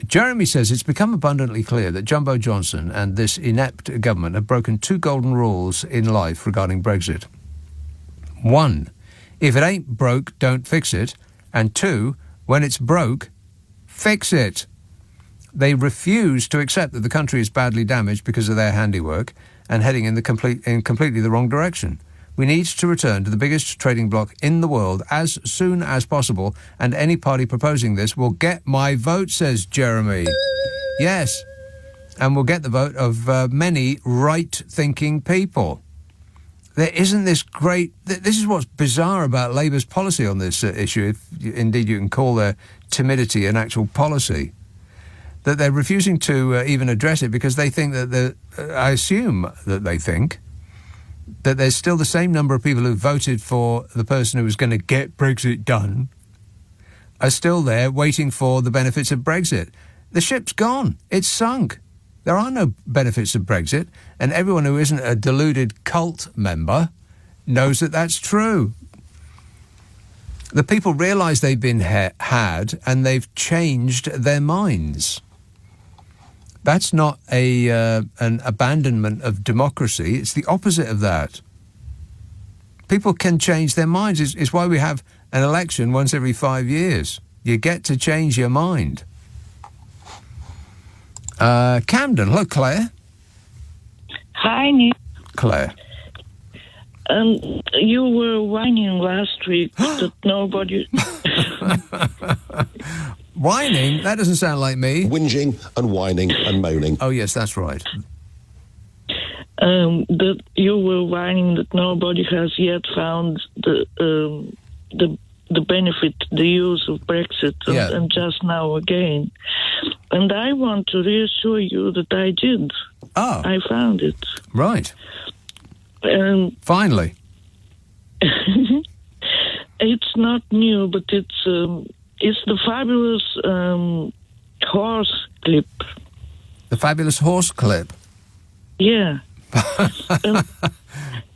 Jeremy says it's become abundantly clear that Jumbo Johnson and this inept government have broken two golden rules in life regarding Brexit. 1, if it ain't broke, don't fix it. And 2, when it's broke, fix it. They refuse to accept that the country is badly damaged because of their handiwork and heading in completely the wrong direction. We need to return to the biggest trading bloc in the world as soon as possible, and any party proposing this will get my vote, says Jeremy. Yes, and will get the vote of many right-thinking people. There isn't this great... This is what's bizarre about Labour's policy on this issue, if indeed you can call their timidity an actual policy, that they're refusing to even address it because they think that... I assume that they think that there's still the same number of people who voted for the person who was going to get Brexit done are still there waiting for the benefits of Brexit. The ship's gone. It's sunk. There are no benefits of Brexit, and everyone who isn't a deluded cult member knows that that's true. The people realise they've been had, and they've changed their minds. That's not an abandonment of democracy. It's the opposite of that. People can change their minds. It's why we have an election once every 5 years. You get to change your mind. Camden. Hello, Claire. Hi, Nick. Claire. You were whining last week that nobody... Whining? That doesn't sound like me. Whinging and whining and moaning. Oh, yes, that's right. That you were whining that nobody has yet found the benefit, the use of Brexit, and just now again. And I want to reassure you that I did. Oh. I found it. Right. Finally. It's not new, but it's the fabulous horse clip. The fabulous horse clip? Yeah.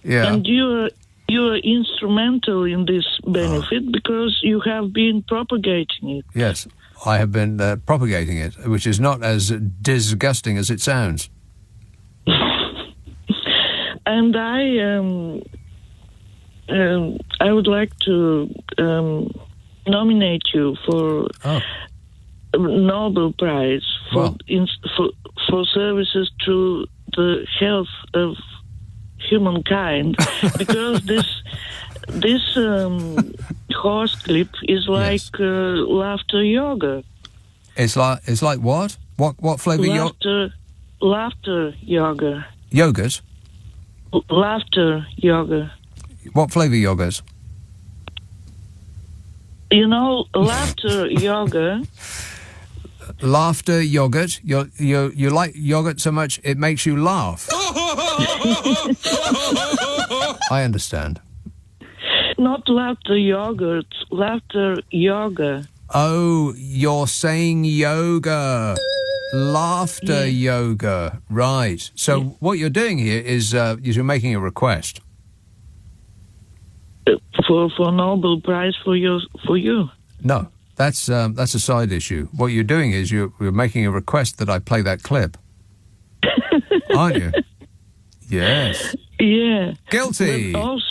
Yeah. And you are instrumental in this benefit because you have been propagating it. Yes, I have been propagating it, which is not as disgusting as it sounds. And I would like to nominate you for a Nobel Prize for services to the health of humankind, because this horse clip is like laughter yoga. It's like what? What flavour yoga? Laughter yoga. Yogas? Laughter yoga. What flavour yogas? You know, laughter yoga. Laughter yogurt. You like yogurt so much it makes you laugh. I understand. Not laughter yogurt, laughter yoga. Oh, you're saying yoga. Laughter yoga. Right. So what you're doing here is you're making a request. For Nobel Prize for you. No, that's a side issue. What you're doing is you're making a request that I play that clip. Aren't you? Yes. Yeah. Guilty. But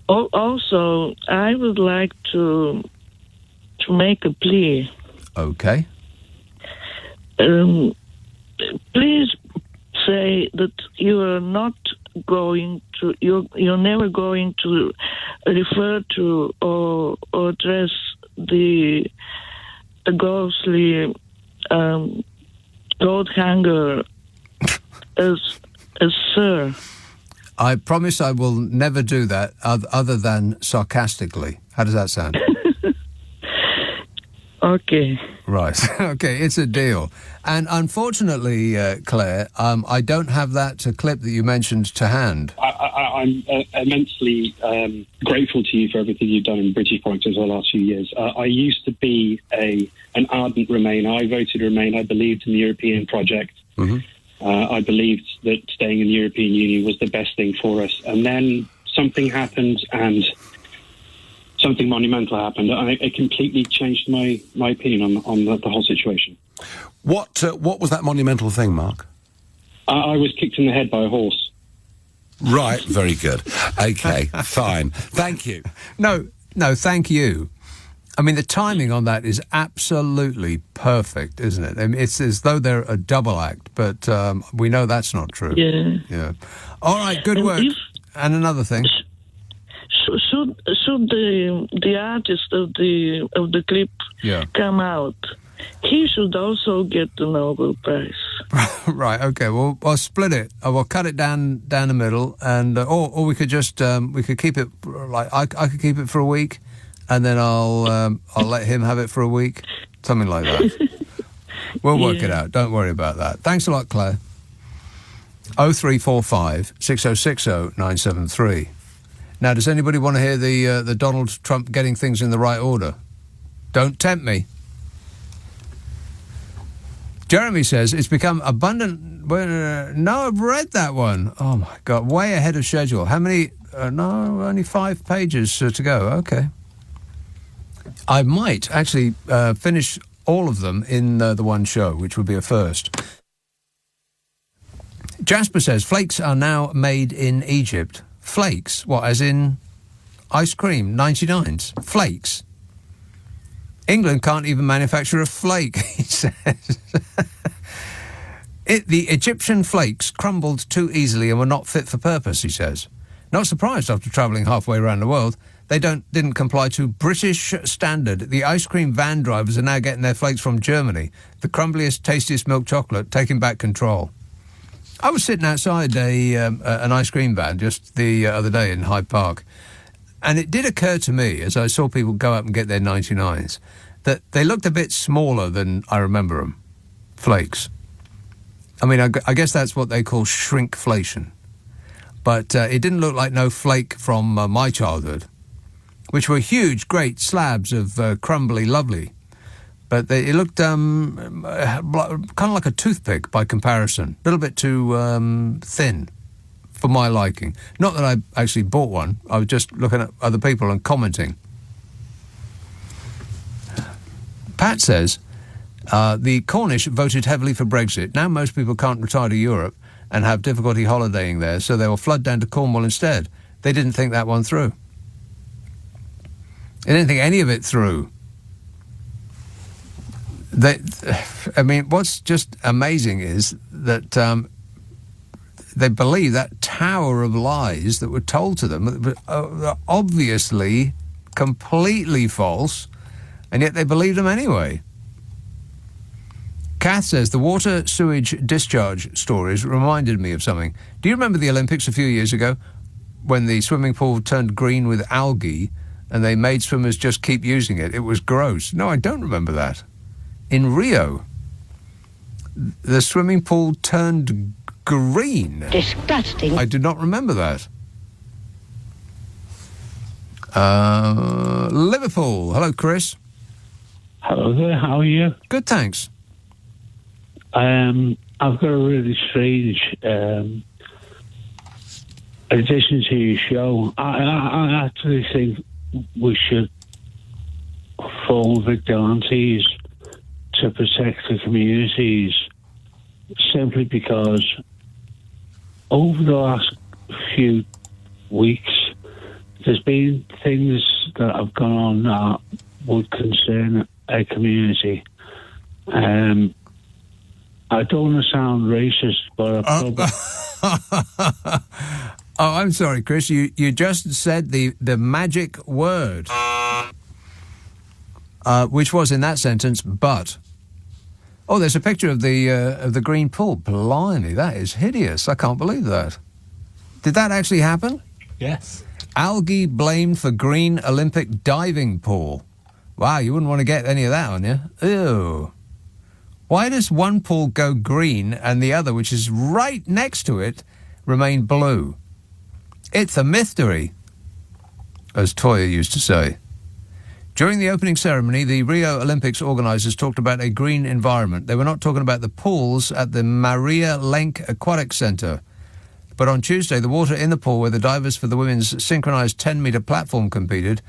also, I would like to make a plea. Okay. Please say that you are not going to, you're never going to refer to or address the ghostly coat hanger as sir. I promise I will never do that other than sarcastically. How does that sound? Okay. Right. Okay, it's a deal. And unfortunately, Claire, I don't have that clip that you mentioned to hand. I'm immensely grateful to you for everything you've done in British politics over the last few years. I used to be an ardent Remainer. I voted Remain. I believed in the European project. Mm-hmm. I believed that staying in the European Union was the best thing for us. And then something happened, and something monumental happened, and it completely changed my opinion on the whole situation. What was that monumental thing, Mark? I was kicked in the head by a horse. Right, very good. Okay, fine. Thank you. No, thank you. I mean, the timing on that is absolutely perfect, isn't it? I mean, it's as though they're a double act, but we know that's not true. Yeah. All right, good work. And another thing. Should the artist of the clip come out, he should also get the Nobel Prize. Right. Okay. Well, I'll split it. We'll cut it down the middle, and or we could just we could keep it like I could keep it for a week, and then I'll let him have it for a week, something like that. We'll work it out. Don't worry about that. Thanks a lot, Claire. 0345 6060 973. Now, does anybody want to hear the Donald Trump getting things in the right order? Don't tempt me. Jeremy says it's become abundant. No, I've read that one. Oh my God, way ahead of schedule. How many? No, only 5 pages to go. Okay. I might actually finish all of them in the one show, which would be a first. Jasper says flakes are now made in Egypt. Flakes? What, as in ice cream, 99s? Flakes? England can't even manufacture a flake, he says. The Egyptian flakes crumbled too easily and were not fit for purpose, he says. Not surprised after travelling halfway around the world. they didn't comply to British standard. The ice cream van drivers are now getting their flakes from Germany. The crumbliest, tastiest milk chocolate, taking back control. I was sitting outside an ice cream van just the other day in Hyde Park, and it did occur to me, as I saw people go up and get their 99s, that they looked a bit smaller than I remember them. Flakes. I mean, I guess that's what they call shrinkflation. But it didn't look like no flake from my childhood, which were huge, great slabs of crumbly lovely. But it looked kind of like a toothpick by comparison. A little bit too thin for my liking. Not that I actually bought one. I was just looking at other people and commenting. Pat says, the Cornish voted heavily for Brexit. Now most people can't retire to Europe and have difficulty holidaying there, so they will flood down to Cornwall instead. They didn't think that one through. They didn't think any of it through. I mean, what's just amazing is that they believe that tower of lies that were told to them, obviously completely false, and yet they believed them anyway. Kath says, the water sewage discharge stories reminded me of something. Do you remember the Olympics a few years ago when the swimming pool turned green with algae and they made swimmers just keep using it? It was gross. No, I don't remember that. In Rio, the swimming pool turned green. Disgusting. I do not remember that. Liverpool. Hello, Chris. Hello there, how are you? Good, thanks. I've got a really strange addition to your show. I actually think we should form vigilantes to protect the communities, simply because over the last few weeks there's been things that have gone on that would concern a community. I don't want to sound racist, but Oh, I'm sorry, Chris. You just said the magic word, which was in that sentence, but. Oh, there's a picture of the green pool. Blimey, that is hideous. I can't believe that. Did that actually happen? Yes. Algae blamed for green Olympic diving pool. Wow, you wouldn't want to get any of that on you. Ew. Why does one pool go green and the other, which is right next to it, remain blue? It's a mystery, as Toya used to say. During the opening ceremony, the Rio Olympics organisers talked about a green environment. They were not talking about the pools at the Maria Lenk Aquatic Centre. But on Tuesday, the water in the pool where the divers for the women's synchronised 10-metre platform competed,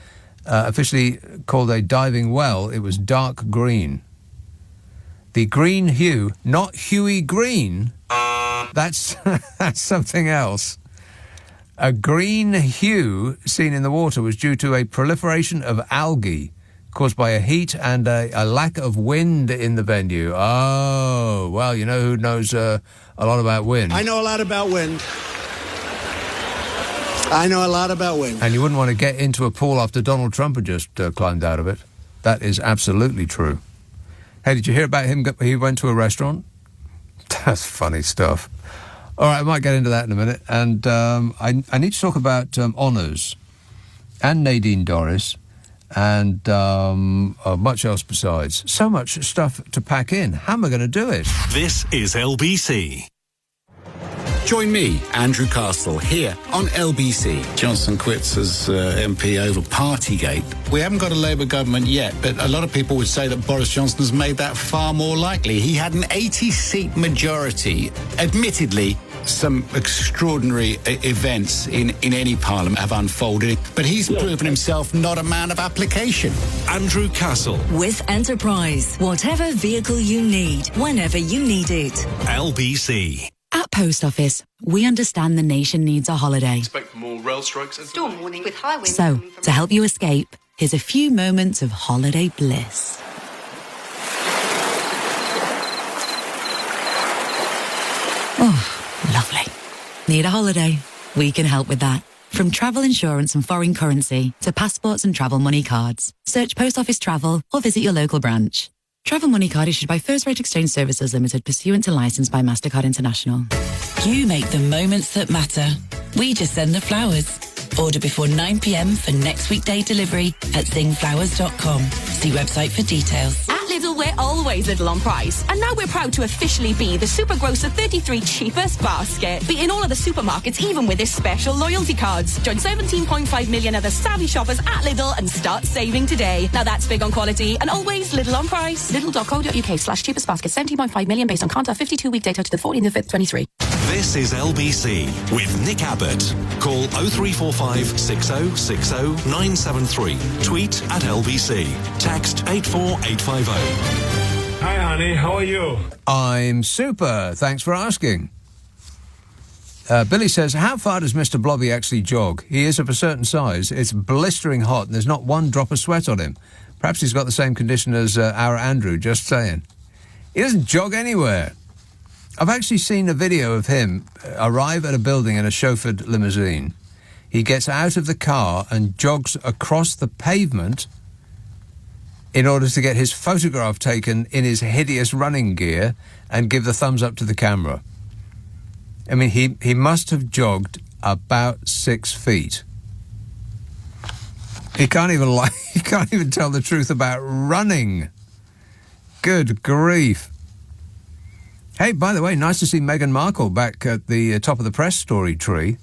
officially called a diving well, it was dark green. The green hue, not Huey Green, that's something else. A green hue seen in the water was due to a proliferation of algae caused by a heat and a lack of wind in the venue. Oh, well, you know who knows a lot about wind? I know a lot about wind. I know a lot about wind. And you wouldn't want to get into a pool after Donald Trump had just climbed out of it. That is absolutely true. Hey, did you hear about him? He went to a restaurant? That's funny stuff. All right, I might get into that in a minute. And I need to talk about honours and Nadine Dorries and much else besides. So much stuff to pack in. How am I going to do it? This is LBC. Join me, Andrew Castle, here on LBC. Johnson quits as MP over Partygate. We haven't got a Labour government yet, but a lot of people would say that Boris Johnson has made that far more likely. He had an 80-seat majority. Admittedly, some extraordinary events in any parliament have unfolded, but he's proven himself not a man of application. Andrew Castle. With Enterprise. Whatever vehicle you need, whenever you need it. LBC. At Post Office, we understand the nation needs a holiday. Expect more rail strikes. Storm warning with high winds. So, to help you escape, here's a few moments of holiday bliss. Oh, lovely. Need a holiday? We can help with that. From travel insurance and foreign currency to passports and travel money cards. Search Post Office Travel or visit your local branch. Travel money card issued by First Rate Exchange Services Limited pursuant to licence by MasterCard International. You make the moments that matter. We just send the flowers. Order before 9 p.m. for next weekday delivery at zingflowers.com. See website for details. At Lidl, we're always little on price. And now we're proud to officially be the Super Grocer 33 cheapest basket. Beating all of the supermarkets, even with this special loyalty cards. Join 17.5 million other savvy shoppers at Lidl and start saving today. Now that's big on quality and always little on price. Lidl.co.uk/cheapest basket. 17.5 million based on Kantar 52-week data to the 14th of 5th, 23. This is LBC with Nick Abbott. Call 0345 60 60 973. Tweet at LBC. Text 84850. Hi, honey. How are you? I'm super. Thanks for asking. Billy says, how far does Mr. Blobby actually jog? He is of a certain size. It's blistering hot and there's not one drop of sweat on him. Perhaps he's got the same condition as our Andrew, just saying. He doesn't jog anywhere. I've actually seen a video of him arrive at a building in a chauffeured limousine. He gets out of the car and jogs across the pavement in order to get his photograph taken in his hideous running gear and give the thumbs up to the camera. I mean, he must have jogged about 6 feet. He can't even tell the truth about running. Good grief. Hey, by the way, nice to see Meghan Markle back at the top of the press story tree.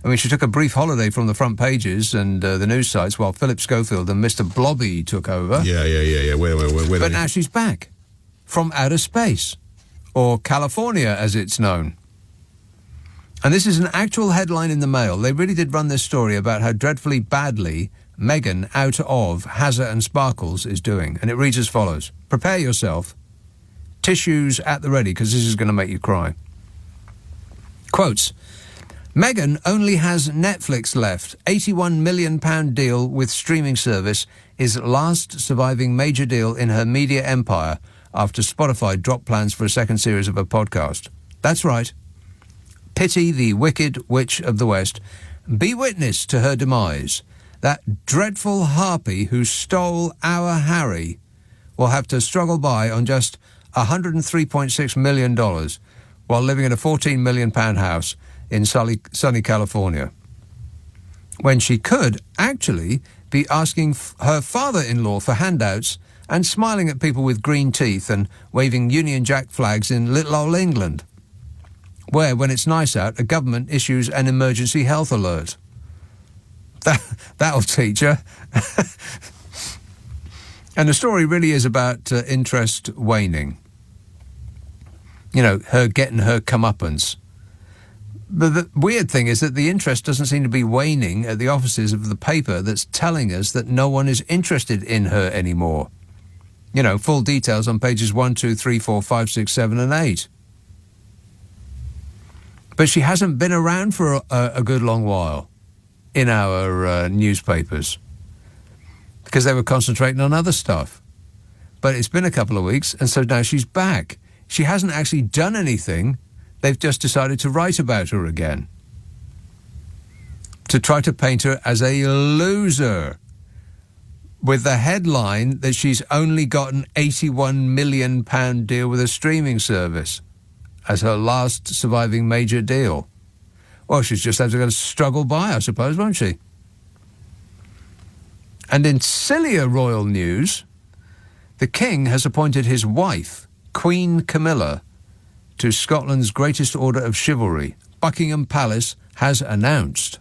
I mean, she took a brief holiday from the front pages and the news sites while Philip Schofield and Mr. Blobby took over. Yeah. Where but now she's back from outer space, or California as it's known. And this is an actual headline in the Mail. They really did run this story about how dreadfully badly Meghan out of Hazza and Sparkles is doing. And it reads as follows. Prepare yourself. Tissues at the ready, because this is going to make you cry. Quotes. Meghan only has Netflix left. £81 million deal with streaming service is last surviving major deal in her media empire after Spotify dropped plans for a second series of her podcast. That's right. Pity the wicked witch of the West. Be witness to her demise. That dreadful harpy who stole our Harry will have to struggle by on just $103.6 million while living in a £14 million house in sunny California, when she could actually be asking her father-in-law for handouts and smiling at people with green teeth and waving Union Jack flags in little old England, where, when it's nice out, a government issues an emergency health alert. That'll teach her. And the story really is about interest waning. You know, her getting her comeuppance. But the weird thing is that the interest doesn't seem to be waning at the offices of the paper that's telling us that no one is interested in her anymore. You know, full details on pages 1, 2, 3, 4, 5, 6, 7 and 8. But she hasn't been around for a good long while in our newspapers because they were concentrating on other stuff. But it's been a couple of weeks, and so now she's back. She hasn't actually done anything. They've just decided to write about her again, to try to paint her as a loser, with the headline that she's only got an £81 million deal with a streaming service as her last surviving major deal. Well, she's just have to struggle by, I suppose, won't she? And in sillier royal news, the King has appointed his wife, Queen Camilla, to Scotland's greatest order of chivalry. Buckingham Palace has announced.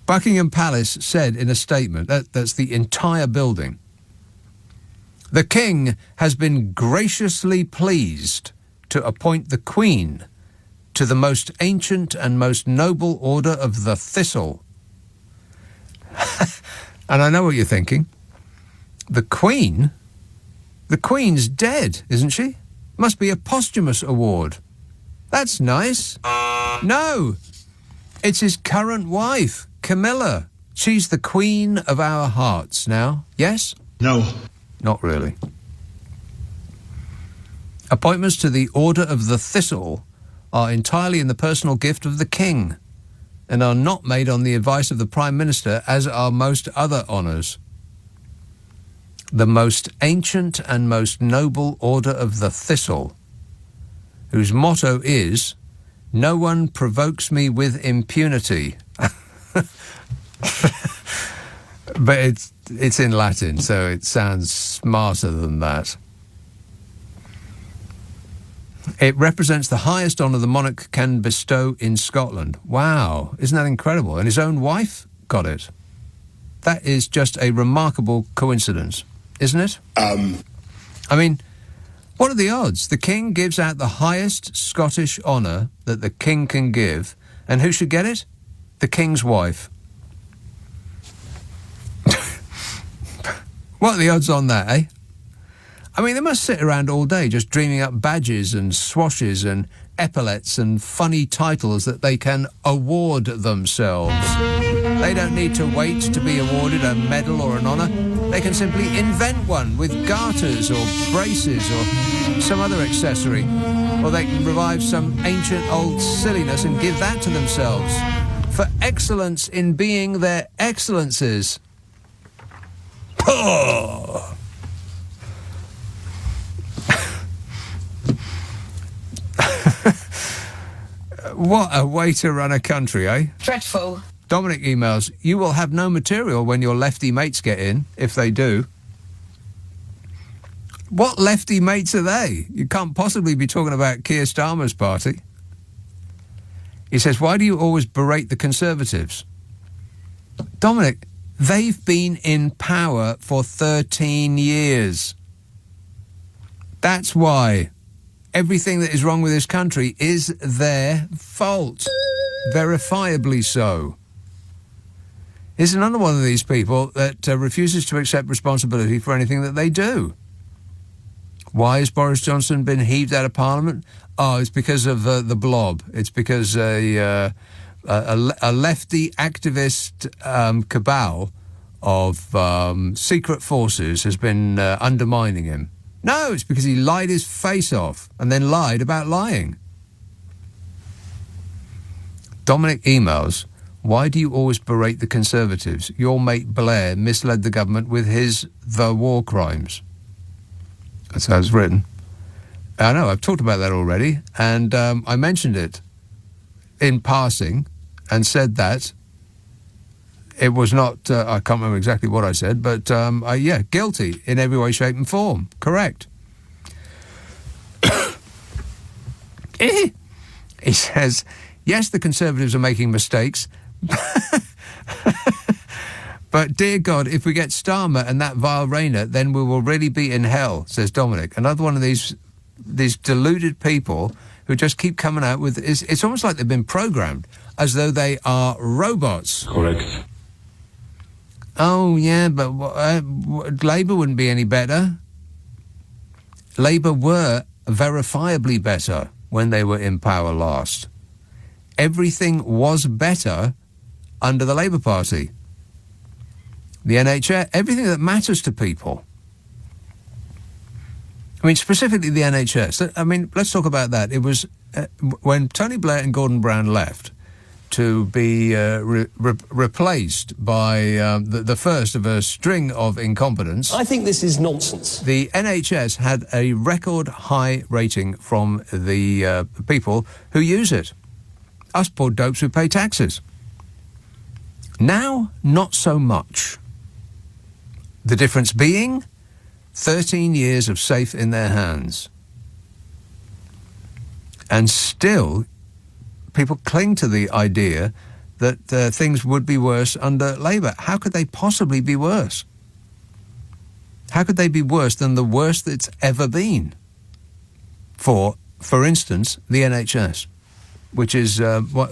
Buckingham Palace said in a statement, that's the entire building, the King has been graciously pleased to appoint the Queen to the most ancient and most noble order of the Thistle. And I know what you're thinking. The Queen? The Queen's dead, isn't she? Must be a posthumous award. That's nice. No, it's his current wife, Camilla. She's the Queen of our hearts now. Yes? No. Not really. Appointments to the Order of the Thistle are entirely in the personal gift of the King and are not made on the advice of the Prime Minister, as are most other honours. The most ancient and most noble order of the Thistle, whose motto is, "No one provokes me with impunity." But it's in Latin, so it sounds smarter than that. It represents the highest honour the monarch can bestow in Scotland. Wow, isn't that incredible? And his own wife got it. That is just a remarkable coincidence, isn't it? I mean, what are the odds? The King gives out the highest Scottish honour that the King can give, and who should get it? The King's wife. What are the odds on that, eh? I mean, they must sit around all day just dreaming up badges and swashes and epaulets and funny titles that they can award themselves. They don't need to wait to be awarded a medal or an honour. They can simply invent one with garters or braces or some other accessory. Or they can revive some ancient old silliness and give that to themselves for excellence in being their excellences. Oh. What a way to run a country, eh? Dreadful. Dominic emails, "You will have no material when your lefty mates get in, if they do." What lefty mates are they? You can't possibly be talking about Keir Starmer's party. He says, "Why do you always berate the Conservatives?" Dominic, they've been in power for 13 years. That's why. Everything that is wrong with this country is their fault. Verifiably so. Here's another one of these people that refuses to accept responsibility for anything that they do. Why has Boris Johnson been heaved out of Parliament? Oh, it's because of the blob. It's because a lefty activist cabal of secret forces has been undermining him. No, it's because he lied his face off and then lied about lying. Dominic emails, "Why do you always berate the Conservatives? Your mate Blair misled the government with the war crimes." That's how it's written. I know, I've talked about that already, and I mentioned it in passing and said that it was not, I can't remember exactly what I said, but guilty in every way, shape and form. Correct. He says, "Yes, the Conservatives are making mistakes, but dear God, if we get Starmer and that vile Rayner, then we will really be in hell," says Dominic. Another one of these deluded people who just keep coming out with, it's almost like they've been programmed, as though they are robots. Correct. Oh, yeah, but Labour wouldn't be any better. Labour were verifiably better when they were in power last. Everything was better under the Labour Party. The NHS, everything that matters to people. I mean, specifically the NHS. I mean, let's talk about that. It was when Tony Blair and Gordon Brown left to be replaced by the first of a string of incompetence. I think this is nonsense. The NHS had a record high rating from the people who use it. Us poor dopes who pay taxes. Now, not so much. The difference being 13 years of safe in their hands. And still, people cling to the idea that things would be worse under Labour. How could they possibly be worse? How could they be worse than the worst that's ever been? For instance, the NHS, which is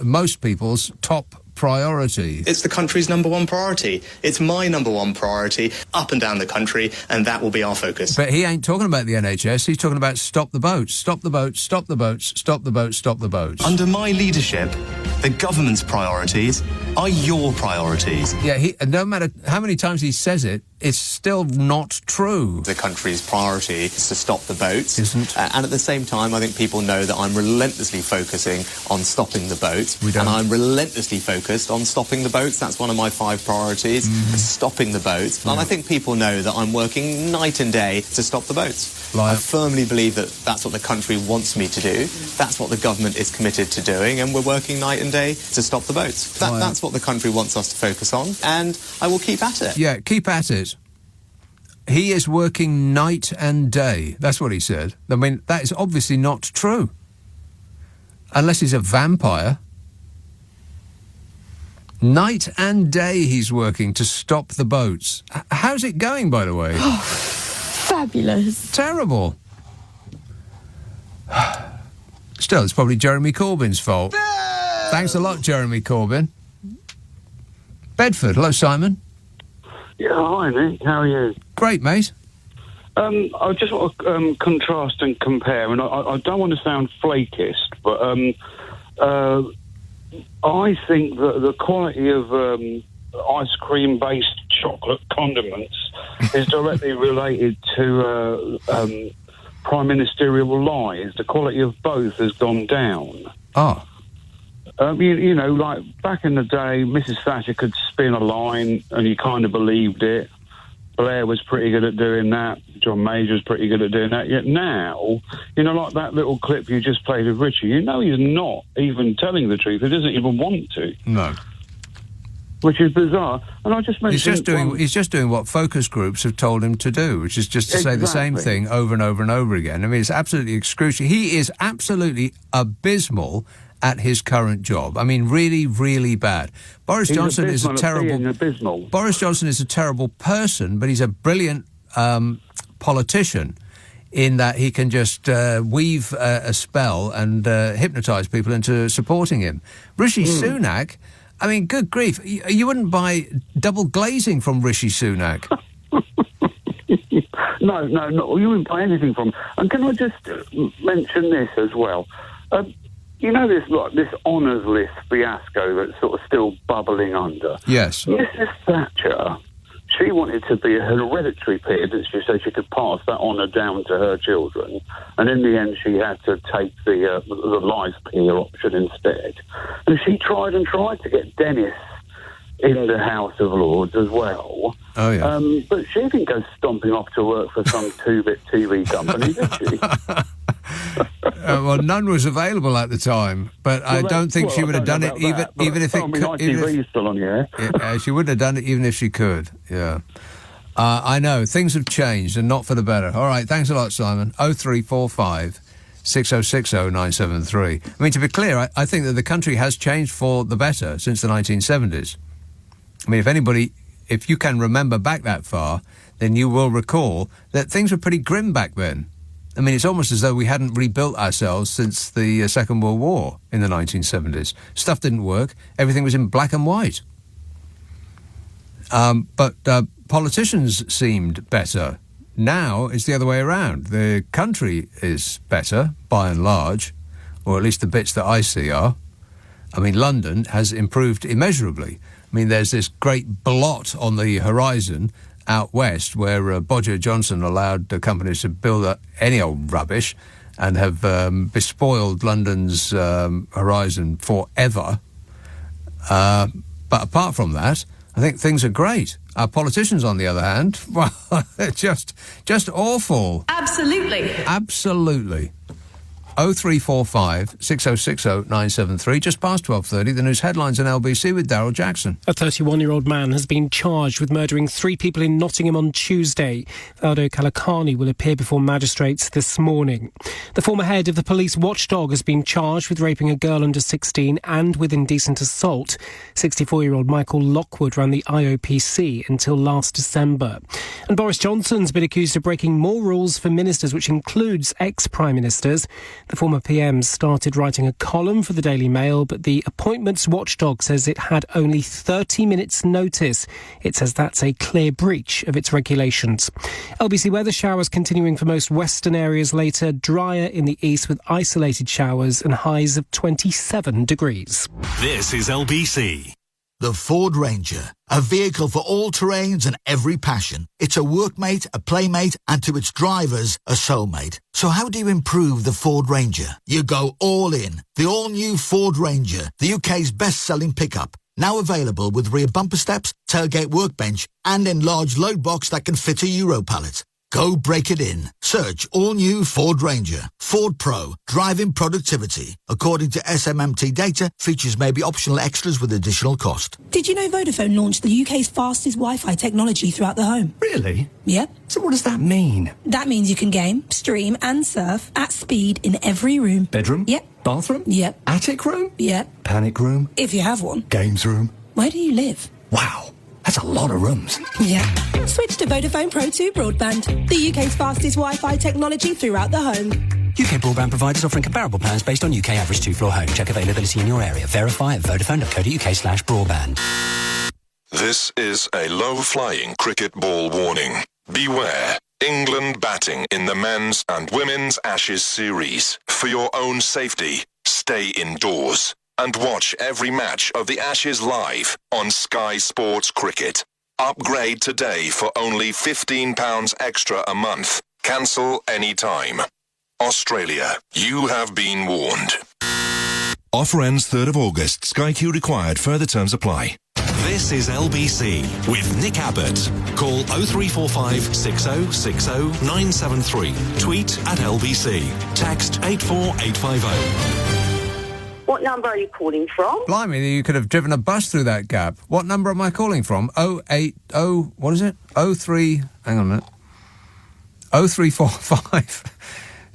most people's top priority. It's the country's number one priority. It's my number one priority up and down the country, and that will be our focus. But he ain't talking about the NHS. He's talking about stop the boats, stop the boats, stop the boats, stop the boats, stop the boats. Under my leadership, The government's priorities are your priorities. Yeah, no matter how many times he says it, it's still not true. The country's priority is to stop the boats. Isn't. And at the same time, I think people know that I'm relentlessly focusing on stopping the boats. We don't. And I'm relentlessly focused on stopping the boats. That's one of my 5 priorities, stopping the boats. And I think people know that I'm working night and day to stop the boats. I firmly believe that that's what the country wants me to do. That's what the government is committed to doing, and we're working night and day to stop the boats. That's what the country wants us to focus on, and I will keep at it. Yeah, keep at it. He is working night and day. That's what he said. I mean, that is obviously not true. Unless he's a vampire. Night and day he's working to stop the boats. How's it going, by the way? Oh, fabulous. Terrible. Still, it's probably Jeremy Corbyn's fault. Thanks a lot, Jeremy Corbyn. Bedford. Hello, Simon. Yeah, hi, Nick. How are you? Great, mate. I just want to contrast and compare, and I don't want to sound flakist, but I think that the quality of ice cream-based chocolate condiments is directly related to prime ministerial lies. The quality of both has gone down. Oh. You know, like back in the day, Mrs. Thatcher could spin a line and you kind of believed it. Blair was pretty good at doing that. John Major was pretty good at doing that. Yet now, you know, like that little clip you just played with Richie, you know he's not even telling the truth. He doesn't even want to. No. Which is bizarre. And I just mentioned... He's just doing what focus groups have told him to do, which is just to say the same thing over and over and over again. I mean, it's absolutely excruciating. He is absolutely abysmal at his current job. I mean, really, really bad. Boris Johnson is a terrible... Boris Johnson is a terrible person, but he's a brilliant politician in that he can just weave a spell and hypnotise people into supporting him. Rishi Sunak, I mean, good grief, you wouldn't buy double glazing from Rishi Sunak. No, you wouldn't buy anything from him. And can I just mention this as well? You know this honours list fiasco that's sort of still bubbling under? Yes. Mrs. Thatcher, she wanted to be a hereditary peer, that she said she could pass that honour down to her children, and in the end she had to take the life peer option instead. And she tried to get Dennis in the House of Lords as well. Oh, yeah. But she didn't go stomping off to work for some two-bit TV company, did she? Well, none was available at the time, but I don't think she would have done it even if it could. Still on the air. She wouldn't have done it even if she could. Yeah, I know things have changed and not for the better. All right, thanks a lot, Simon. 0345 6060 973. I mean, to be clear, I think that the country has changed for the better since the 1970s. I mean, if you can remember back that far, then you will recall that things were pretty grim back then. I mean, it's almost as though we hadn't rebuilt ourselves since the Second World War in the 1970s. Stuff didn't work. Everything was in black and white. But politicians seemed better. Now it's the other way around. The country is better, by and large, or at least the bits that I see are. I mean, London has improved immeasurably. I mean, there's this great blot on the horizon out west where Boris Johnson allowed the companies to build any old rubbish and have bespoiled London's horizon forever. But apart from that, I think things are great. Our politicians, on the other hand, well, they're just awful. Absolutely. Absolutely. 0345 6060 973, just past 12:30. The news headlines on LBC with Daryl Jackson. A 31-year-old man has been charged with murdering 3 people in Nottingham on Tuesday. Valdo Kalakani will appear before magistrates this morning. The former head of the police watchdog has been charged with raping a girl under 16 and with indecent assault. 64-year-old Michael Lockwood ran the IOPC until last December. And Boris Johnson's been accused of breaking more rules for ministers, which includes ex-prime ministers. The former PM started writing a column for the Daily Mail, but the appointments watchdog says it had only 30 minutes' notice. It says that's a clear breach of its regulations. LBC weather: showers continuing for most western areas later, drier in the east with isolated showers and highs of 27 degrees. This is LBC. The Ford Ranger, a vehicle for all terrains and every passion. It's a workmate, a playmate, and to its drivers, a soulmate. So how do you improve the Ford Ranger? You go all in. The all-new Ford Ranger, the UK's best-selling pickup. Now available with rear bumper steps, tailgate workbench, and enlarged load box that can fit a Euro pallet. Go break it in. Search all-new Ford Ranger. Ford Pro. Driving productivity. According to SMMT data, features may be optional extras with additional cost. Did you know Vodafone launched the UK's fastest Wi-Fi technology throughout the home? Really? Yep. So what does that mean? That means you can game, stream and surf at speed in every room. Bedroom? Yep. Bathroom? Yep. Attic room? Yep. Panic room? If you have one. Games room? Where do you live? Wow. That's a lot of rooms. Yeah. Switch to Vodafone Pro 2 broadband, the UK's fastest Wi-Fi technology throughout the home. UK broadband providers offering comparable plans based on UK average 2-floor home. Check availability in your area. Verify at vodafone.co.uk/broadband. This is a low-flying cricket ball warning. Beware. England batting in the men's and women's Ashes series. For your own safety, stay indoors. And watch every match of the Ashes live on Sky Sports Cricket. Upgrade today for only £15 extra a month. Cancel anytime. Australia, you have been warned. Offer ends 3rd of August. Sky Q required. Further terms apply. This is LBC with Nick Abbott. Call 0345 6060 973. Tweet at LBC. Text 84850. What number are you calling from? Blimey, you could have driven a bus through that gap. What number am I calling from? 080, what is it? 03, hang on a minute. 0345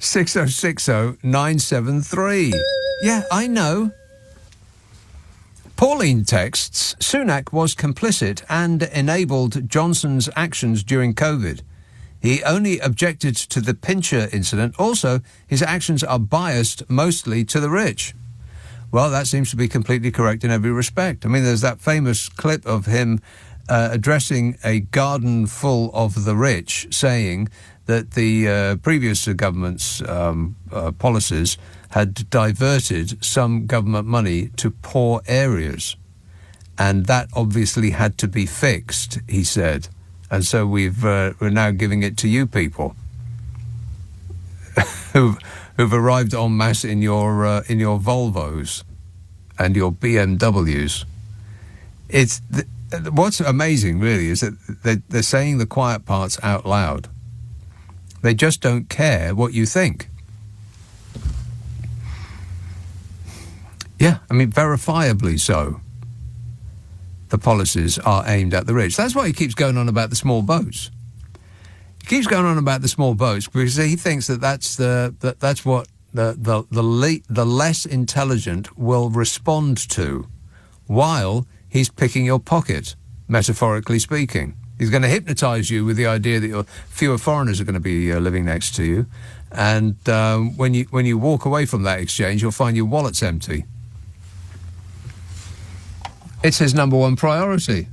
6060 973. Yeah, I know. Pauline texts, Sunak was complicit and enabled Johnson's actions during COVID. He only objected to the Pincher incident. Also, his actions are biased mostly to the rich. Well, that seems to be completely correct in every respect. I mean, there's that famous clip of him addressing a garden full of the rich, saying that the previous government's policies had diverted some government money to poor areas. And that obviously had to be fixed, he said. And so we're now giving it to you people who've arrived en masse in your Volvos and your BMWs. What's amazing, really, is that they're saying the quiet parts out loud. They just don't care what you think. Yeah, I mean, verifiably so. The policies are aimed at the rich. That's why he keeps going on about the small boats. He keeps going on about the small boats because he thinks that's what the less intelligent will respond to, while he's picking your pocket, metaphorically speaking. He's going to hypnotise you with the idea that fewer foreigners are going to be living next to you, and when you walk away from that exchange, you'll find your wallet's empty. It's his number one priority.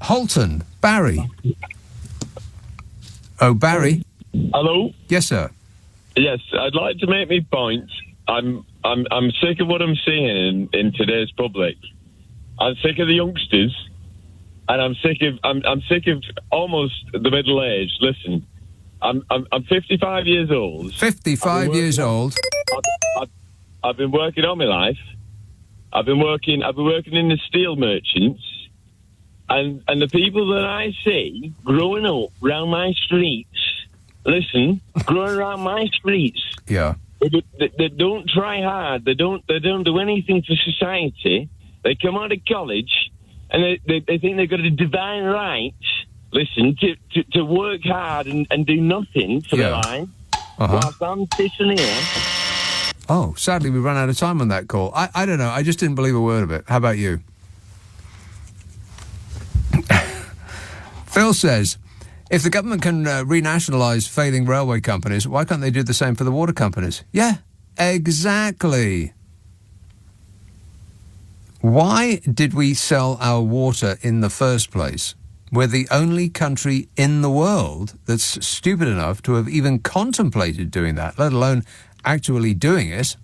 Holton, Barry. Oh, Barry. Hello? Yes, sir. Yes, I'd like to make my point. I'm sick of what I'm seeing in today's public. I'm sick of the youngsters, and I'm sick of almost the middle age. Listen, I'm 55 years old. 55 years old. I've been working all my life. I've been working in the steel merchants, and the people that I see growing up round my streets. Listen, growing around my streets. Yeah. They don't try hard. They don't do anything for society. They come out of college and they think they've got a divine right. Listen, to work hard and do nothing for their life. Whilst I'm sitting here. Oh, sadly, we ran out of time on that call. I don't know. I just didn't believe a word of it. How about you? Phil says, if the government can renationalise failing railway companies, why can't they do the same for the water companies? Yeah, Exactly. Why did we sell our water in the first place? We're the only country in the world that's stupid enough to have even contemplated doing that, let alone actually doing it.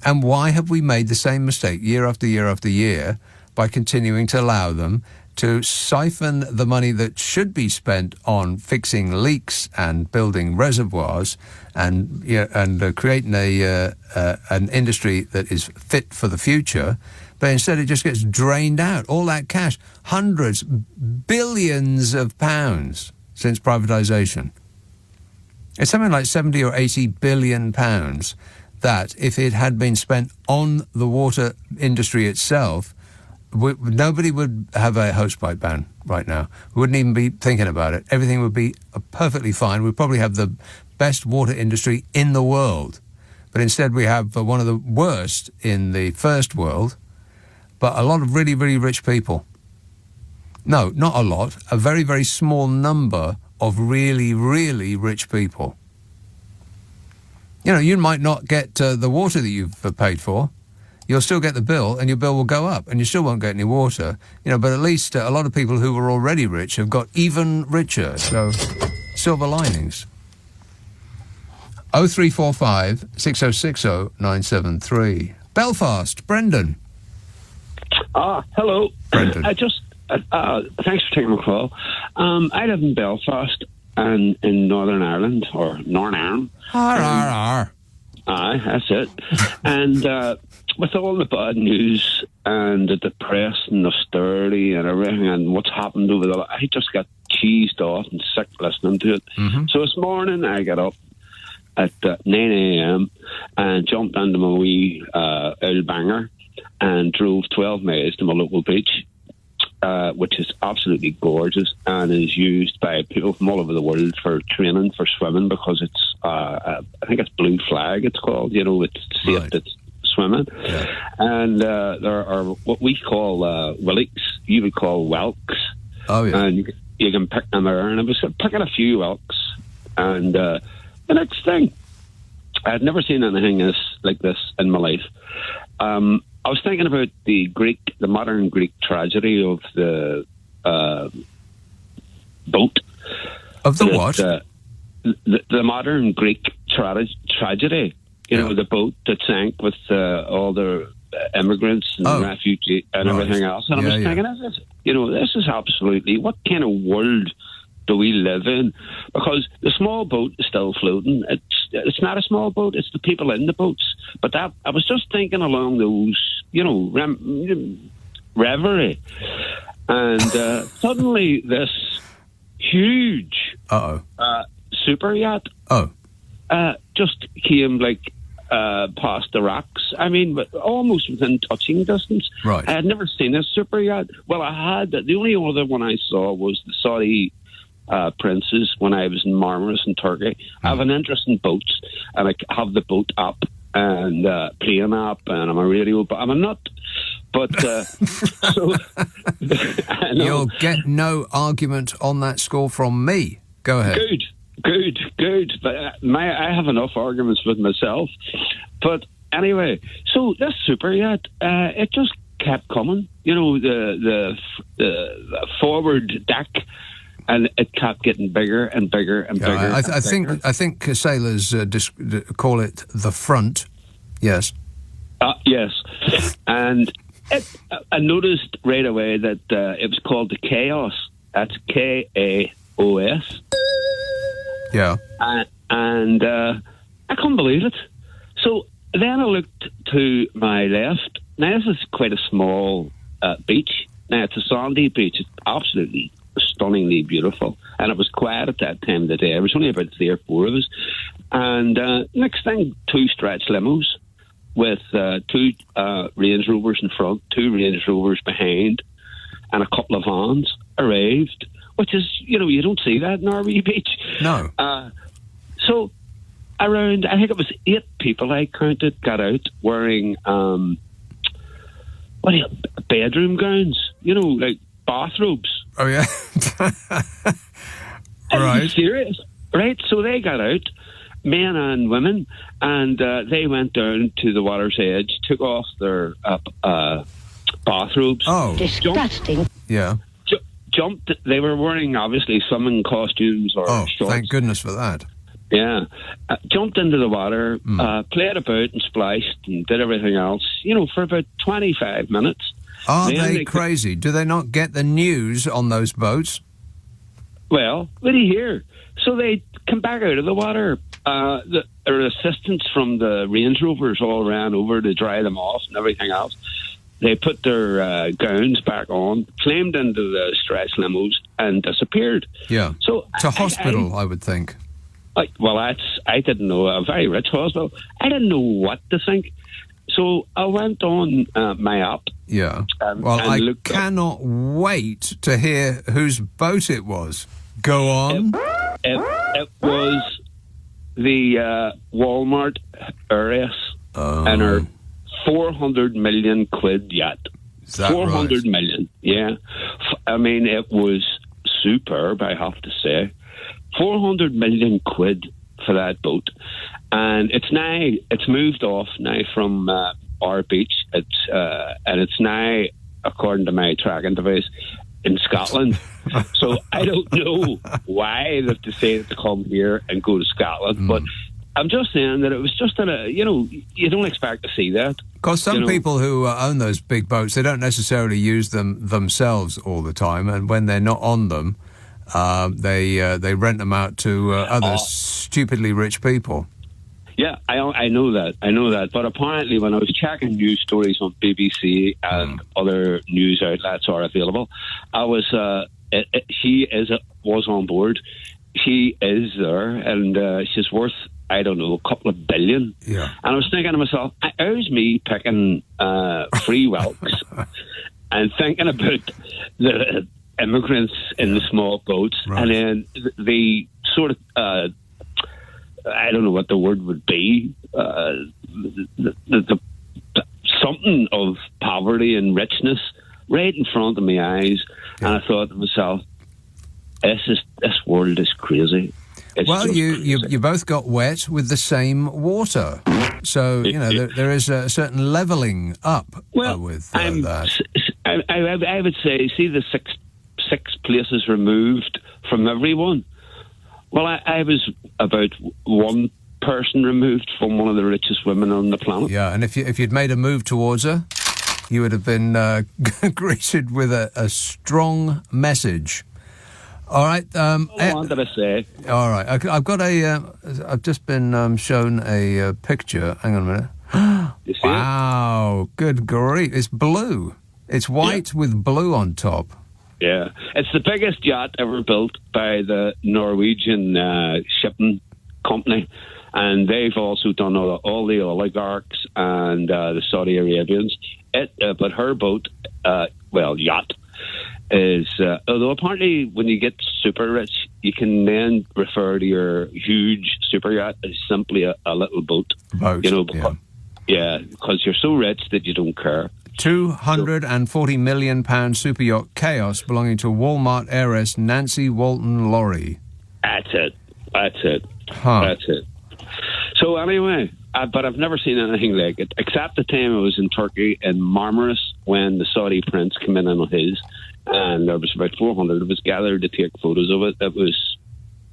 And why have we made the same mistake year after year after year by continuing to allow them to siphon the money that should be spent on fixing leaks and building reservoirs and creating an industry that is fit for the future, but instead it just gets drained out. All that cash, hundreds, billions of pounds since privatisation. It's something like 70 or 80 billion pounds that, if it had been spent on the water industry itself, nobody would have a hosepipe ban right now. We wouldn't even be thinking about it. Everything would be perfectly fine. We'd probably have the best water industry in the world. But instead we have one of the worst in the first world, but a lot of really, really rich people. No, not a lot. A very, very small number of really, really rich people. You know, you might not get the water that you've paid for. You'll still get the bill, and your bill will go up, and you still won't get any water. You know, but at least a lot of people who were already rich have got even richer. So, silver linings. 0345 6060 973. Belfast, Brendan. Hello. Brendan. Thanks for taking my call. I live in Belfast and in Northern Ireland, or Northern Ireland. Aye, that's it. And with all the bad news and the depressing austerity and everything and what's happened over the... I just got cheesed off and sick listening to it. Mm-hmm. So this morning I got up at 9 a.m. and jumped into my wee oil banger and drove 12 miles to my local beach, which is absolutely gorgeous and is used by people from all over the world for training for swimming, because it's, I think it's Blue Flag, it's called, you know, it's safe, right. It's swimming. Yeah. And there are what we call willicks, you would call whelks. Oh, yeah. And you can pick them there, and I was picking a few whelks, and the next thing, I had never seen anything like this in my life. I was thinking about the modern Greek tragedy of the boat. Of the what? The modern Greek tragedy. You know, the boat that sank with all the immigrants and refugees and everything else. And I was thinking, this is absolutely, what kind of world do we live in? Because the small boat is still floating. It's not a small boat, it's the people in the boats. But I was just thinking along those, reverie. And suddenly this huge super yacht just came past the rocks. I mean, almost within touching distance. Right. I had never seen a super yacht. Well, I had. The only other one I saw was the Saudi princes when I was in Marmaris in Turkey. I have an interest in boats, and I have the boat app and plane app, and I'm a radio, but I'm a nut. But so you'll get no argument on that score from me. Go ahead. Good. But I have enough arguments with myself. But anyway, so this super yacht, it just kept coming. You know, the forward deck. And it kept getting bigger and bigger and bigger. I think sailors call it the front. Yes. Yes. And I noticed right away that it was called the Chaos. That's K-A-O-S. Yeah. And I couldn't believe it. So then I looked to my left. Now, this is quite a small beach. Now, it's a sandy beach. It's absolutely stunningly beautiful, and it was quiet at that time of the day. There was only about 3 or 4 of us, and next thing, 2 stretch limos with 2 Range Rovers in front, 2 Range Rovers behind, and a couple of vans arrived, which is, you don't see that in RV Beach. No. So around, I think it was 8 people I counted, got out wearing bedroom gowns, like bathrobes. Oh, yeah. Are you serious? Right, so they got out, men and women, and they went down to the water's edge, took off their bathrobes. Oh, disgusting! Jumped. They were wearing obviously swimming costumes or shorts. Thank goodness for that. Yeah, jumped into the water, played about and splashed and did everything else. For about 25 minutes. Are they crazy? Do they not get the news on those boats? Well, what do you hear? So they come back out of the water. Their assistants from the Range Rovers all ran over to dry them off and everything else. They put their gowns back on, climbed into the stretch limos, and disappeared. Yeah. So to hospital, I would think. I didn't know. A very rich hospital. I didn't know what to think. So I went on my app. Yeah. I cannot wait to hear whose boat it was. Go on. It was the Walmart Heiress and her 400 million quid yacht. Is that 400 million, yeah. I mean, it was superb, I have to say. 400 million quid for that boat. And it's moved off now from our beach. And it's now, according to my tracking device, in Scotland. So I don't know why they've decided to come here and go to Scotland, but I'm just saying that it was just you don't expect to see that. Because some people who own those big boats, they don't necessarily use them themselves all the time, and when they're not on them, they rent them out to other stupidly rich people. Yeah, I know that. But apparently, when I was checking news stories on BBC and other news outlets are available, I was she was on board. She is there, and she's worth, I don't know, a couple of billion. Yeah. And I was thinking to myself, how's me picking free whelks and thinking about the immigrants in the small boats, and then the sort of I don't know what the word would be, the something of poverty and richness right in front of my eyes, and I thought to myself, this world is crazy. Well, you both got wet with the same water, so there is a certain levelling up with that. I would say, see the six places removed from everyone. Well, I was about one person removed from one of the richest women on the planet. Yeah, and if you'd made a move towards her, you would have been greeted with a strong message. All right. What did I say? All right. I've got I've just been shown a picture. Hang on a minute. You see wow! Good grief! It's blue. It's white with blue on top. Yeah, it's the biggest yacht ever built by the Norwegian shipping company, and they've also done all the oligarchs and the Saudi Arabians. But her boat, yacht, is although apparently when you get super rich, you can then refer to your huge super yacht as simply a little boat. Because you're so rich that you don't care. £240 million super yacht Chaos belonging to Walmart heiress Nancy Walton Laurie. That's it. Huh. That's it. So anyway, but I've never seen anything like it, except the time I was in Turkey in Marmaris when the Saudi prince came in on his, and there was about 400 of us gathered to take photos of it. It was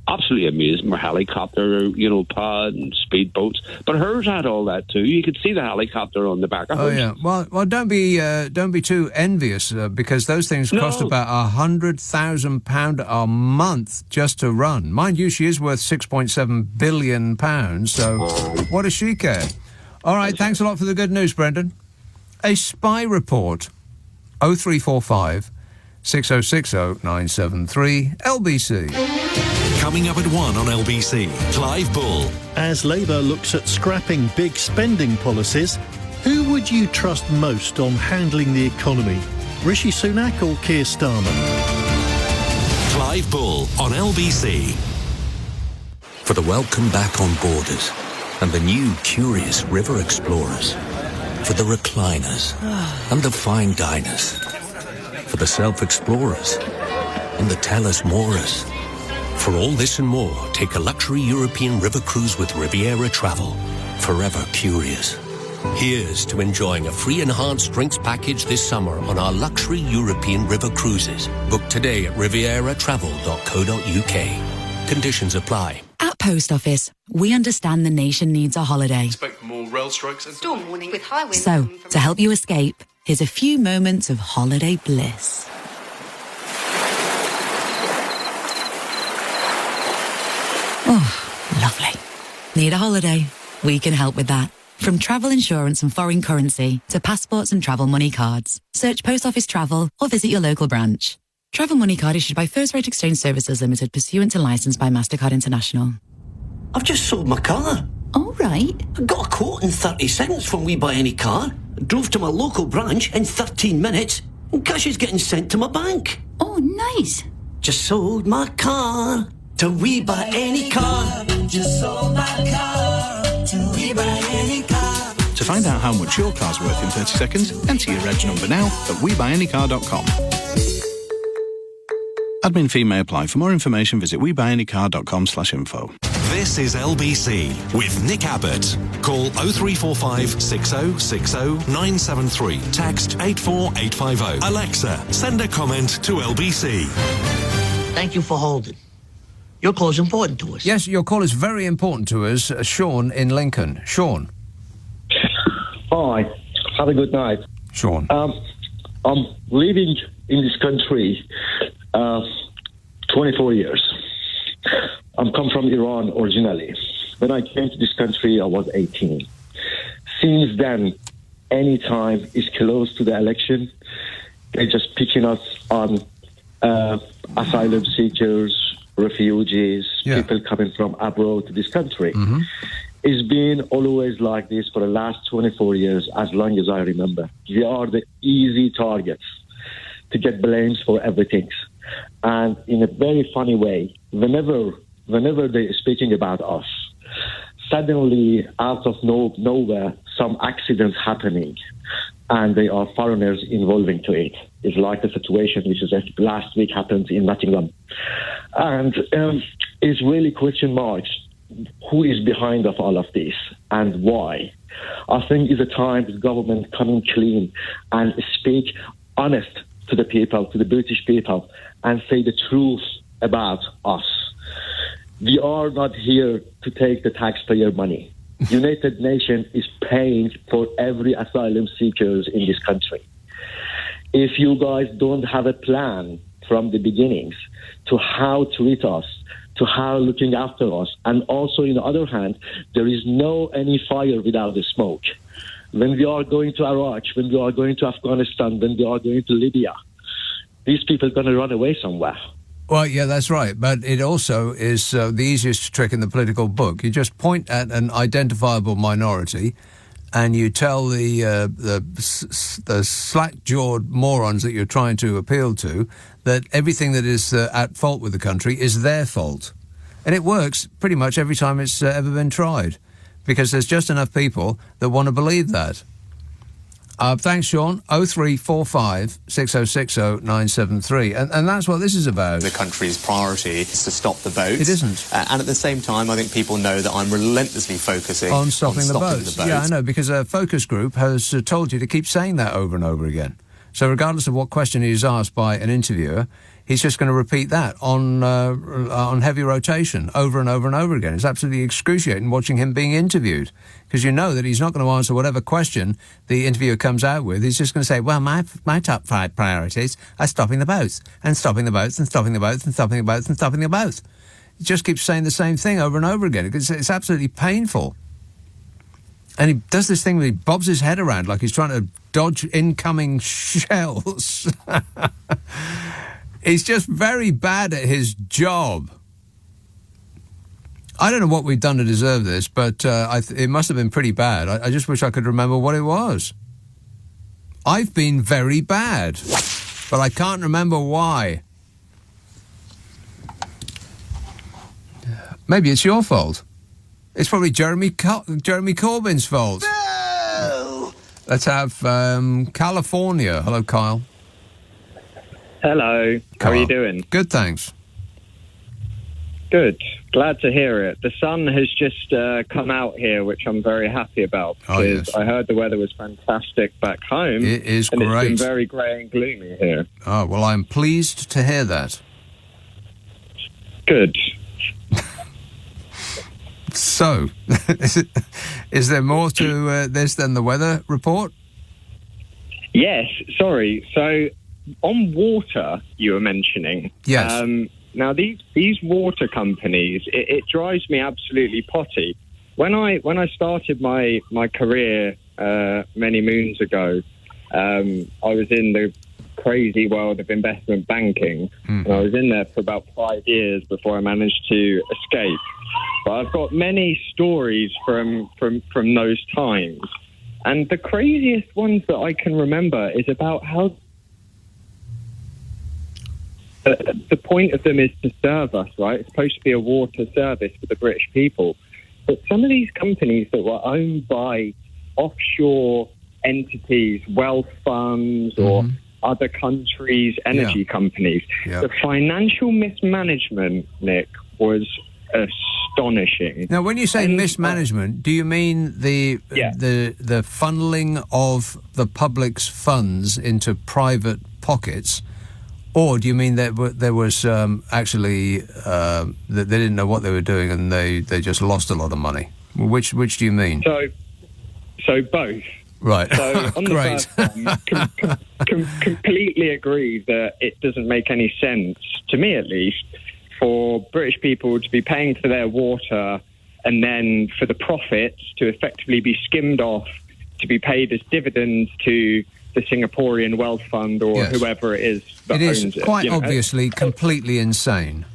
absolutely amazing. We're helicopter, pod and speedboats. But hers had all that too. You could see the helicopter on the back of hers. Oh yeah. Well, don't be too envious because those things cost about £100,000 a month just to run. Mind you, she is worth £6.7 billion. So what does she care? All right. Thanks a lot for the good news, Brendan. A spy report. 0345 6060 973 LBC. Coming up at 1 on LBC, Clive Bull. As Labour looks at scrapping big spending policies, who would you trust most on handling the economy? Rishi Sunak or Keir Starmer? Clive Bull on LBC. For the welcome back on borders and the new curious river explorers. For the recliners and the fine diners. For the self-explorers and the tell-us-morers. For all this and more, take a luxury European river cruise with Riviera Travel. Forever curious. Here's to enjoying a free enhanced drinks package this summer on our luxury European river cruises. Book today at rivieratravel.co.uk. Conditions apply. At Post Office, we understand the nation needs a holiday. Expect more rail strikes and storm warning with high winds. So, to help you escape, here's a few moments of holiday bliss. Oh, lovely. Need a holiday? We can help with that. From travel insurance and foreign currency to passports and travel money cards. Search Post Office Travel or visit your local branch. Travel Money Card issued by First Rate Exchange Services Limited pursuant to licence by MasterCard International. I've just sold my car. All right. I got a quote in 30 seconds from We Buy Any Car. Drove to my local branch in 13 minutes and cash is getting sent to my bank. Oh, nice. Just sold my car to We Buy Any Car. Just sold my car to We Buy Any Car. To find out how much your car's worth in 30 seconds, enter your reg number now at WeBuyAnyCar.com. Admin fee may apply. For more information, visit WeBuyAnyCar.com/info. This is LBC with Nick Abbott. Call 0345 6060 973. Text 84850. Alexa, send a comment to LBC. Thank you for holding. Your call is important to us. Yes, your call is very important to us. Sean in Lincoln. Sean. Hi. Have a good night. Sean. I'm living in this country 24 years. I'm come from Iran originally. When I came to this country, I was 18. Since then, any time is close to the election, they're just picking us on asylum seekers, refugees, people coming from abroad to this country. Mm-hmm. It's been always like this for the last 24 years, as long as I remember. We are the easy targets to get blames for everything. And in a very funny way, whenever they're speaking about us, suddenly out of nowhere, some accidents happening, and there are foreigners involving to it. It's like the situation which is last week happened in Nottingham. And it's really question marks. Who is behind of all of this and why? I think it's a time the government coming clean and speak honest to the people, to the British people, and say the truth about us. We are not here to take the taxpayer money. United Nations is paying for every asylum seekers in this country. If you guys don't have a plan from the beginnings to how to treat us, to how looking after us, and also, on the other hand, there is no any fire without the smoke. When we are going to Iraq, when we are going to Afghanistan, when we are going to Libya, these people are going to run away somewhere. Well, yeah, that's right. But it also is the easiest trick in the political book. You just point at an identifiable minority and you tell the slack-jawed morons that you're trying to appeal to that everything that is at fault with the country is their fault. And it works pretty much every time it's ever been tried, because there's just enough people that want to believe that. Thanks, Sean. 0345 6060 973. And that's what this is about. The country's priority is to stop the boats. It isn't. And at the same time, I think people know that I'm relentlessly focusing on stopping the boats. Yeah, I know, because a focus group has told you to keep saying that over and over again. So regardless of what question he is asked by an interviewer, he's just going to repeat that on heavy rotation over and over and over again. It's absolutely excruciating watching him being interviewed, because you know that he's not going to answer whatever question the interviewer comes out with. He's just going to say, well, my top 5 priorities are stopping the boats, and stopping the boats, and stopping the boats, and stopping the boats, and stopping the boats. He just keeps saying the same thing over and over again. It's absolutely painful. And he does this thing where he bobs his head around like he's trying to dodge incoming shells. He's just very bad at his job. I don't know what we've done to deserve this, but it must have been pretty bad. I just wish I could remember what it was. I've been very bad, but I can't remember why. Maybe it's your fault. It's probably Jeremy Corbyn's fault. No! Let's have California. Hello, Kyle. Hello. Kyle. How are you doing? Good, thanks. Good. Glad to hear it. The sun has just come out here, which I'm very happy about, because I heard the weather was fantastic back home. It is and great. It's been very grey and gloomy here. Oh, well, I'm pleased to hear that. Good. So, is there more to this than the weather report? Yes, sorry. So, on water, you were mentioning. Yes. Now, these water companies, it drives me absolutely potty. When I started my career many moons ago, I was in the crazy world of investment banking, and I was in there for about 5 years before I managed to escape. But I've got many stories from those times, and the craziest ones that I can remember is about how the point of them is to serve us, right? It's supposed to be a water service for the British people. But some of these companies that were owned by offshore entities, wealth funds, or other countries' energy companies, the financial mismanagement, Nick, was astonishing. Now, when you say mismanagement, do you mean the funneling of the public's funds into private pockets? Or do you mean that there was actually that they didn't know what they were doing and they just lost a lot of money? Which do you mean? So both. Right. So on the Great. first one, completely agree that it doesn't make any sense, to me at least, for British people to be paying for their water and then for the profits to effectively be skimmed off to be paid as dividends to the Singaporean wealth fund or whoever it is that owns it. It is quite obviously completely insane.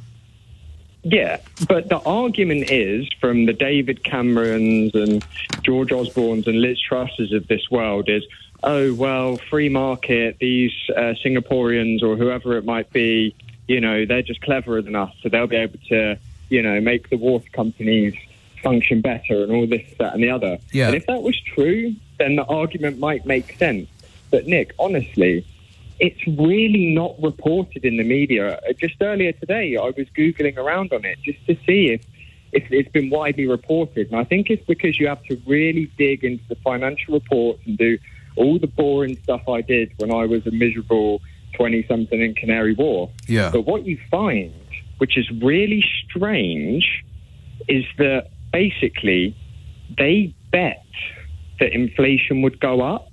Yeah, but the argument is from the David Camerons and George Osbornes and Liz Trusses of this world is, oh, well, free market, these Singaporeans or whoever it might be, they're just cleverer than us, so they'll be able to, make the water companies function better and all this, that and the other. Yeah. And if that was true, then the argument might make sense. But, Nick, honestly, it's really not reported in the media. Just earlier today, I was Googling around on it just to see if it's been widely reported. And I think it's because you have to really dig into the financial reports and do all the boring stuff I did when I was a miserable 20-something in Canary Wharf. Yeah. But what you find, which is really strange, is that basically they bet that inflation would go up.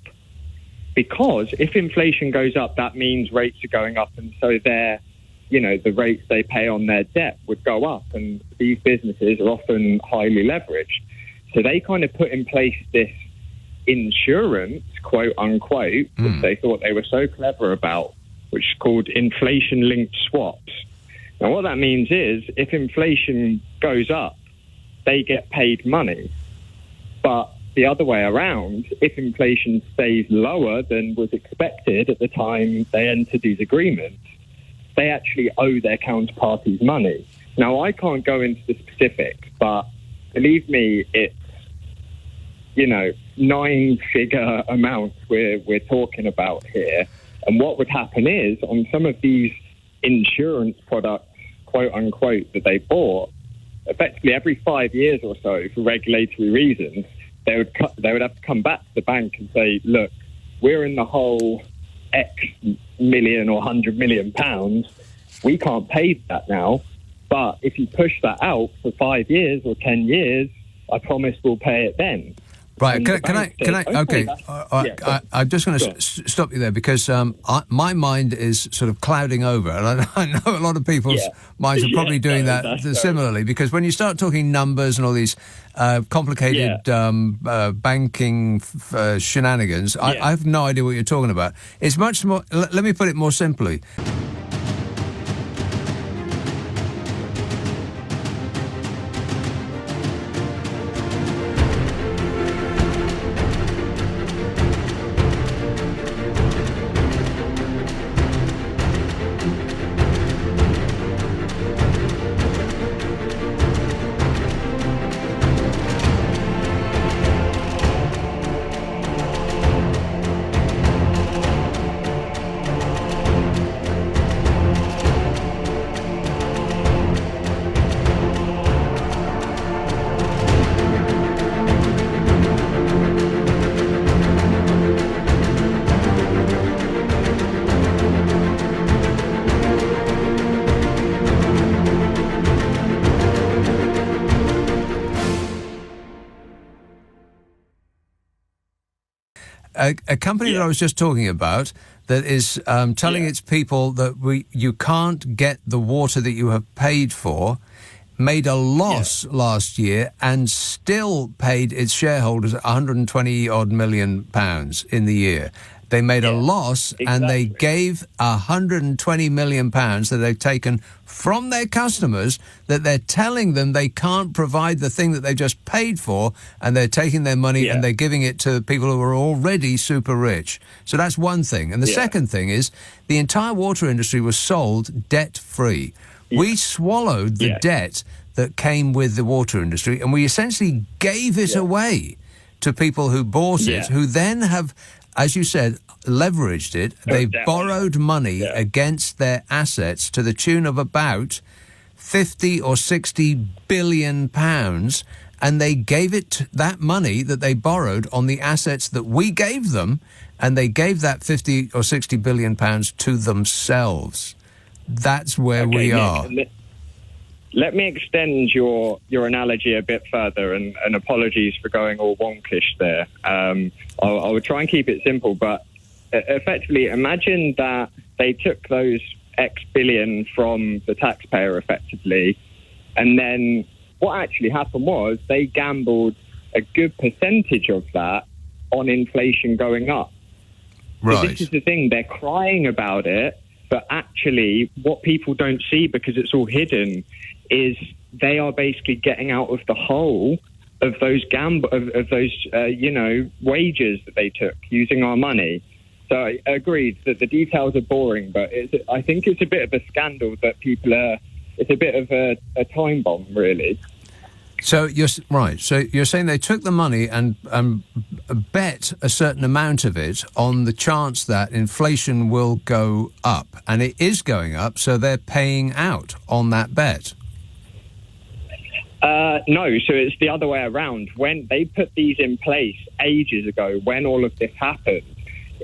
Because if inflation goes up, that means rates are going up, and so the rates they pay on their debt would go up, and these businesses are often highly leveraged. So they kind of put in place this insurance, quote unquote, which they thought they were so clever about, which is called inflation-linked swaps. Now, what that means is if inflation goes up, they get paid money. But the other way around, if inflation stays lower than was expected at the time they entered these agreements, they actually owe their counterparties money. Now, I can't go into the specifics, but believe me, it's, 9-figure amounts we're talking about here. And what would happen is, on some of these insurance products, quote unquote, that they bought, effectively every 5 years or so, for regulatory reasons, they would have to come back to the bank and say, look, we're in the whole X million or 100 million pounds. We can't pay that now. But if you push that out for 5 years or 10 years, I promise we'll pay it then. Right, can I? Okay, I'm just going to stop you there because my mind is sort of clouding over, and I know a lot of people's minds are probably doing that similarly. Because when you start talking numbers and all these complicated banking shenanigans, I have no idea what you're talking about. It's much more. Let me put it more simply. a company that I was just talking about that is telling its people that you can't get the water that you have paid for, made a loss last year and still paid its shareholders £120 million in the year. They made a loss and they gave £120 million that they've taken from their customers, that they're telling them they can't provide the thing that they've just paid for, and they're taking their money and they're giving it to people who are already super rich. So that's one thing. And the second thing is the entire water industry was sold debt-free. We swallowed the debt that came with the water industry, and we essentially gave it away to people who bought it, who then have, as you said, leveraged it. They borrowed money against their assets to the tune of about 50 or 60 billion pounds, and they gave it that money that they borrowed on the assets that we gave them, and they gave that 50 or 60 billion pounds to themselves. That's where we are. Let me extend your analogy a bit further, and apologies for going all wonkish there. I would try and keep it simple, but effectively, imagine that they took those X billion from the taxpayer effectively, and then what actually happened was they gambled a good percentage of that on inflation going up. Right. So this is the thing, they're crying about it, but actually what people don't see, because it's all hidden, is they are basically getting out of the hole of those wages that they took using our money. So I agreed that the details are boring, but I think it's a bit of a scandal that it's a bit of a time bomb, really. So you're right. So you're saying they took the money and bet a certain amount of it on the chance that inflation will go up, and it is going up. So they're paying out on that bet. No, so it's the other way around. When they put these in place ages ago, when all of this happened,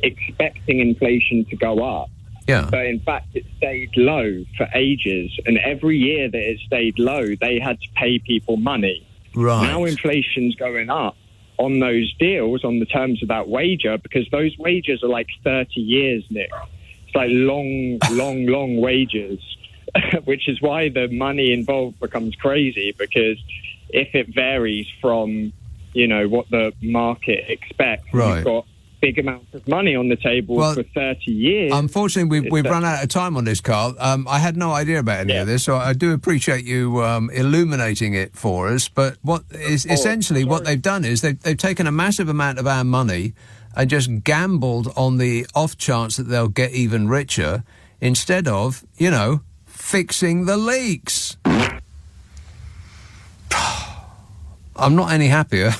expecting inflation to go up. Yeah. But in fact, it stayed low for ages. And every year that it stayed low, they had to pay people money. Right. Now inflation's going up on those deals, on the terms of that wager, because those wages are like 30 years, Nick. It's like long wages, which is why the money involved becomes crazy, because if it varies from, what the market expects, you've got big amounts of money on the table for 30 years. Unfortunately, we've run out of time on this, Carl. I had no idea about any of this, so I do appreciate you illuminating it for us. But what they've done is they've taken a massive amount of our money and just gambled on the off chance that they'll get even richer, instead of, fixing the leaks. I'm not any happier.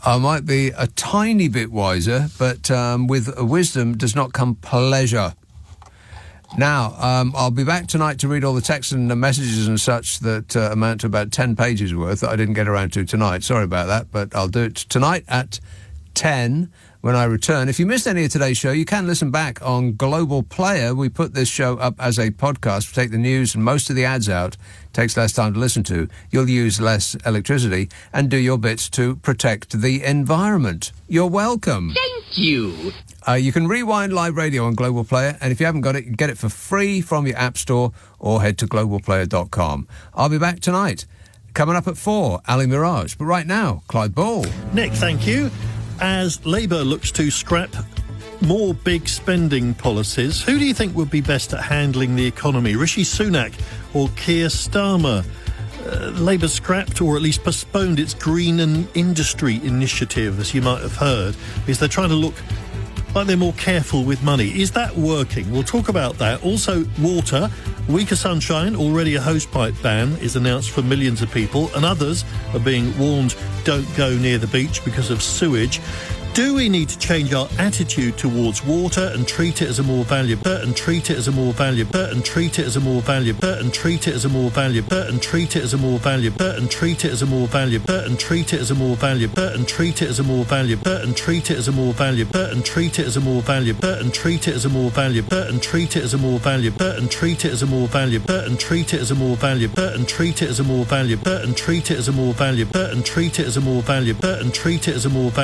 I might be a tiny bit wiser, but with wisdom does not come pleasure. Now, I'll be back tonight to read all the texts and the messages and such that amount to about 10 pages worth that I didn't get around to tonight. Sorry about that, but I'll do it tonight at 10 when I return. If you missed any of today's show, you can listen back on Global Player. We put this show up as a podcast. We take the news and most of the ads out. It takes less time to listen to. You'll use less electricity and do your bits to protect the environment. You're welcome. Thank you. You can rewind live radio on Global Player, and if you haven't got it, you can get it for free from your app store or head to globalplayer.com. I'll be back tonight. Coming up at 4, Ali Mirage. But right now, Clyde Ball. Nick, thank you. As Labour looks to scrap more big spending policies, who do you think would be best at handling the economy, Rishi Sunak or Keir Starmer? Labour scrapped, or at least postponed, its green and industry initiative, as you might have heard, because they're trying to look like they're more careful with money. Is that working? We'll talk about that. Also, water. Week of sunshine, already a hosepipe ban is announced for millions of people, and others are being warned don't go near the beach because of sewage. Do we need to change our attitude towards water and treat it as a more valuable, and treat it as a more valuable, and treat it as a more valuable, and treat it as a more valuable, and treat it as a more valuable, and treat it as a more valuable, and treat it as a more valuable, and treat it as a more valuable, and treat it as a more valuable, and treat it as a more valuable, and treat it as a more valuable, and treat it as a more valuable, and treat it as a more valuable, and treat it as a more valuable, and treat it as a more valuable, and treat it as a more valuable, and treat it as a more valuable, and treat it as a more valuable.